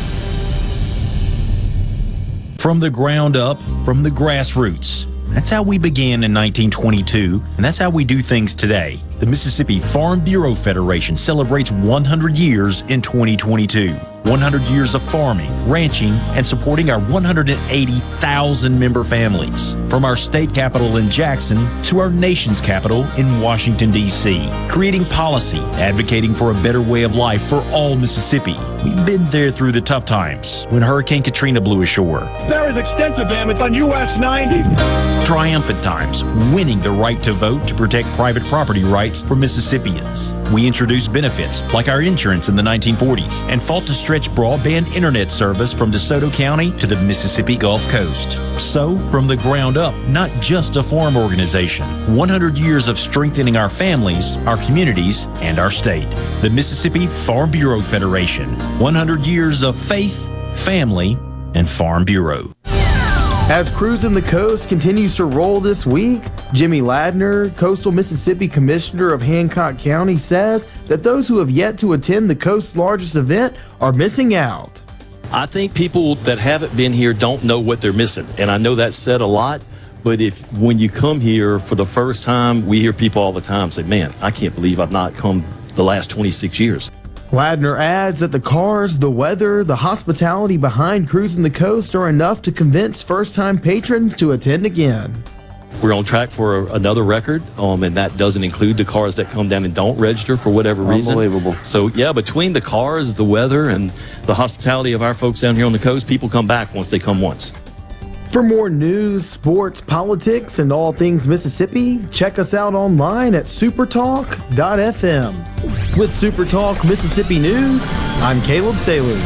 From the ground up, from the grassroots. That's how we began in 1922, and that's how we do things today. The Mississippi Farm Bureau Federation celebrates 100 years in 2022. 100 years of farming, ranching, and supporting our 180,000 member families. From our state capital in Jackson to our nation's capital in Washington, D.C. Creating policy, advocating for a better way of life for all Mississippi. We've been there through the tough times when Hurricane Katrina blew ashore. There is extensive damage on US 90. Triumphant times, winning the right to vote to protect private property rights for Mississippians. We introduced benefits like our insurance in the 1940s and fought to stretch broadband internet service from DeSoto County to the Mississippi Gulf Coast. So, from the ground up, not just a farm organization, 100 years of strengthening our families, our communities, and our state. The Mississippi Farm Bureau Federation, 100 years of faith, family, and Farm Bureau. As Cruising the Coast continues to roll this week, Jimmy Ladner, Coastal Mississippi Commissioner of Hancock County, says that those who have yet to attend the coast's largest event are missing out. I think people that haven't been here don't know what they're missing, and I know that's said a lot, but when you come here for the first time, we hear people all the time say, man, I can't believe I've not come the last 26 years. Ladner adds that the cars, the weather, the hospitality behind Cruising the Coast are enough to convince first-time patrons to attend again. We're on track for another record, and that doesn't include the cars that come down and don't register for whatever reason. Unbelievable. So, yeah, between the cars, the weather, and the hospitality of our folks down here on the coast, people come back once they come once. For more news, sports, politics, and all things Mississippi, check us out online at supertalk.fm. With SuperTalk Mississippi News, I'm Caleb Sailors.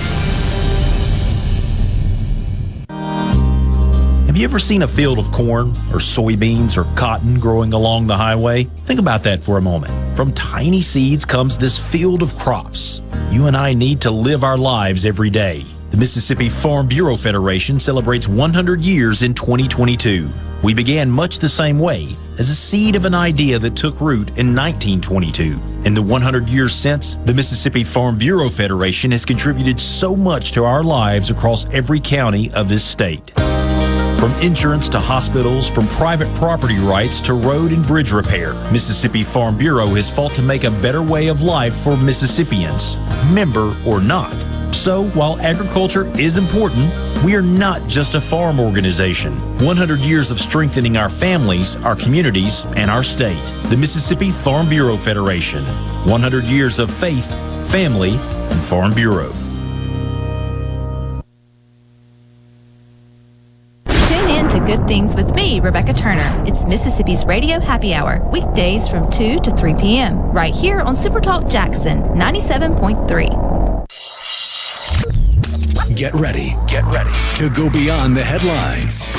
Have you ever seen a field of corn or soybeans or cotton growing along the highway? Think about that for a moment. From tiny seeds comes this field of crops. You and I need to live our lives every day. The Mississippi Farm Bureau Federation celebrates 100 years in 2022. We began much the same way, as a seed of an idea that took root in 1922. In the 100 years since, the Mississippi Farm Bureau Federation has contributed so much to our lives across every county of this state. From insurance to hospitals, from private property rights to road and bridge repair, Mississippi Farm Bureau has fought to make a better way of life for Mississippians, member or not. So, while agriculture is important, we are not just a farm organization. 100 years of strengthening our families, our communities, and our state. The Mississippi Farm Bureau Federation. 100 years of faith, family, and Farm Bureau. Tune in to Good Things with me, Rebecca Turner. It's Mississippi's Radio Happy Hour, weekdays from 2 to 3 p.m. right here on SuperTalk Jackson 97.3. Get ready to go beyond the headlines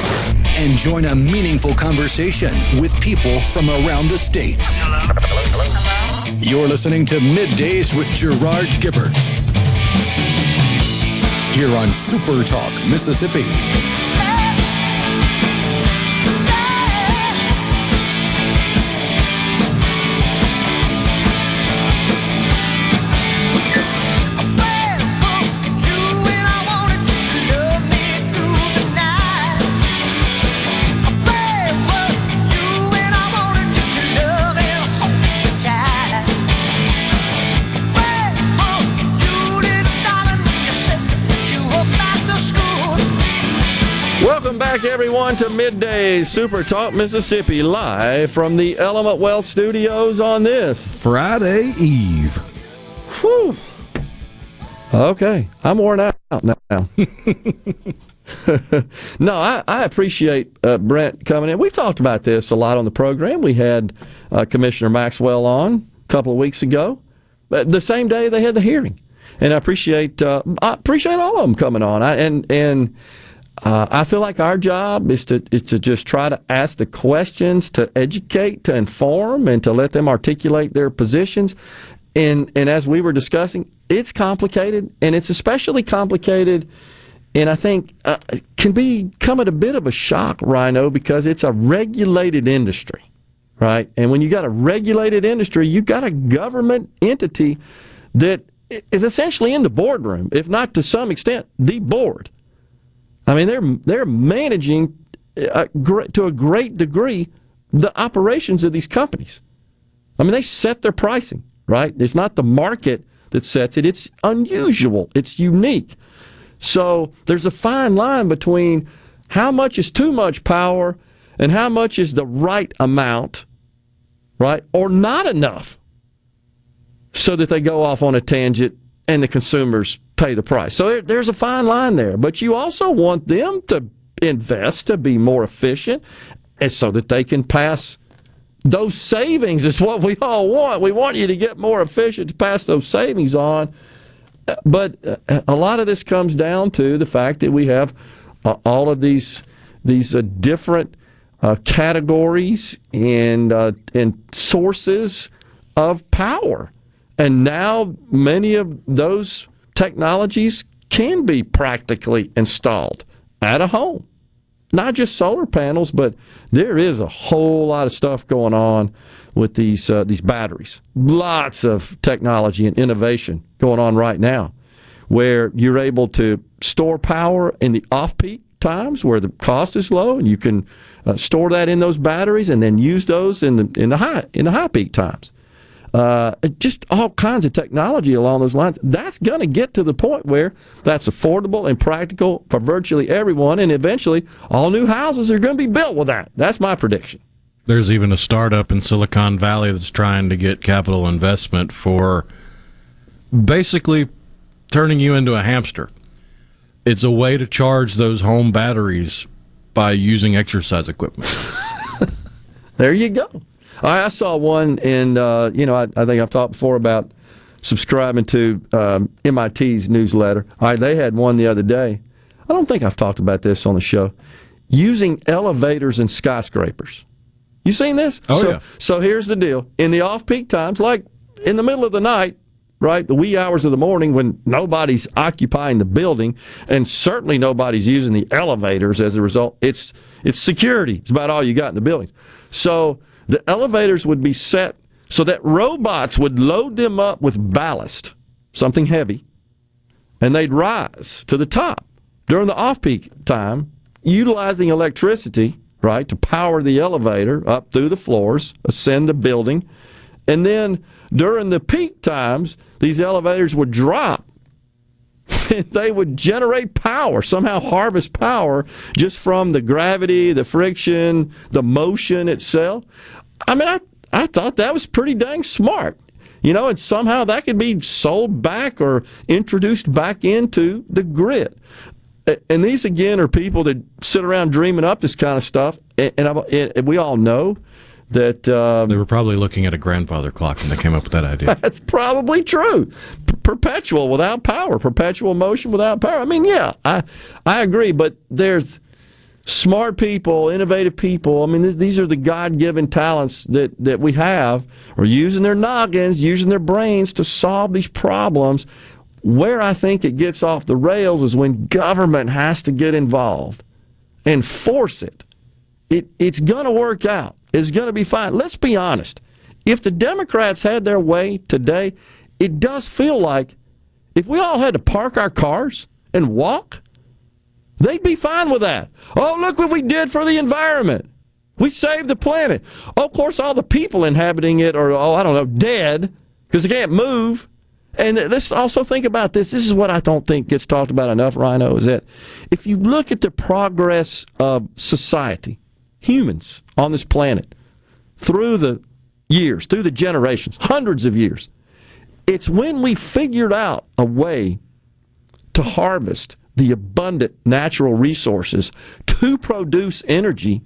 and join a meaningful conversation with people from around the state. Hello? You're listening to Middays with Gerard Gibert here on Super Talk, Mississippi. Welcome back, everyone, to Middays Super Talk Mississippi, live from the Element Wealth Studios on this Friday Eve. Whew. Okay, I'm worn out now. No, I appreciate Brent coming in. We've talked about this a lot on the program. We had Commissioner Maxwell on a couple of weeks ago, but the same day they had the hearing, and I appreciate all of them coming on. I feel like our job is to just try to ask the questions, to educate, to inform, and to let them articulate their positions. And as we were discussing, it's complicated, and it's especially complicated, and I think can become at a bit of a shock, Rhino, because it's a regulated industry, right? And when you got a regulated industry, you got a government entity that is essentially in the boardroom, if not to some extent the board. I mean, they're managing to a great degree the operations of these companies. I mean, they set their pricing, right? It's not the market that sets it. It's unusual. It's unique. So there's a fine line between how much is too much power and how much is the right amount, right, or not enough, so that they go off on a tangent and the consumers pay the price. So there's a fine line there. But you also want them to invest to be more efficient, and so that they can pass those savings is what we all want. We want you to get more efficient to pass those savings on. But a lot of this comes down to the fact that we have all of these different categories and sources of power. And now many of those technologies can be practically installed at a home. Not just solar panels, but there is a whole lot of stuff going on with these batteries. Lots of technology and innovation going on right now, where you're able to store power in the off-peak times where the cost is low, and you can store that in those batteries and then use those in the high peak times. Just all kinds of technology along those lines. That's going to get to the point where that's affordable and practical for virtually everyone, and eventually all new houses are going to be built with that. That's my prediction. There's even a startup in Silicon Valley that's trying to get capital investment for basically turning you into a hamster. It's a way to charge those home batteries by using exercise equipment. There you go. I saw one, and I think I've talked before about subscribing to MIT's newsletter. All right, they had one the other day. I don't think I've talked about this on the show. Using elevators in skyscrapers. You seen this? Yeah. So here's the deal. In the off-peak times, like in the middle of the night, right, the wee hours of the morning when nobody's occupying the building, and certainly nobody's using the elevators as a result, it's security. It's about all you got in the buildings. So the elevators would be set so that robots would load them up with ballast, something heavy, and they'd rise to the top during the off-peak time, utilizing electricity, right, to power the elevator up through the floors, ascend the building, and then during the peak times, these elevators would drop. They would generate power, somehow harvest power just from the gravity, the friction, the motion itself. I mean, I thought that was pretty dang smart. And somehow that could be sold back or introduced back into the grid. And these, again, are people that sit around dreaming up this kind of stuff. And we all know that... they were probably looking at a grandfather clock when they came up with that idea. That's probably true. perpetual without power, perpetual motion without power. I mean, yeah, I agree, but there's smart people, innovative people. I mean, these are the God-given talents that we have, are using their noggins, using their brains to solve these problems. Where I think it gets off the rails is when government has to get involved and force it. It's going to work out. It's going to be fine. Let's be honest. If the Democrats had their way today, it does feel like if we all had to park our cars and walk, they'd be fine with that. Oh, look what we did for the environment. We saved the planet. Oh, of course, all the people inhabiting it are, dead because they can't move. And let's also think about this. This is what I don't think gets talked about enough, Rhino, is that if you look at the progress of society, humans on this planet, through the years, through the generations, hundreds of years, it's when we figured out a way to harvest the abundant natural resources to produce energy,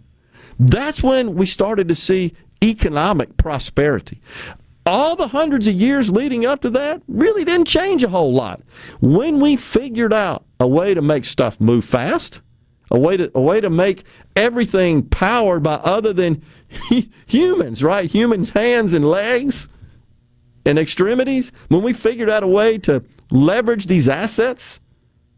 that's when we started to see economic prosperity. All the hundreds of years leading up to that really didn't change a whole lot. When we figured out a way to make stuff move fast, a way to make everything powered by other than humans, right? Humans' hands and legs and extremities. When we figured out a way to leverage these assets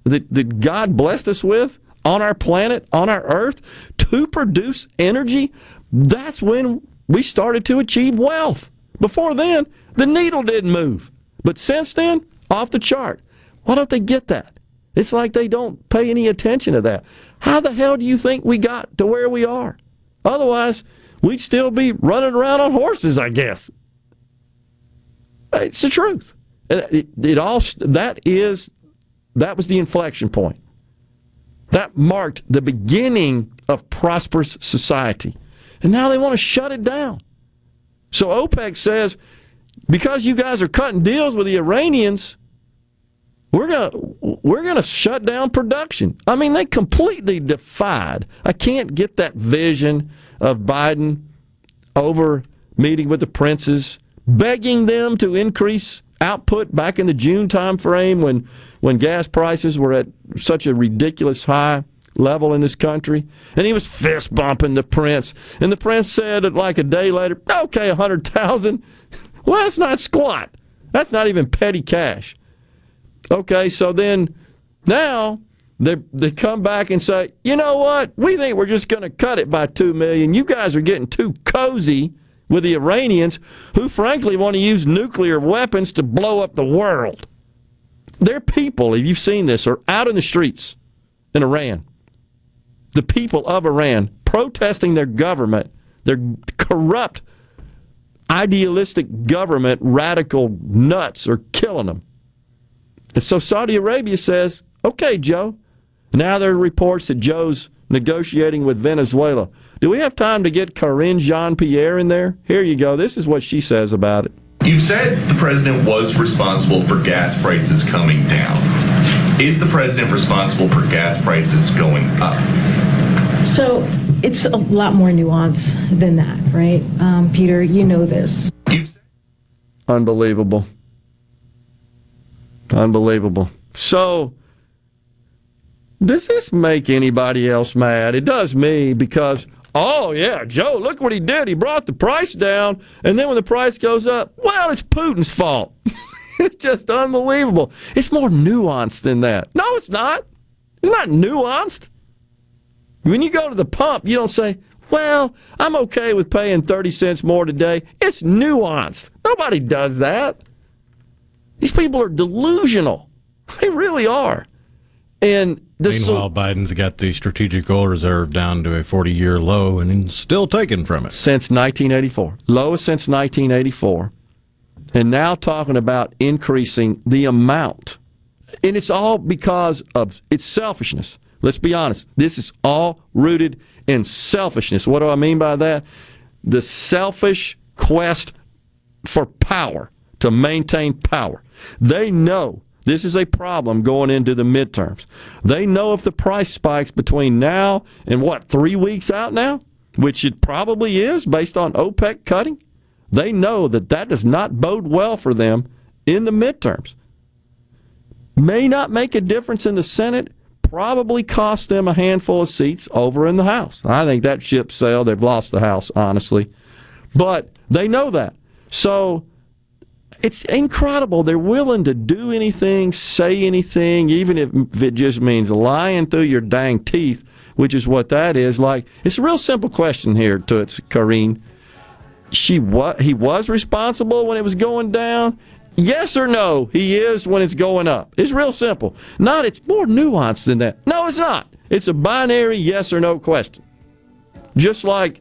that God blessed us with on our planet, on our earth, to produce energy, that's when we started to achieve wealth. Before then, the needle didn't move. But since then, off the chart. Why don't they get that? It's like they don't pay any attention to that. How the hell do you think we got to where we are? Otherwise, we'd still be running around on horses, I guess. It's the truth. That was the inflection point. That marked the beginning of prosperous society. And now they want to shut it down. So OPEC says, because you guys are cutting deals with the Iranians, we're gonna shut down production. I mean, they completely defied. I can't get that vision of Biden over meeting with the princes, begging them to increase output back in the June time frame when gas prices were at such a ridiculous high level in this country. And he was fist bumping the prince. And the prince said like a day later, okay, 100,000. Well, that's not squat. That's not even petty cash. Okay, so then now they come back and say, you know what? We think we're just going to cut it by 2 million. You guys are getting too cozy with the Iranians, who frankly want to use nuclear weapons to blow up the world. Their people, if you've seen this, are out in the streets in Iran. The people of Iran protesting their government, their corrupt, idealistic government, radical nuts are killing them. And so Saudi Arabia says, okay, Joe. Now there are reports that Joe's negotiating with Venezuela. Do we have time to get Karine Jean-Pierre in there? Here you go. This is what she says about it. You've said the president was responsible for gas prices coming down. Is the president responsible for gas prices going up? So it's a lot more nuanced than that, right? Peter, you know this. Unbelievable. Unbelievable. So, does this make anybody else mad? It does me, because, oh yeah, Joe, look what he did. He brought the price down, and then when the price goes up, well, it's Putin's fault. It's just unbelievable. It's more nuanced than that. No, it's not. It's not nuanced. When you go to the pump, you don't say, well, I'm okay with paying 30 cents more today. It's nuanced. Nobody does that. These people are delusional. They really are. And meanwhile, Biden's got the strategic oil reserve down to a 40-year low and still taken from it. Since 1984. Lowest since 1984. And now talking about increasing the amount. And it's all because of its selfishness. Let's be honest. This is all rooted in selfishness. What do I mean by that? The selfish quest for power, to maintain power. They know this is a problem going into the midterms. They know if the price spikes between now and 3 weeks out now, which it probably is based on OPEC cutting, they know that does not bode well for them in the midterms. may not make a difference in the Senate, probably cost them a handful of seats over in the House. I think that ship sailed. They've lost the House, honestly. But they know that. So it's incredible. They're willing to do anything, say anything, even if it just means lying through your dang teeth, which is what that is. Like, it's a real simple question here, Toots, Karine. He was responsible when it was going down? Yes or no, he is when it's going up. It's real simple. It's more nuanced than that. No, it's not. It's a binary yes or no question. Just like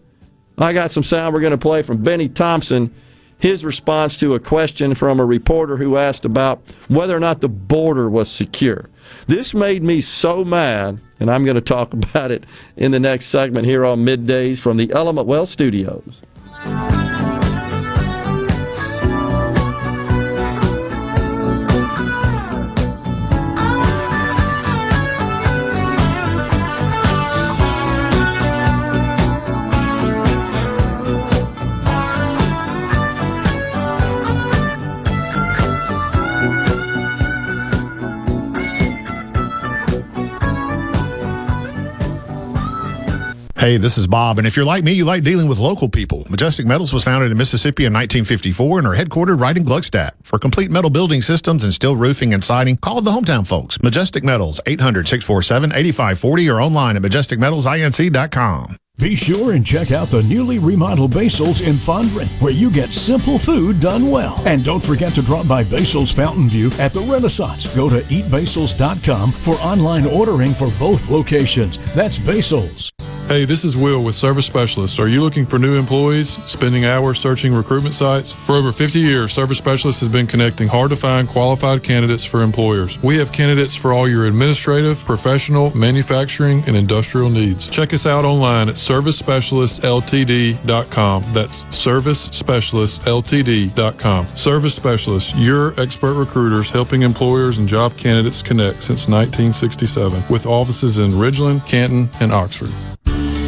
I got some sound we're going to play from Benny Thompson, his response to a question from a reporter who asked about whether or not the border was secure. This made me so mad, and I'm going to talk about it in the next segment here on Middays from the Element Well Studios. Hey, this is Bob, and if you're like me, you like dealing with local people. Majestic Metals was founded in Mississippi in 1954 and are headquartered right in Gluckstadt. For complete metal building systems and steel roofing and siding, call the hometown folks. Majestic Metals, 800-647-8540 or online at majesticmetalsinc.com. Be sure and check out the newly remodeled Basil's in Fondren, where you get simple food done well. And don't forget to drop by Basil's Fountain View at the Renaissance. Go to eatbasils.com for online ordering for both locations. That's Basil's. Hey, this is Will with Service Specialists. Are you looking for new employees, spending hours searching recruitment sites? For over 50 years, Service Specialists has been connecting hard-to-find qualified candidates for employers. We have candidates for all your administrative, professional, manufacturing, and industrial needs. Check us out online at ServiceSpecialistLTD.com. That's ServiceSpecialistLTD.com. Service Specialists, your expert recruiters helping employers and job candidates connect since 1967, with offices in Ridgeland, Canton, and Oxford.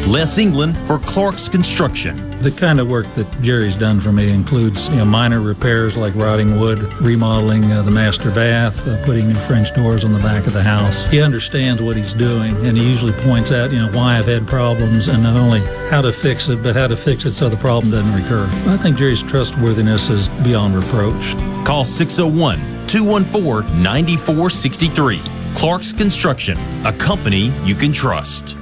Les England for Clark's Construction. The kind of work that Jerry's done for me includes minor repairs like rotting wood, remodeling the master bath, putting new French doors on the back of the house. He understands what he's doing, and he usually points out why I've had problems and not only how to fix it, but how to fix it so the problem doesn't recur. I think Jerry's trustworthiness is beyond reproach. Call 601-214-9463. Clark's Construction, a company you can trust.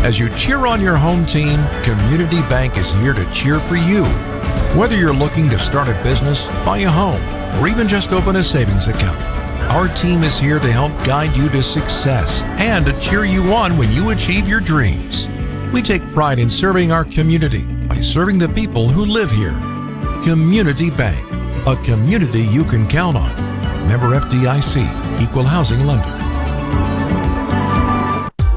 As you cheer on your home team, Community Bank is here to cheer for you. Whether you're looking to start a business, buy a home, or even just open a savings account, our team is here to help guide you to success and to cheer you on when you achieve your dreams. We take pride in serving our community by serving the people who live here. Community Bank, a community you can count on. Member FDIC, Equal Housing Lender.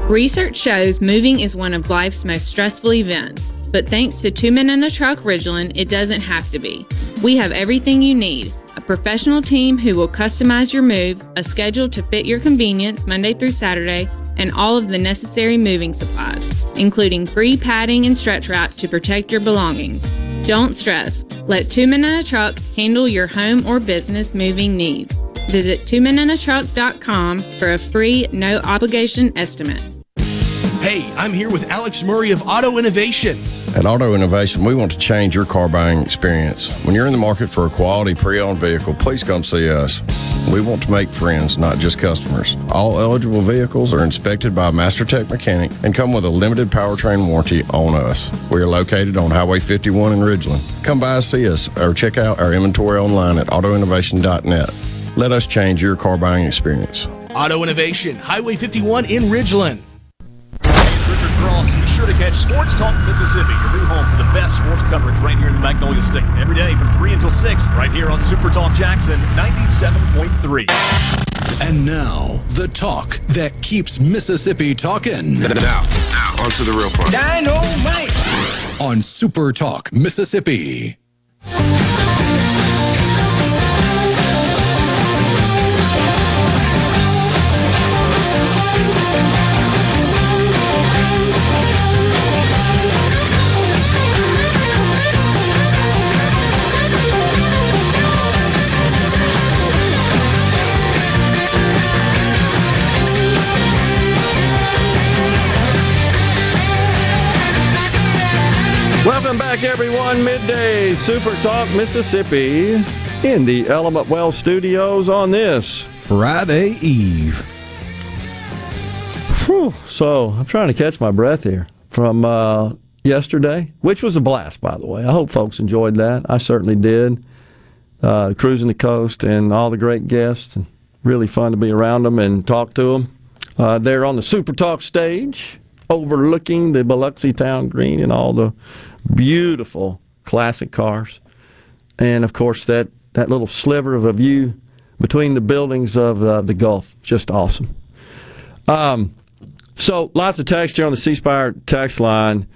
Research shows moving is one of life's most stressful events, but thanks to 2 Men and a Truck Ridgeland, it doesn't have to be. We have everything you need: a professional team who will customize your move, a schedule to fit your convenience Monday through Saturday, and all of the necessary moving supplies, including free padding and stretch wrap to protect your belongings. Don't stress. Let 2 Men and a Truck handle your home or business moving needs. Visit 2menandatruck.com for a free, no-obligation estimate. Hey, I'm here with Alex Murray of Auto Innovation. At Auto Innovation, we want to change your car buying experience. When you're in the market for a quality pre-owned vehicle, please come see us. We want to make friends, not just customers. All eligible vehicles are inspected by a MasterTech mechanic and come with a limited powertrain warranty on us. We are located on Highway 51 in Ridgeland. Come by and see us or check out our inventory online at autoinnovation.net. Let us change your car buying experience. Auto Innovation, Highway 51 in Ridgeland. Richard Cross, be sure to catch Sports Talk Mississippi, your new home for the best sports coverage right here in the Magnolia State. Every day from 3 until 6, right here on SuperTalk Jackson 97.3. And now, the talk that keeps Mississippi talking. Now, on to the real part. Dynamite! On SuperTalk Mississippi. Welcome back, everyone. Middays, Super Talk Mississippi, in the Element Well Studios on this Friday Eve. Whew. So I'm trying to catch my breath here from yesterday, which was a blast, by the way. I hope folks enjoyed that. I certainly did. Cruising the coast and all the great guests. And really fun to be around them and talk to them. They're on the Super Talk stage, overlooking the Biloxi Town Green and all the beautiful classic cars. And, of course, that little sliver of a view between the buildings of the Gulf. Just awesome. So, lots of text here on the C Spire text line.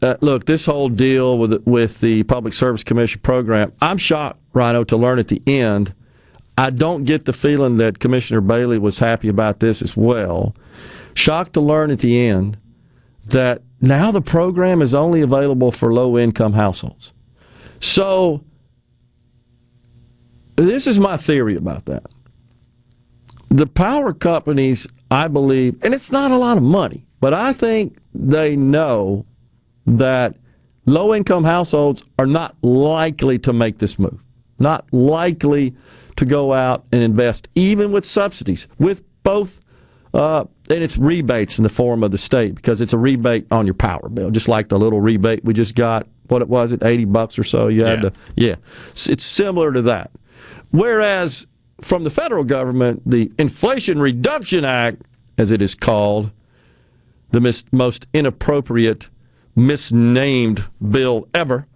Look, this whole deal with the Public Service Commission program, I'm shocked, Rhino, to learn at the end. I don't get the feeling that Commissioner Bailey was happy about this as well. Shocked to learn at the end that now the program is only available for low-income households. So, this is my theory about that. The power companies, I believe, and it's not a lot of money, but I think they know that low-income households are not likely to make this move, not likely to go out and invest, even with subsidies, with both, and it's rebates in the form of the state, because it's a rebate on your power bill, just like the little rebate we just got, what it was, $80 or so you had to, it's similar to that. Whereas from the federal government, the Inflation Reduction Act, as it is called, the most inappropriate, misnamed bill ever,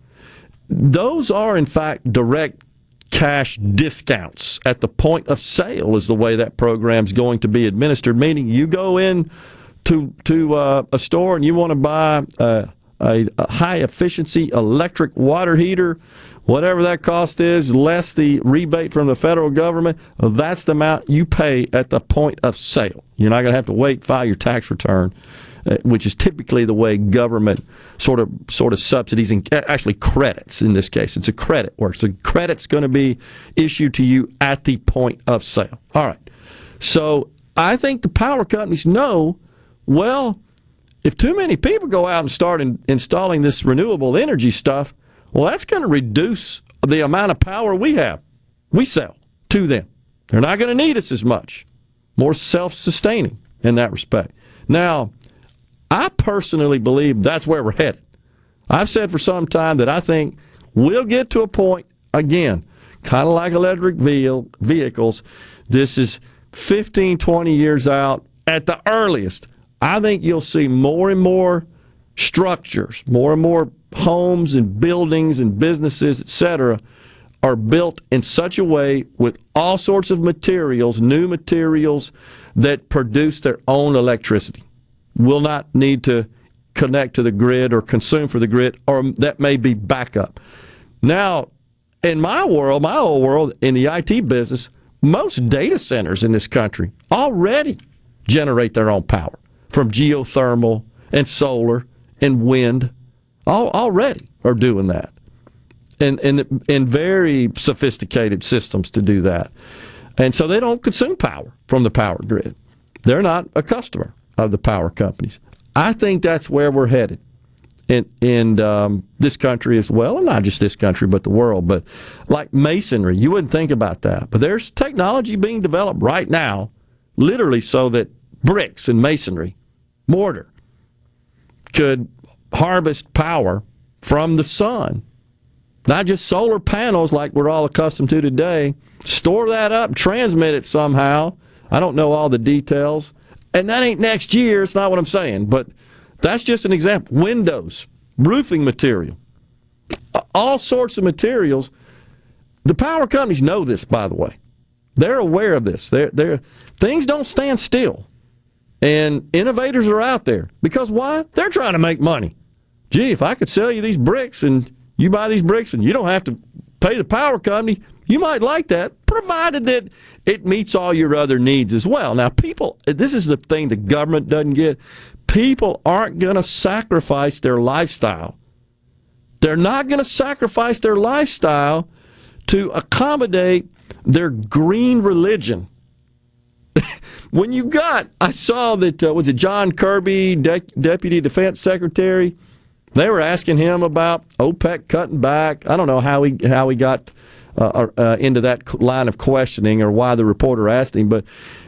those are in fact direct cash discounts at the point of sale is the way that program's going to be administered, meaning you go in to a store and you want to buy a high-efficiency electric water heater, whatever that cost is, less the rebate from the federal government, that's the amount you pay at the point of sale. You're not going to have to wait, file your tax return, which is typically the way government sort of subsidies and actually credits in this case. It's a credit works. The credit's going to be issued to you at the point of sale. All right. So I think the power companies know, well, if too many people go out and start installing this renewable energy stuff, well, that's going to reduce the amount of power we sell to them. They're not going to need us as much. More self-sustaining in that respect. Now, I personally believe that's where we're headed. I've said for some time that I think we'll get to a point, again, kind of like electric vehicles, this is 15, 20 years out at the earliest. I think you'll see more and more structures, more and more homes and buildings and businesses, etc., are built in such a way with all sorts of materials, new materials, that produce their own electricity. Will not need to connect to the grid or consume for the grid, or that may be backup. Now, in my world, my old world, in the IT business, most data centers in this country already generate their own power from geothermal and solar and wind. Already are doing that. And very sophisticated systems to do that. And so they don't consume power from the power grid. They're not a customer of the power companies. I think that's where we're headed in this country as well, and not just this country, but the world. But like masonry, you wouldn't think about that. But there's technology being developed right now, literally so that bricks and masonry, mortar, could harvest power from the sun. Not just solar panels like we're all accustomed to today. Store that up and transmit it somehow. I don't know all the details. And that ain't next year. It's not what I'm saying. But that's just an example. Windows, roofing material, all sorts of materials. The power companies know this, by the way. They're aware of this. Things don't stand still. And innovators are out there. Because why? They're trying to make money. Gee, if I could sell you these bricks and you buy these bricks and you don't have to pay the power company, you might like that, provided that it meets all your other needs as well. Now, people, this is the thing the government doesn't get. People aren't going to sacrifice their lifestyle. They're not going to sacrifice their lifestyle to accommodate their green religion. When I saw that, was it John Kirby, Deputy Defense Secretary, They were asking him about OPEC cutting back. I don't know how he got into that line of questioning or why the reporter asked him, but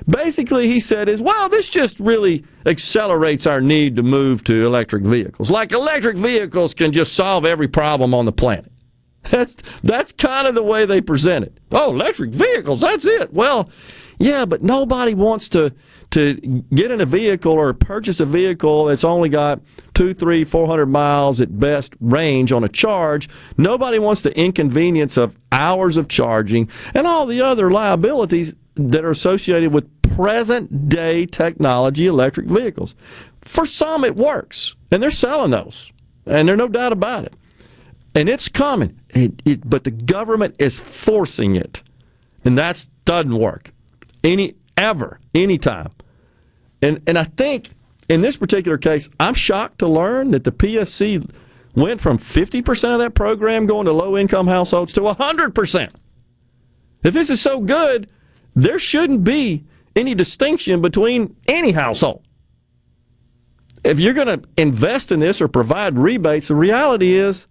basically he said this just really accelerates our need to move to electric vehicles. Like electric vehicles can just solve every problem on the planet. That's kind of the way they present it. Oh, electric vehicles, that's it. Well, yeah, but nobody wants to get in a vehicle or purchase a vehicle that's only got 200, 300, 400 miles at best range on a charge. Nobody wants the inconvenience of hours of charging and all the other liabilities that are associated with present-day technology electric vehicles. For some, it works, and they're selling those, and there's no doubt about it. And it's coming, but the government is forcing it, and that doesn't work anytime. And I think in this particular case, I'm shocked to learn that the PSC went from 50% of that program going to low-income households to 100%. If this is so good, there shouldn't be any distinction between any household. If you're going to invest in this or provide rebates, the reality is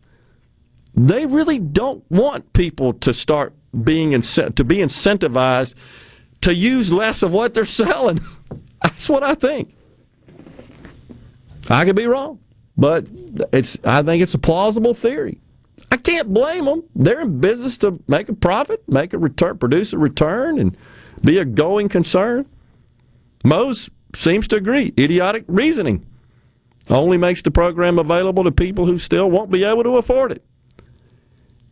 they really don't want people to start being be incentivized to use less of what they're selling. That's what I think. I could be wrong, but I think it's a plausible theory. I can't blame them. They're in business to make a profit, make a return, produce a return, and be a going concern. Mose seems to agree. Idiotic reasoning only makes the program available to people who still won't be able to afford it.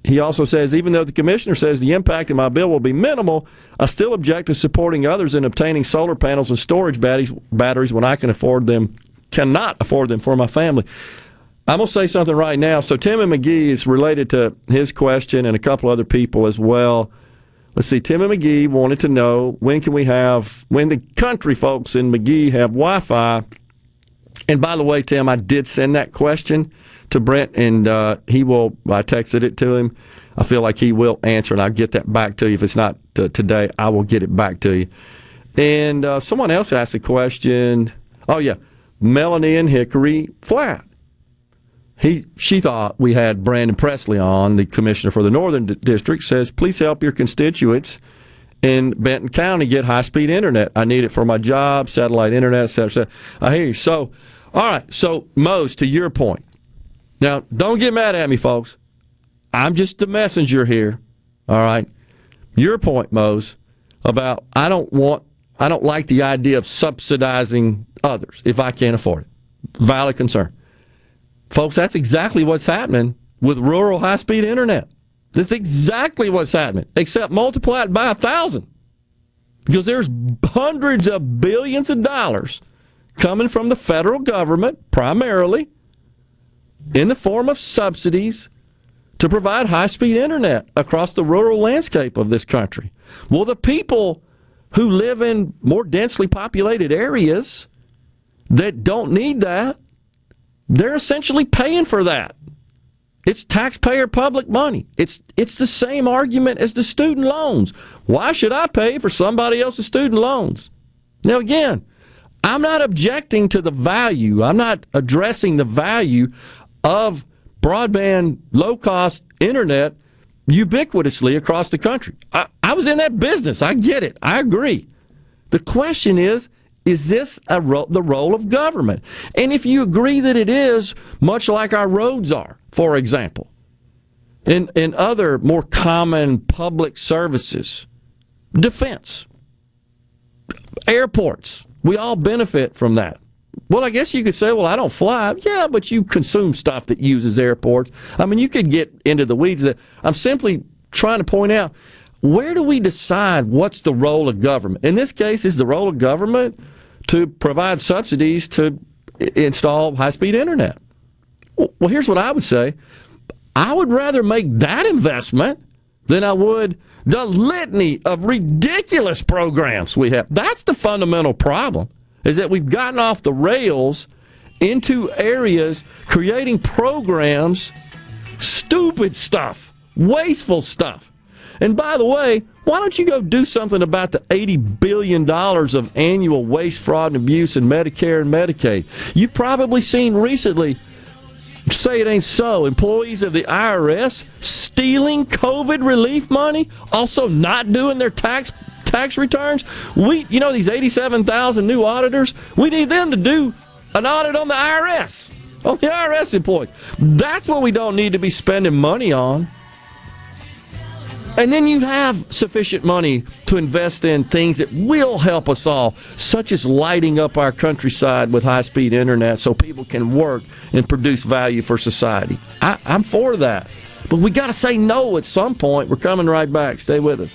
He also says, even though the commissioner says the impact of my bill will be minimal, I still object to supporting others in obtaining solar panels and storage batteries when I cannot afford them for my family. I'm going to say something right now. So Tim and McGee is related to his question and a couple other people as well. Let's see, Tim and McGee wanted to know when the country folks in McGee have Wi-Fi. And by the way, Tim, I did send that question to Brent, and I texted it to him. I feel like he will answer, and I'll get that back to you. If it's not today, I will get it back to you. And someone else asked a question. Oh, yeah, Melanie in Hickory Flat. She thought we had Brandon Presley on, the commissioner for the Northern District, says, please help your constituents in Benton County get high-speed internet. I need it for my job, satellite internet, et cetera, et cetera. I hear you. So, all right, so Mose, to your point. Now, don't get mad at me, folks. I'm just the messenger here, all right? Your point, Mose, about I don't like the idea of subsidizing others if I can't afford it. Valid concern. Folks, that's exactly what's happening with rural high-speed internet. That's exactly what's happening, except multiply it by 1,000. Because there's hundreds of billions of dollars coming from the federal government, primarily, in the form of subsidies to provide high-speed internet across the rural landscape of this country. Well, the people who live in more densely populated areas that don't need that, they're essentially paying for that. It's taxpayer public money. It's the same argument as the student loans. Why should I pay for somebody else's student loans? Now, again, I'm not objecting to the value. I'm not addressing the value of broadband, low-cost internet ubiquitously across the country. I was in that business. I get it. I agree. The question is this the role of government? And if you agree that it is, much like our roads are, for example, and other more common public services, defense, airports, we all benefit from that. Well, I guess you could say, well, I don't fly. Yeah, but you consume stuff that uses airports. I mean, you could get into the weeds. I'm simply trying to point out, where do we decide what's the role of government? In this case, is the role of government to provide subsidies to install high-speed internet? Well, here's what I would say. I would rather make that investment than I would the litany of ridiculous programs we have. That's the fundamental problem, is that we've gotten off the rails into areas creating programs, stupid stuff, wasteful stuff. And by the way, why don't you go do something about the $80 billion of annual waste, fraud, and abuse in Medicare and Medicaid? You've probably seen recently say it ain't so. Employees of the IRS stealing COVID relief money, also not doing their tax returns. These 87,000 new auditors, we need them to do an audit on the IRS, on the IRS employees. That's what we don't need to be spending money on. And then you have sufficient money to invest in things that will help us all, such as lighting up our countryside with high-speed internet so people can work and produce value for society. I'm for that. But we got to say no at some point. We're coming right back. Stay with us.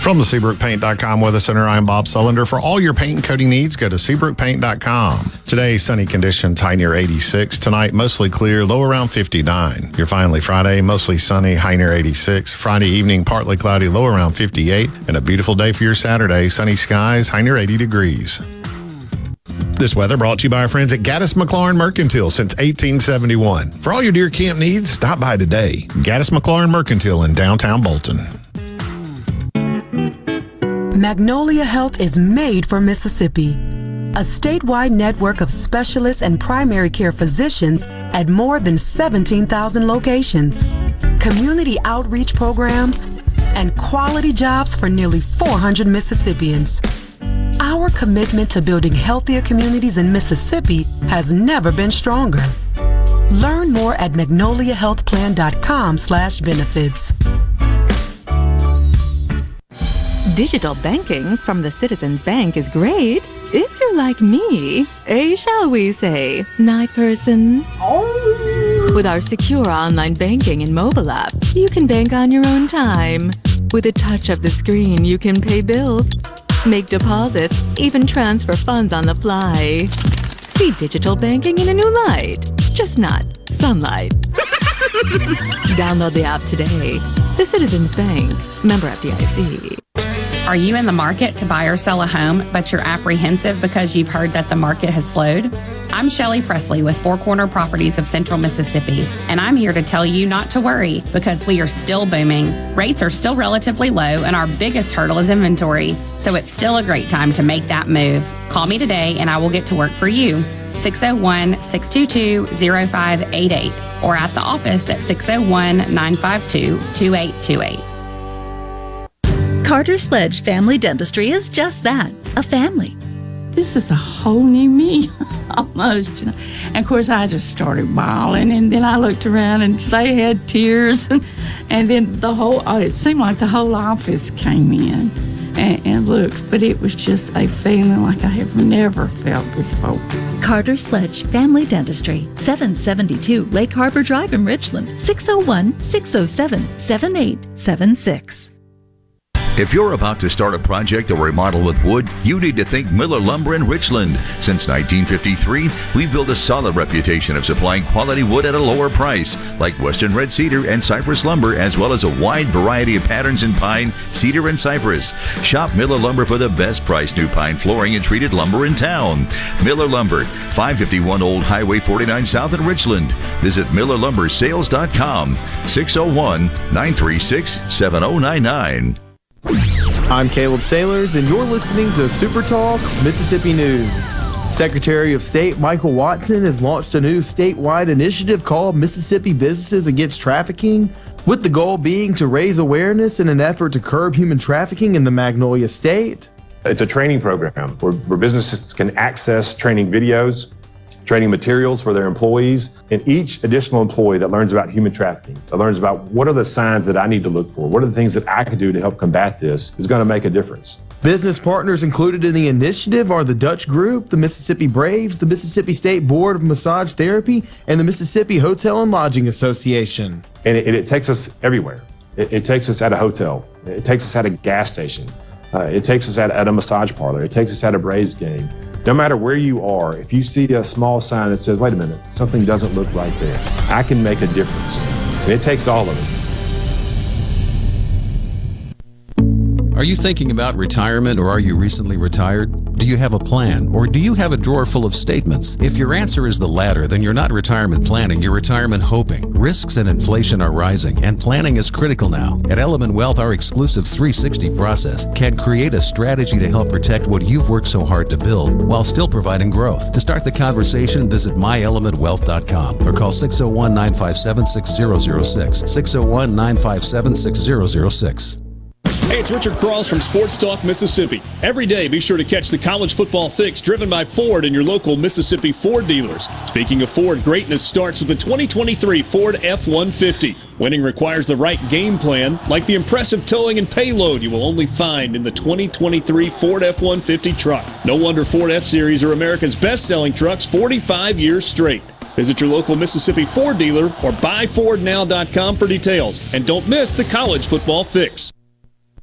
From the SeabrookPaint.com Weather Center, I'm Bob Sullender. For all your paint and coating needs, go to SeabrookPaint.com. Today, sunny conditions, high near 86. Tonight, mostly clear, low around 59. Your finally Friday, mostly sunny, high near 86. Friday evening, partly cloudy, low around 58. And a beautiful day for your Saturday, sunny skies, high near 80 degrees. This weather brought to you by our friends at Gaddis McLaurin Mercantile since 1871. For all your deer camp needs, stop by today. Gaddis McLaurin Mercantile in downtown Bolton. Magnolia Health is made for Mississippi. A statewide network of specialists and primary care physicians at more than 17,000 locations, community outreach programs, and quality jobs for nearly 400 Mississippians. Our commitment to building healthier communities in Mississippi has never been stronger. Learn more at magnoliahealthplan.com/benefits. Digital banking from the Citizens Bank is great if you're like me, a shall we say, night person. With our secure online banking and mobile app, you can bank on your own time. With a touch of the screen, you can pay bills, make deposits, even transfer funds on the fly. See digital banking in a new light, just not sunlight. Download the app today. The Citizens Bank, member FDIC. Are you in the market to buy or sell a home, but you're apprehensive because you've heard that the market has slowed? I'm Shelley Presley with Four Corner Properties of Central Mississippi, and I'm here to tell you not to worry because we are still booming. Rates are still relatively low, and our biggest hurdle is inventory, so it's still a great time to make that move. Call me today, and I will get to work for you. 601-622-0588 or at the office at 601-952-2828. Carter Sledge Family Dentistry is just that, a family. This is a whole new me, almost, you know. And of course, I just started bawling, and then I looked around, and they had tears, and then it seemed like the whole office came in and looked, but it was just a feeling like I have never felt before. Carter Sledge Family Dentistry, 772 Lake Harbor Drive in Richland, 601-607-7876. If you're about to start a project or remodel with wood, you need to think Miller Lumber in Richland. Since 1953, we've built a solid reputation of supplying quality wood at a lower price, like Western Red Cedar and Cypress Lumber, as well as a wide variety of patterns in pine, cedar, and cypress. Shop Miller Lumber for the best price new pine flooring and treated lumber in town. Miller Lumber, 551 Old Highway 49 South in Richland. Visit MillerLumberSales.com, 601-936-7099. I'm Caleb Sailors, and you're listening to SuperTalk Mississippi News. Secretary of State Michael Watson has launched a new statewide initiative called Mississippi Businesses Against Trafficking, with the goal being to raise awareness in an effort to curb human trafficking in the Magnolia State. It's a training program where businesses can access training videos, training materials for their employees, and each additional employee that learns about human trafficking, that learns about what are the signs that I need to look for, what are the things that I can do to help combat this, is going to make a difference. Business partners included in the initiative are the Dutch Group, the Mississippi Braves, the Mississippi State Board of Massage Therapy, and the Mississippi Hotel and Lodging Association. And it takes us everywhere. It takes us at a hotel. It takes us at a gas station. It takes us at a massage parlor. It takes us at a Braves game. No matter where you are, if you see a small sign that says, wait a minute, something doesn't look right there, I can make a difference. And it takes all of it. Are you thinking about retirement, or are you recently retired? Do you have a plan, or do you have a drawer full of statements? If your answer is the latter, then you're not retirement planning, you're retirement hoping. Risks and inflation are rising, and planning is critical now. At Element Wealth, our exclusive 360 process can create a strategy to help protect what you've worked so hard to build while still providing growth. To start the conversation, visit myelementwealth.com or call 601-957-6006. 601-957-6006. Hey, it's Richard Cross from Sports Talk Mississippi. Every day, be sure to catch the college football fix driven by Ford and your local Mississippi Ford dealers. Speaking of Ford, greatness starts with the 2023 Ford F-150. Winning requires the right game plan, like the impressive towing and payload you will only find in the 2023 Ford F-150 truck. No wonder Ford F-Series are America's best-selling trucks 45 years straight. Visit your local Mississippi Ford dealer or buyfordnow.com for details. And don't miss the college football fix.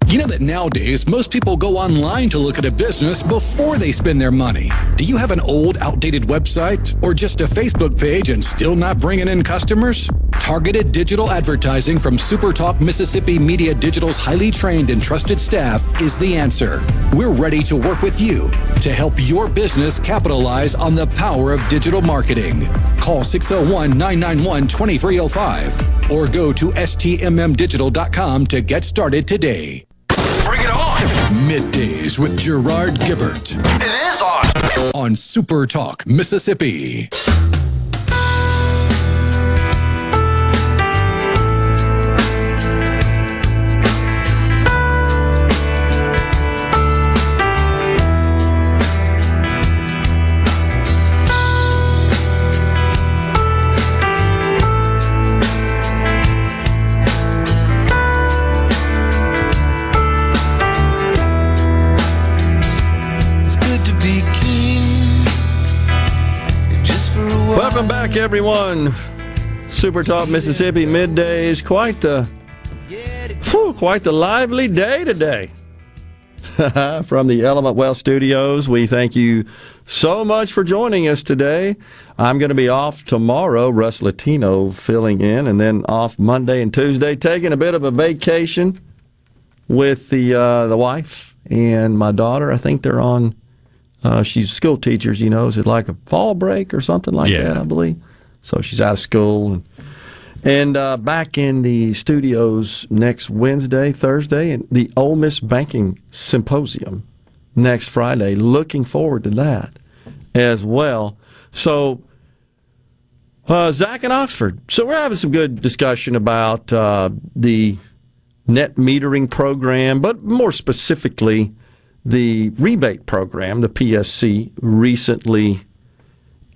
You know that nowadays, most people go online to look at a business before they spend their money. Do you have an old, outdated website or just a Facebook page and still not bringing in customers? Targeted digital advertising from SuperTalk Mississippi Media Digital's highly trained and trusted staff is the answer. We're ready to work with you to help your business capitalize on the power of digital marketing. Call 601-991-2305 or go to stmmdigital.com to get started today. Bring it on! Middays with Gerard Gibert. It is on! On Super Talk, Mississippi. Welcome back, everyone. Super Talk Mississippi Middays. Quite the lively day today. From the Element Wealth Studios, we thank you so much for joining us today. I'm going to be off tomorrow, Russ Latino filling in, and then off Monday and Tuesday, taking a bit of a vacation with the wife and my daughter. I think they're on. She's school teachers, you know. Is it like a fall break or something like that, I believe? So she's out of school. And back in the studios next Wednesday, Thursday, and the Ole Miss Banking Symposium next Friday. Looking forward to that as well. So, Zach in Oxford. So we're having some good discussion about the net metering program, but more specifically, the rebate program, the PSC, recently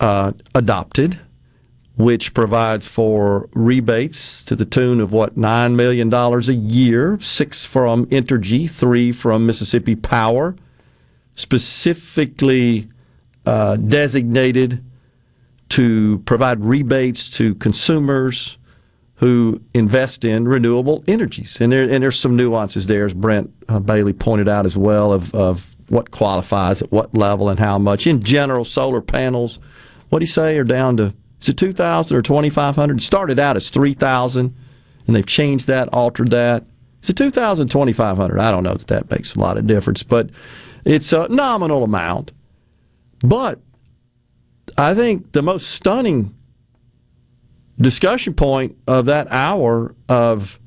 adopted, which provides for rebates to the tune of, $9 million a year, 6 from Entergy, 3 from Mississippi Power, specifically designated to provide rebates to consumers who invest in renewable energies. And there's some nuances there, as Brent Bailey pointed out as well, of what qualifies at what level and how much. In general, solar panels, what do you say, are down to, is it 2,000 or 2,500? It started out as 3,000, and they've changed that, altered that. Is it 2,000, 2,500? I don't know that makes a lot of difference, but it's a nominal amount. But I think the most stunning discussion point of that hour of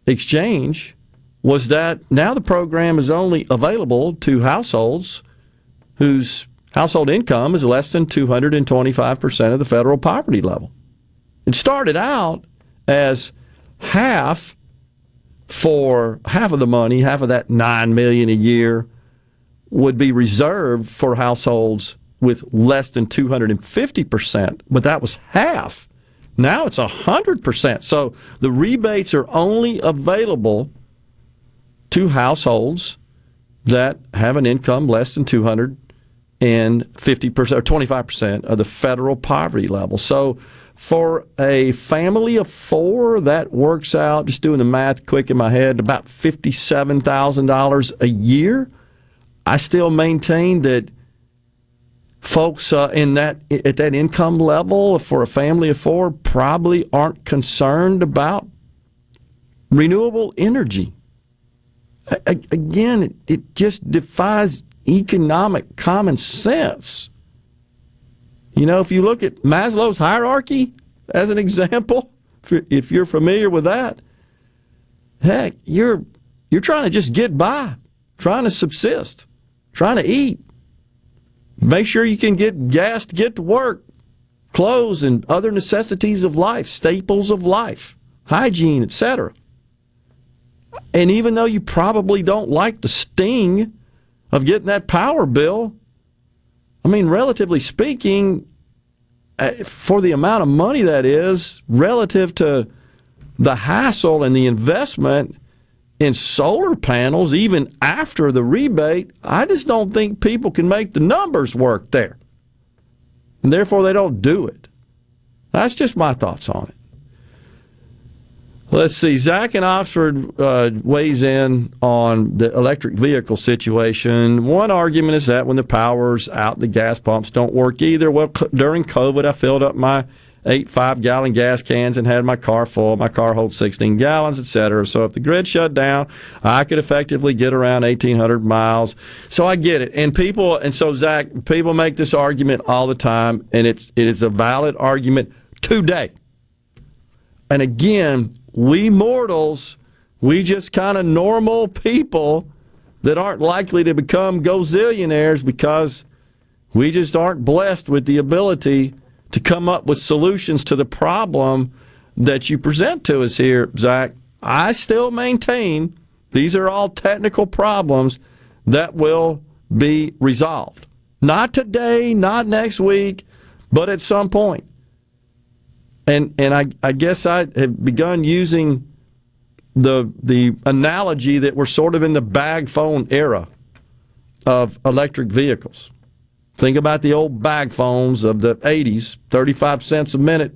exchange was that now the program is only available to households whose household income is less than 225% of the federal poverty level. It started out as half of the money, half of that $9 million a year would be reserved for households with less than 250%, but that was half. Now it's 100%. So the rebates are only available to households that have an income less than 250% or 25% of the federal poverty level. So for a family of 4, that works out, just doing the math quick in my head, about $57,000 a year. I still maintain that folks at that income level for a family of 4 probably aren't concerned about renewable energy. Again, it just defies economic common sense. You know, if you look at Maslow's hierarchy as an example, if you're familiar with that, heck, you're trying to just get by, trying to subsist, trying to eat, make sure you can get gas to get to work, clothes and other necessities of life, staples of life, hygiene, etc. And even though you probably don't like the sting of getting that power bill, I mean, relatively speaking, for the amount of money that is, relative to the hassle and the investment in solar panels, even after the rebate, I just don't think people can make the numbers work there. And therefore, they don't do it. That's just my thoughts on it. Let's see. Zach in Oxford weighs in on the electric vehicle situation. One argument is that when the power's out, the gas pumps don't work either. Well, during COVID, I filled up my 8 5-gallon gas cans and had my car full. My car holds 16 gallons, etc. So if the grid shut down, I could effectively get around 1,800 miles. So I get it. And so, Zach, people make this argument all the time, and it is a valid argument today. And again, we mortals, we just kind of normal people that aren't likely to become gazillionaires because we just aren't blessed with the ability to come up with solutions to the problem that you present to us here, Zach. I still maintain these are all technical problems that will be resolved. Not today, not next week, but at some point. And I guess I have begun using the analogy that we're sort of in the bag phone era of electric vehicles. Think about the old bag phones of the 80s, 35 cents a minute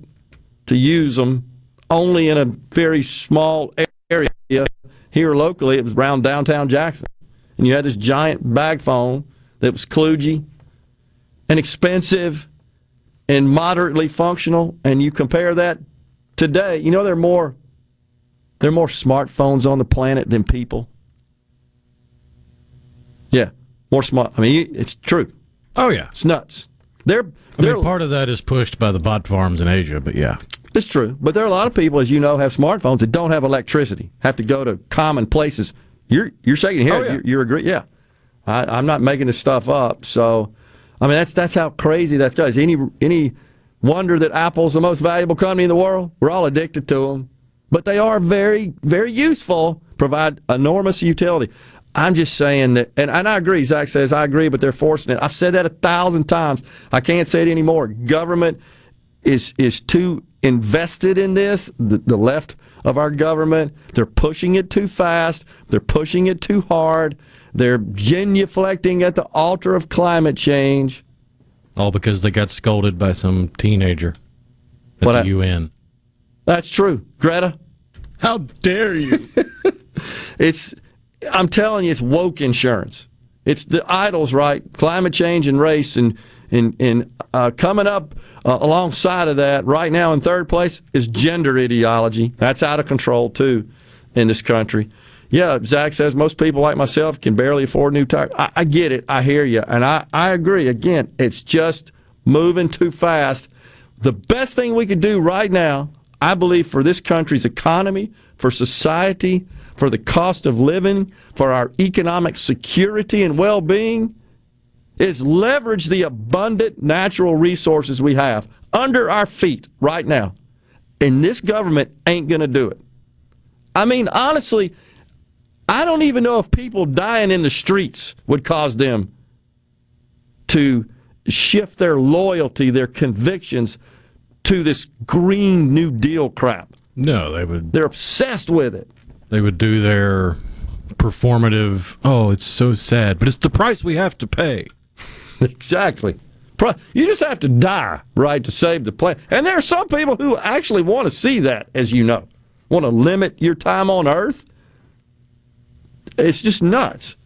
to use them, only in a very small area. Here locally, it was around downtown Jackson. And you had this giant bag phone that was kludgy and expensive and moderately functional, and you compare that today, you know there are more smartphones on the planet than people. Yeah, more smart. I mean, it's true. Oh yeah, it's nuts. Part of that is pushed by the bot farms in Asia, but yeah, it's true. But there are a lot of people, as you know, have smartphones that don't have electricity, have to go to common places. You're shaking your head. You're agreeing. Yeah, I'm not making this stuff up. So. I mean, that's how crazy that goes. Any wonder that Apple's the most valuable company in the world? We're all addicted to them. But they are very, very useful, provide enormous utility. I'm just saying that, and I agree, Zach says, I agree, but they're forcing it. I've said that 1,000 times. I can't say it anymore. Government is too invested in this, the left of our government. They're pushing it too fast. They're pushing it too hard. They're genuflecting at the altar of climate change. All because they got scolded by some teenager at the UN. That's true. Greta? How dare you? I'm telling you, it's woke insurance. It's the idols, right? Climate change and race. And coming up alongside of that, right now in third place, is gender ideology. That's out of control, too, in this country. Yeah, Zach says most people like myself can barely afford new tires. I get it. I hear you. And I agree. Again, it's just moving too fast. The best thing we could do right now, I believe, for this country's economy, for society, for the cost of living, for our economic security and well-being, is leverage the abundant natural resources we have under our feet right now. And this government ain't going to do it. I mean, honestly, I don't even know if people dying in the streets would cause them to shift their loyalty, their convictions to this Green New Deal crap. No, they would. They're obsessed with it. They would do their performative, oh, it's so sad, but it's the price we have to pay. Exactly. You just have to die, right, to save the planet. And there are some people who actually want to see that, as you know, want to limit your time on Earth. It's just nuts.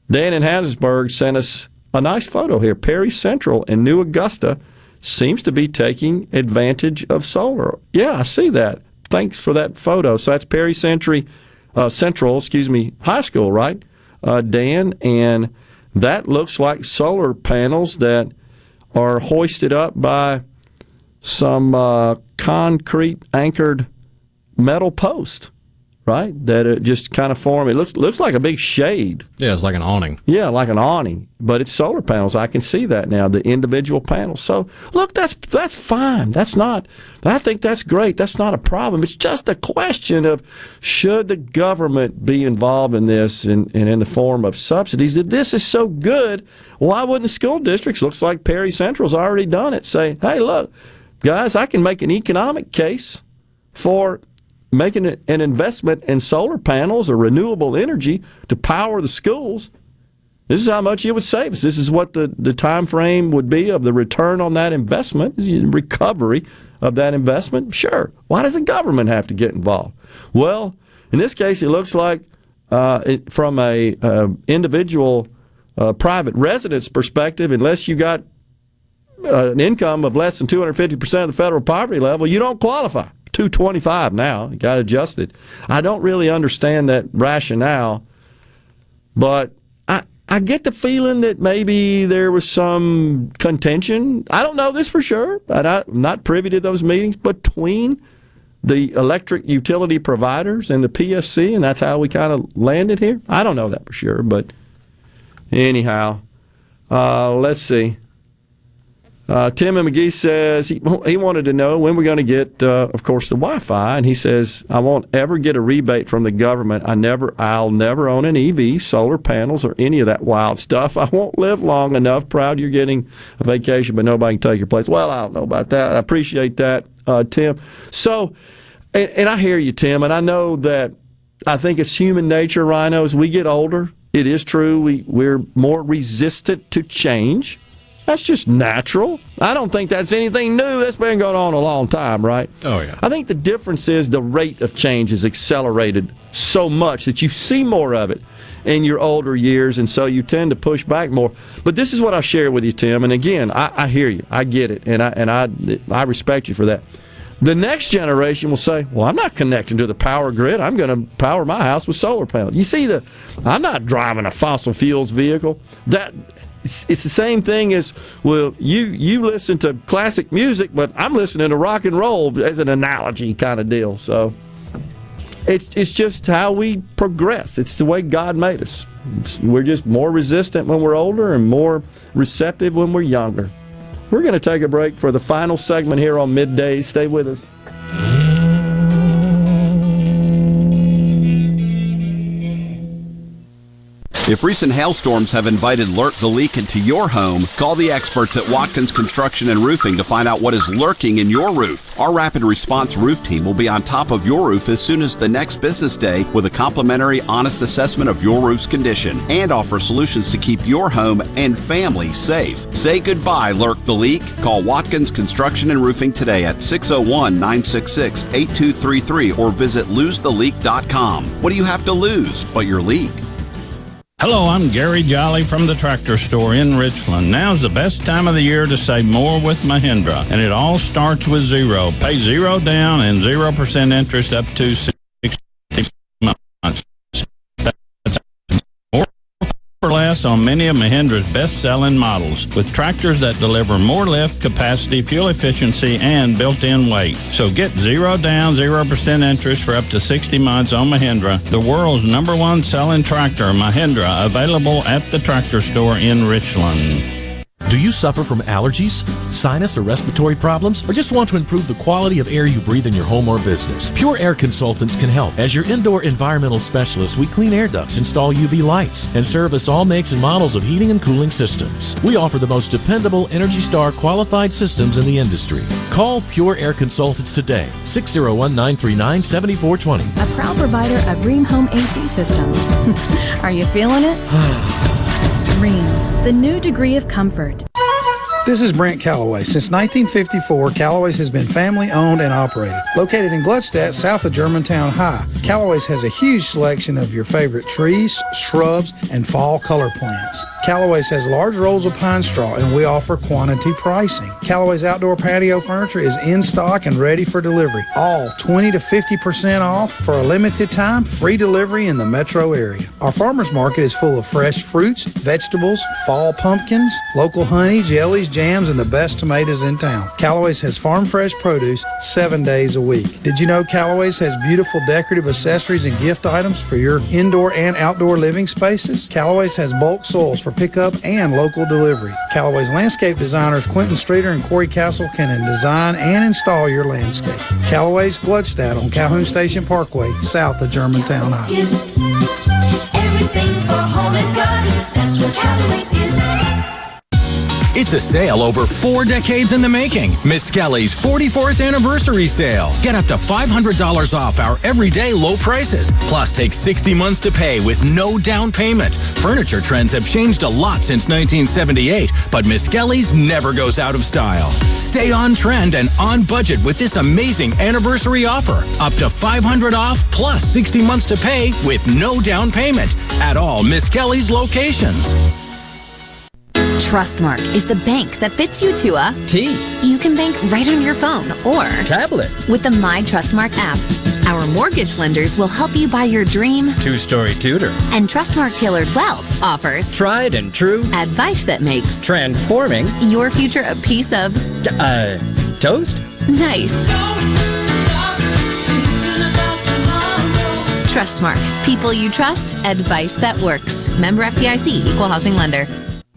Dan in Hattiesburg sent us a nice photo here. Perry Central in New Augusta seems to be taking advantage of solar. Yeah, I see that. Thanks for that photo. So that's Perry Central High School, right? Dan, and that looks like solar panels that are hoisted up by some concrete anchored metal post, right? That it just kind of form. It looks like a big shade. Yeah, it's like an awning. Yeah, like an awning, but it's solar panels. I can see that now, the individual panels. So look, that's fine. That's not. I think that's great. That's not a problem. It's just a question of should the government be involved in this and in the form of subsidies. If this is so good, why wouldn't the school districts? Looks like Perry Central's already done it. Say, hey, look, guys, I can make an economic case for making an investment in solar panels or renewable energy to power the schools. This is how much it would save us. This is what the time frame would be of the return on that investment, recovery of that investment. Sure. Why does the government have to get involved? Well, in this case, it looks like from a individual private residence perspective, unless you got an income of less than 250% of the federal poverty level, you don't qualify. 225 now. You got adjusted. I don't really understand that rationale, but I get the feeling that maybe there was some contention. I don't know this for sure, but I'm not privy to those meetings between the electric utility providers and the PSC, and that's how we kind of landed here. I don't know that for sure, but anyhow, let's see. Tim and McGee says he wanted to know when we're going to get, of course, the Wi-Fi, and he says, I won't ever get a rebate from the government. I'll never own an EV, solar panels, or any of that wild stuff. I won't live long enough. Proud you're getting a vacation, but nobody can take your place. Well, I don't know about that. I appreciate that, Tim. So, and I hear you, Tim, and I know that I think it's human nature, Rhino, as we get older. It is true. We're more resistant to change. That's just natural. I don't think that's anything new. That's been going on a long time, right? Oh, yeah. I think the difference is the rate of change is accelerated so much that you see more of it in your older years, and so you tend to push back more. But this is what I share with you, Tim, and again, I hear you. I get it, and I respect you for that. The next generation will say, well, I'm not connecting to the power grid. I'm going to power my house with solar panels. You see, I'm not driving a fossil fuels vehicle. It's the same thing as, well, you listen to classic music, but I'm listening to rock and roll as an analogy kind of deal. So it's just how we progress. It's the way God made us. We're just more resistant when we're older and more receptive when we're younger. We're going to take a break for the final segment here on Middays. Stay with us. If recent hailstorms have invited Lurk the Leak into your home, call the experts at Watkins Construction and Roofing to find out what is lurking in your roof. Our rapid response roof team will be on top of your roof as soon as the next business day with a complimentary, honest assessment of your roof's condition and offer solutions to keep your home and family safe. Say goodbye, Lurk the Leak. Call Watkins Construction and Roofing today at 601-966-8233 or visit losetheleak.com. What do you have to lose but your leak? Hello, I'm Gary Jolly from the Tractor Store in Richland. Now's the best time of the year to save more with Mahindra, and it all starts with zero. Pay zero down and 0% interest up to 6 months. That's more or less on many of Mahindra's best-selling models, with tractors that deliver more lift, capacity, fuel efficiency, and built-in weight. So get zero down, 0% interest for up to 60 months on Mahindra, the world's #1 selling tractor, Mahindra, available at the Tractor Store in Richland. Do you suffer from allergies, sinus, or respiratory problems, or just want to improve the quality of air you breathe in your home or business? Pure Air Consultants can help. As your indoor environmental specialists, we clean air ducts, install UV lights, and service all makes and models of heating and cooling systems. We offer the most dependable Energy Star qualified systems in the industry. Call Pure Air Consultants today, 601-939-7420. A proud provider of Ream Home AC systems. Are you feeling it? Ream, the new degree of comfort. This is Brent Calloway. Since 1954, Calloway's has been family-owned and operated. Located in Gluckstadt, south of Germantown High, Calloway's has a huge selection of your favorite trees, shrubs, and fall color plants. Callaway's has large rolls of pine straw, and we offer quantity pricing. Callaway's outdoor patio furniture is in stock and ready for delivery. All 20 to 50% off for a limited time, free delivery in the metro area. Our farmers market is full of fresh fruits, vegetables, fall pumpkins, local honey, jellies, jams, and the best tomatoes in town. Callaway's has farm fresh produce 7 days a week. Did you know Callaway's has beautiful decorative accessories and gift items for your indoor and outdoor living spaces? Callaway's has bulk soils for pickup and local delivery. Callaway's landscape designers Clinton Streeter and Corey Castle can design and install your landscape. Callaway's Gluckstadt on Calhoun Station Parkway, south of Germantown, Iowa. Everything for home and garden, that's what Callaway's is. It's a sale over 4 decades in the making. Miss Kelly's 44th anniversary sale. Get up to $500 off our everyday low prices. Plus, take 60 months to pay with no down payment. Furniture trends have changed a lot since 1978, but Miss Kelly's never goes out of style. Stay on trend and on budget with this amazing anniversary offer. Up to $500 off plus 60 months to pay with no down payment at all Miss Kelly's locations. Trustmark is the bank that fits you to a T. You can bank right on your phone or tablet with the My Trustmark app. Our mortgage lenders will help you buy your dream 2-story Tudor. And Trustmark Tailored Wealth offers tried and true advice that makes transforming your future a piece of toast. Nice. Trustmark. People you trust. Advice that works. Member FDIC. Equal housing lender.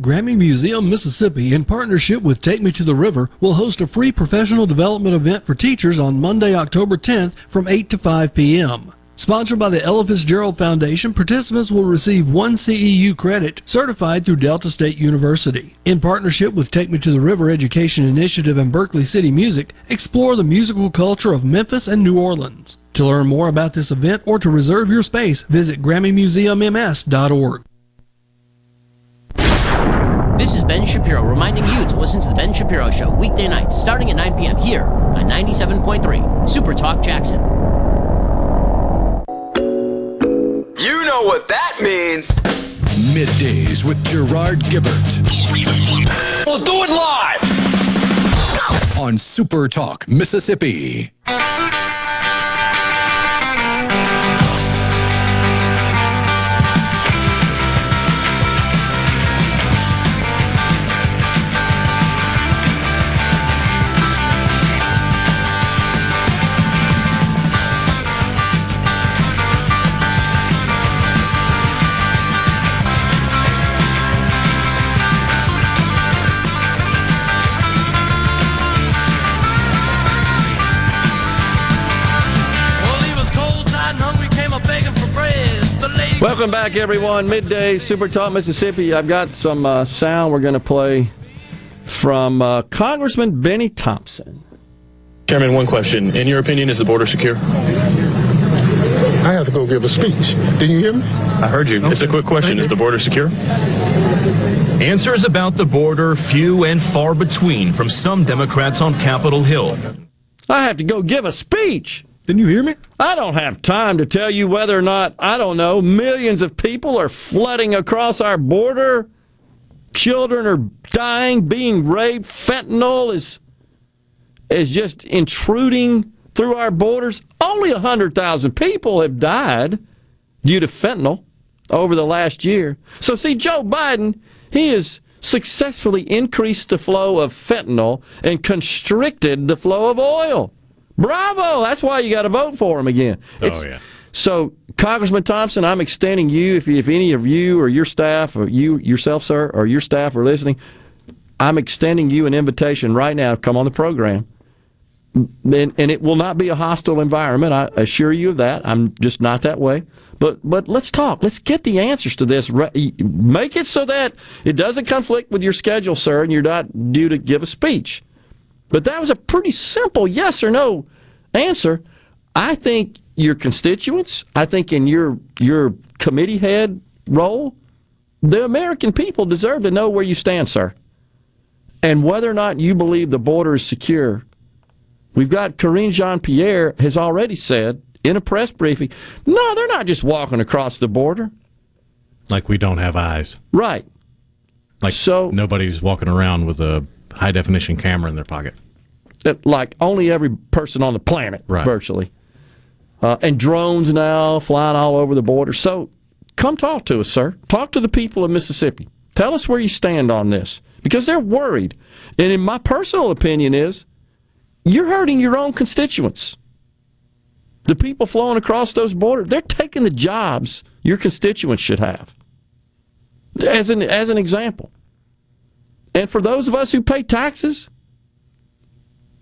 Grammy Museum, Mississippi, in partnership with Take Me to the River, will host a free professional development event for teachers on Monday, October 10th from 8 to 5 p.m. Sponsored by the Ella Fitzgerald Foundation, participants will receive 1 CEU credit certified through Delta State University. In partnership with Take Me to the River Education Initiative and Berkeley City Music, explore the musical culture of Memphis and New Orleans. To learn more about this event or to reserve your space, visit GrammyMuseumMS.org. This is Ben Shapiro reminding you to listen to The Ben Shapiro Show weekday nights starting at 9 p.m. here on 97.3 Super Talk Jackson. You know what that means. Middays with Gerard Gibert. We'll do it live on Super Talk Mississippi. Welcome back, everyone. Midday, Super Talk Mississippi. I've got some sound we're going to play from Congressman Benny Thompson. Chairman, one question. In your opinion, is the border secure? I have to go give a speech. Didn't you hear me? I heard you. Okay. It's a quick question. Is the border secure? Answers about the border few and far between from some Democrats on Capitol Hill. I have to go give a speech. Didn't you hear me? I don't have time to tell you whether or not, I don't know, millions of people are flooding across our border. Children are dying, being raped. Fentanyl is just intruding through our borders. Only 100,000 people have died due to fentanyl over the last year. So see, Joe Biden, he has successfully increased the flow of fentanyl and constricted the flow of oil. Bravo! That's why you got to vote for him again. So, Congressman Thompson, I'm extending you, if any of you or your staff, or you yourself, sir, or your staff are listening, I'm extending you an invitation right now to come on the program. And it will not be a hostile environment, I assure you of that. I'm just not that way. But let's talk. Let's get the answers to this. Make it so that it doesn't conflict with your schedule, sir, and you're not due to give a speech. But that was a pretty simple yes or no answer. I think your constituents, I think in your committee head role, the American people deserve to know where you stand, sir. And whether or not you believe the border is secure. We've got Karine Jean-Pierre has already said in a press briefing, no, they're not just walking across the border. Like we don't have eyes. Right. Like, so nobody's walking around with a high-definition camera in their pocket. Like only every person on the planet, virtually. And drones now flying all over the border. So come talk to us, sir. Talk to the people of Mississippi. Tell us where you stand on this. Because they're worried. And in my personal opinion is, you're hurting your own constituents. The people flowing across those borders, they're taking the jobs your constituents should have. As an example. And for those of us who pay taxes,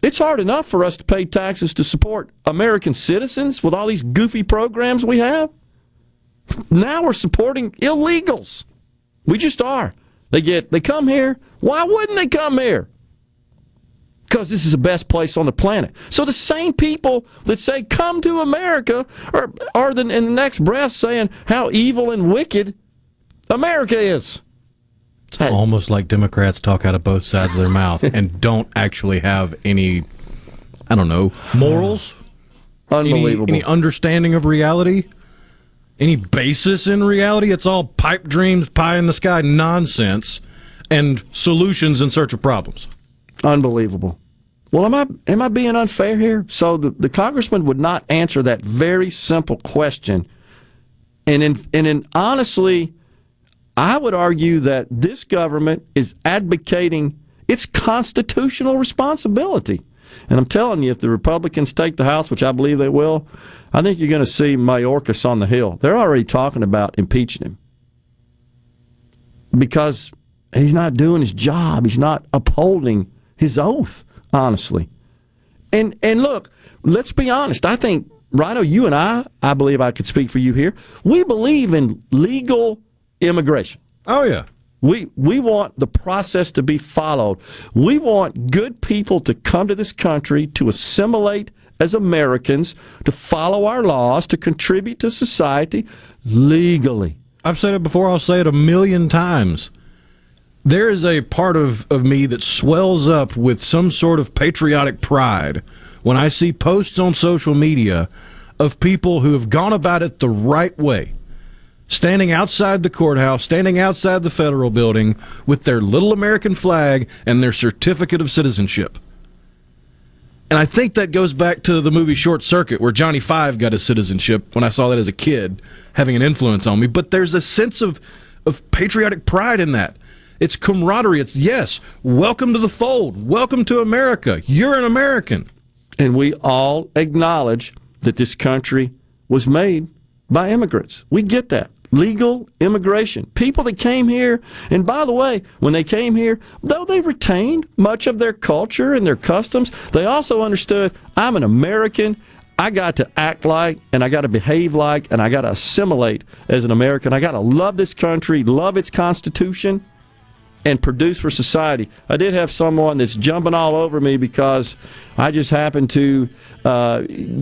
it's hard enough for us to pay taxes to support American citizens with all these goofy programs we have. Now we're supporting illegals. We just are. They come here. Why wouldn't they come here? Because this is the best place on the planet. So the same people that say, come to America, are in the next breath saying how evil and wicked America is. It's almost like Democrats talk out of both sides of their mouth and don't actually have any, I don't know, morals? Unbelievable. Any understanding of reality? Any basis in reality? It's all pipe dreams, pie in the sky nonsense, and solutions in search of problems. Unbelievable. Well, am I being unfair here? So the congressman would not answer that very simple question. And honestly, I would argue that this government is advocating its constitutional responsibility. And I'm telling you, if the Republicans take the House, which I believe they will, I think you're going to see Mayorkas on the Hill. They're already talking about impeaching him. Because he's not doing his job. He's not upholding his oath, honestly. And look, let's be honest. I think, Rhino, you and I believe I could speak for you here, we believe in legal immigration. Oh, yeah. We want the process to be followed. We want good people to come to this country to assimilate as Americans, to follow our laws, to contribute to society legally. I've said it before, I'll say it 1,000,000 times. There is a part of me that swells up with some sort of patriotic pride when I see posts on social media of people who have gone about it the right way, standing outside the courthouse, standing outside the federal building with their little American flag and their certificate of citizenship. And I think that goes back to the movie Short Circuit, where Johnny Five got his citizenship when I saw that as a kid, having an influence on me. But there's a sense of patriotic pride in that. It's camaraderie. It's, yes, welcome to the fold. Welcome to America. You're an American. And we all acknowledge that this country was made by immigrants. We get that. Legal immigration. People that came here, and by the way, when they came here, though they retained much of their culture and their customs, they also understood, I'm an American. I got to act like, and I got to behave like, and I got to assimilate as an American. I got to love this country, love its Constitution, and produce for society. I did have someone that's jumping all over me because I just happened to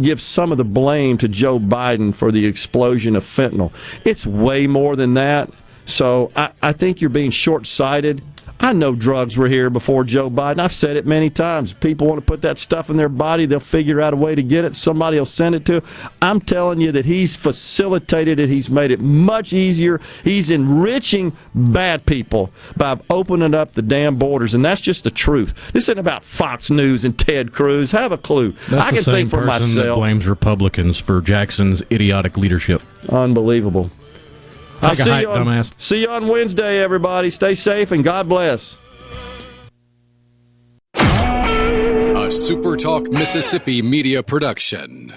give some of the blame to Joe Biden for the explosion of fentanyl. It's way more than that. So I think you're being short-sighted. I know drugs were here before Joe Biden. I've said it many times. People want to put that stuff in their body. They'll figure out a way to get it. Somebody will send it to them. I'm telling you that he's facilitated it. He's made it much easier. He's enriching bad people by opening up the damn borders, and that's just the truth. This isn't about Fox News and Ted Cruz. Have a clue. That's I can think for myself. That's the same person that blames Republicans for Jackson's idiotic leadership. Unbelievable. I'll dumbass. See you on Wednesday, everybody. Stay safe and God bless. A SuperTalk Mississippi media production.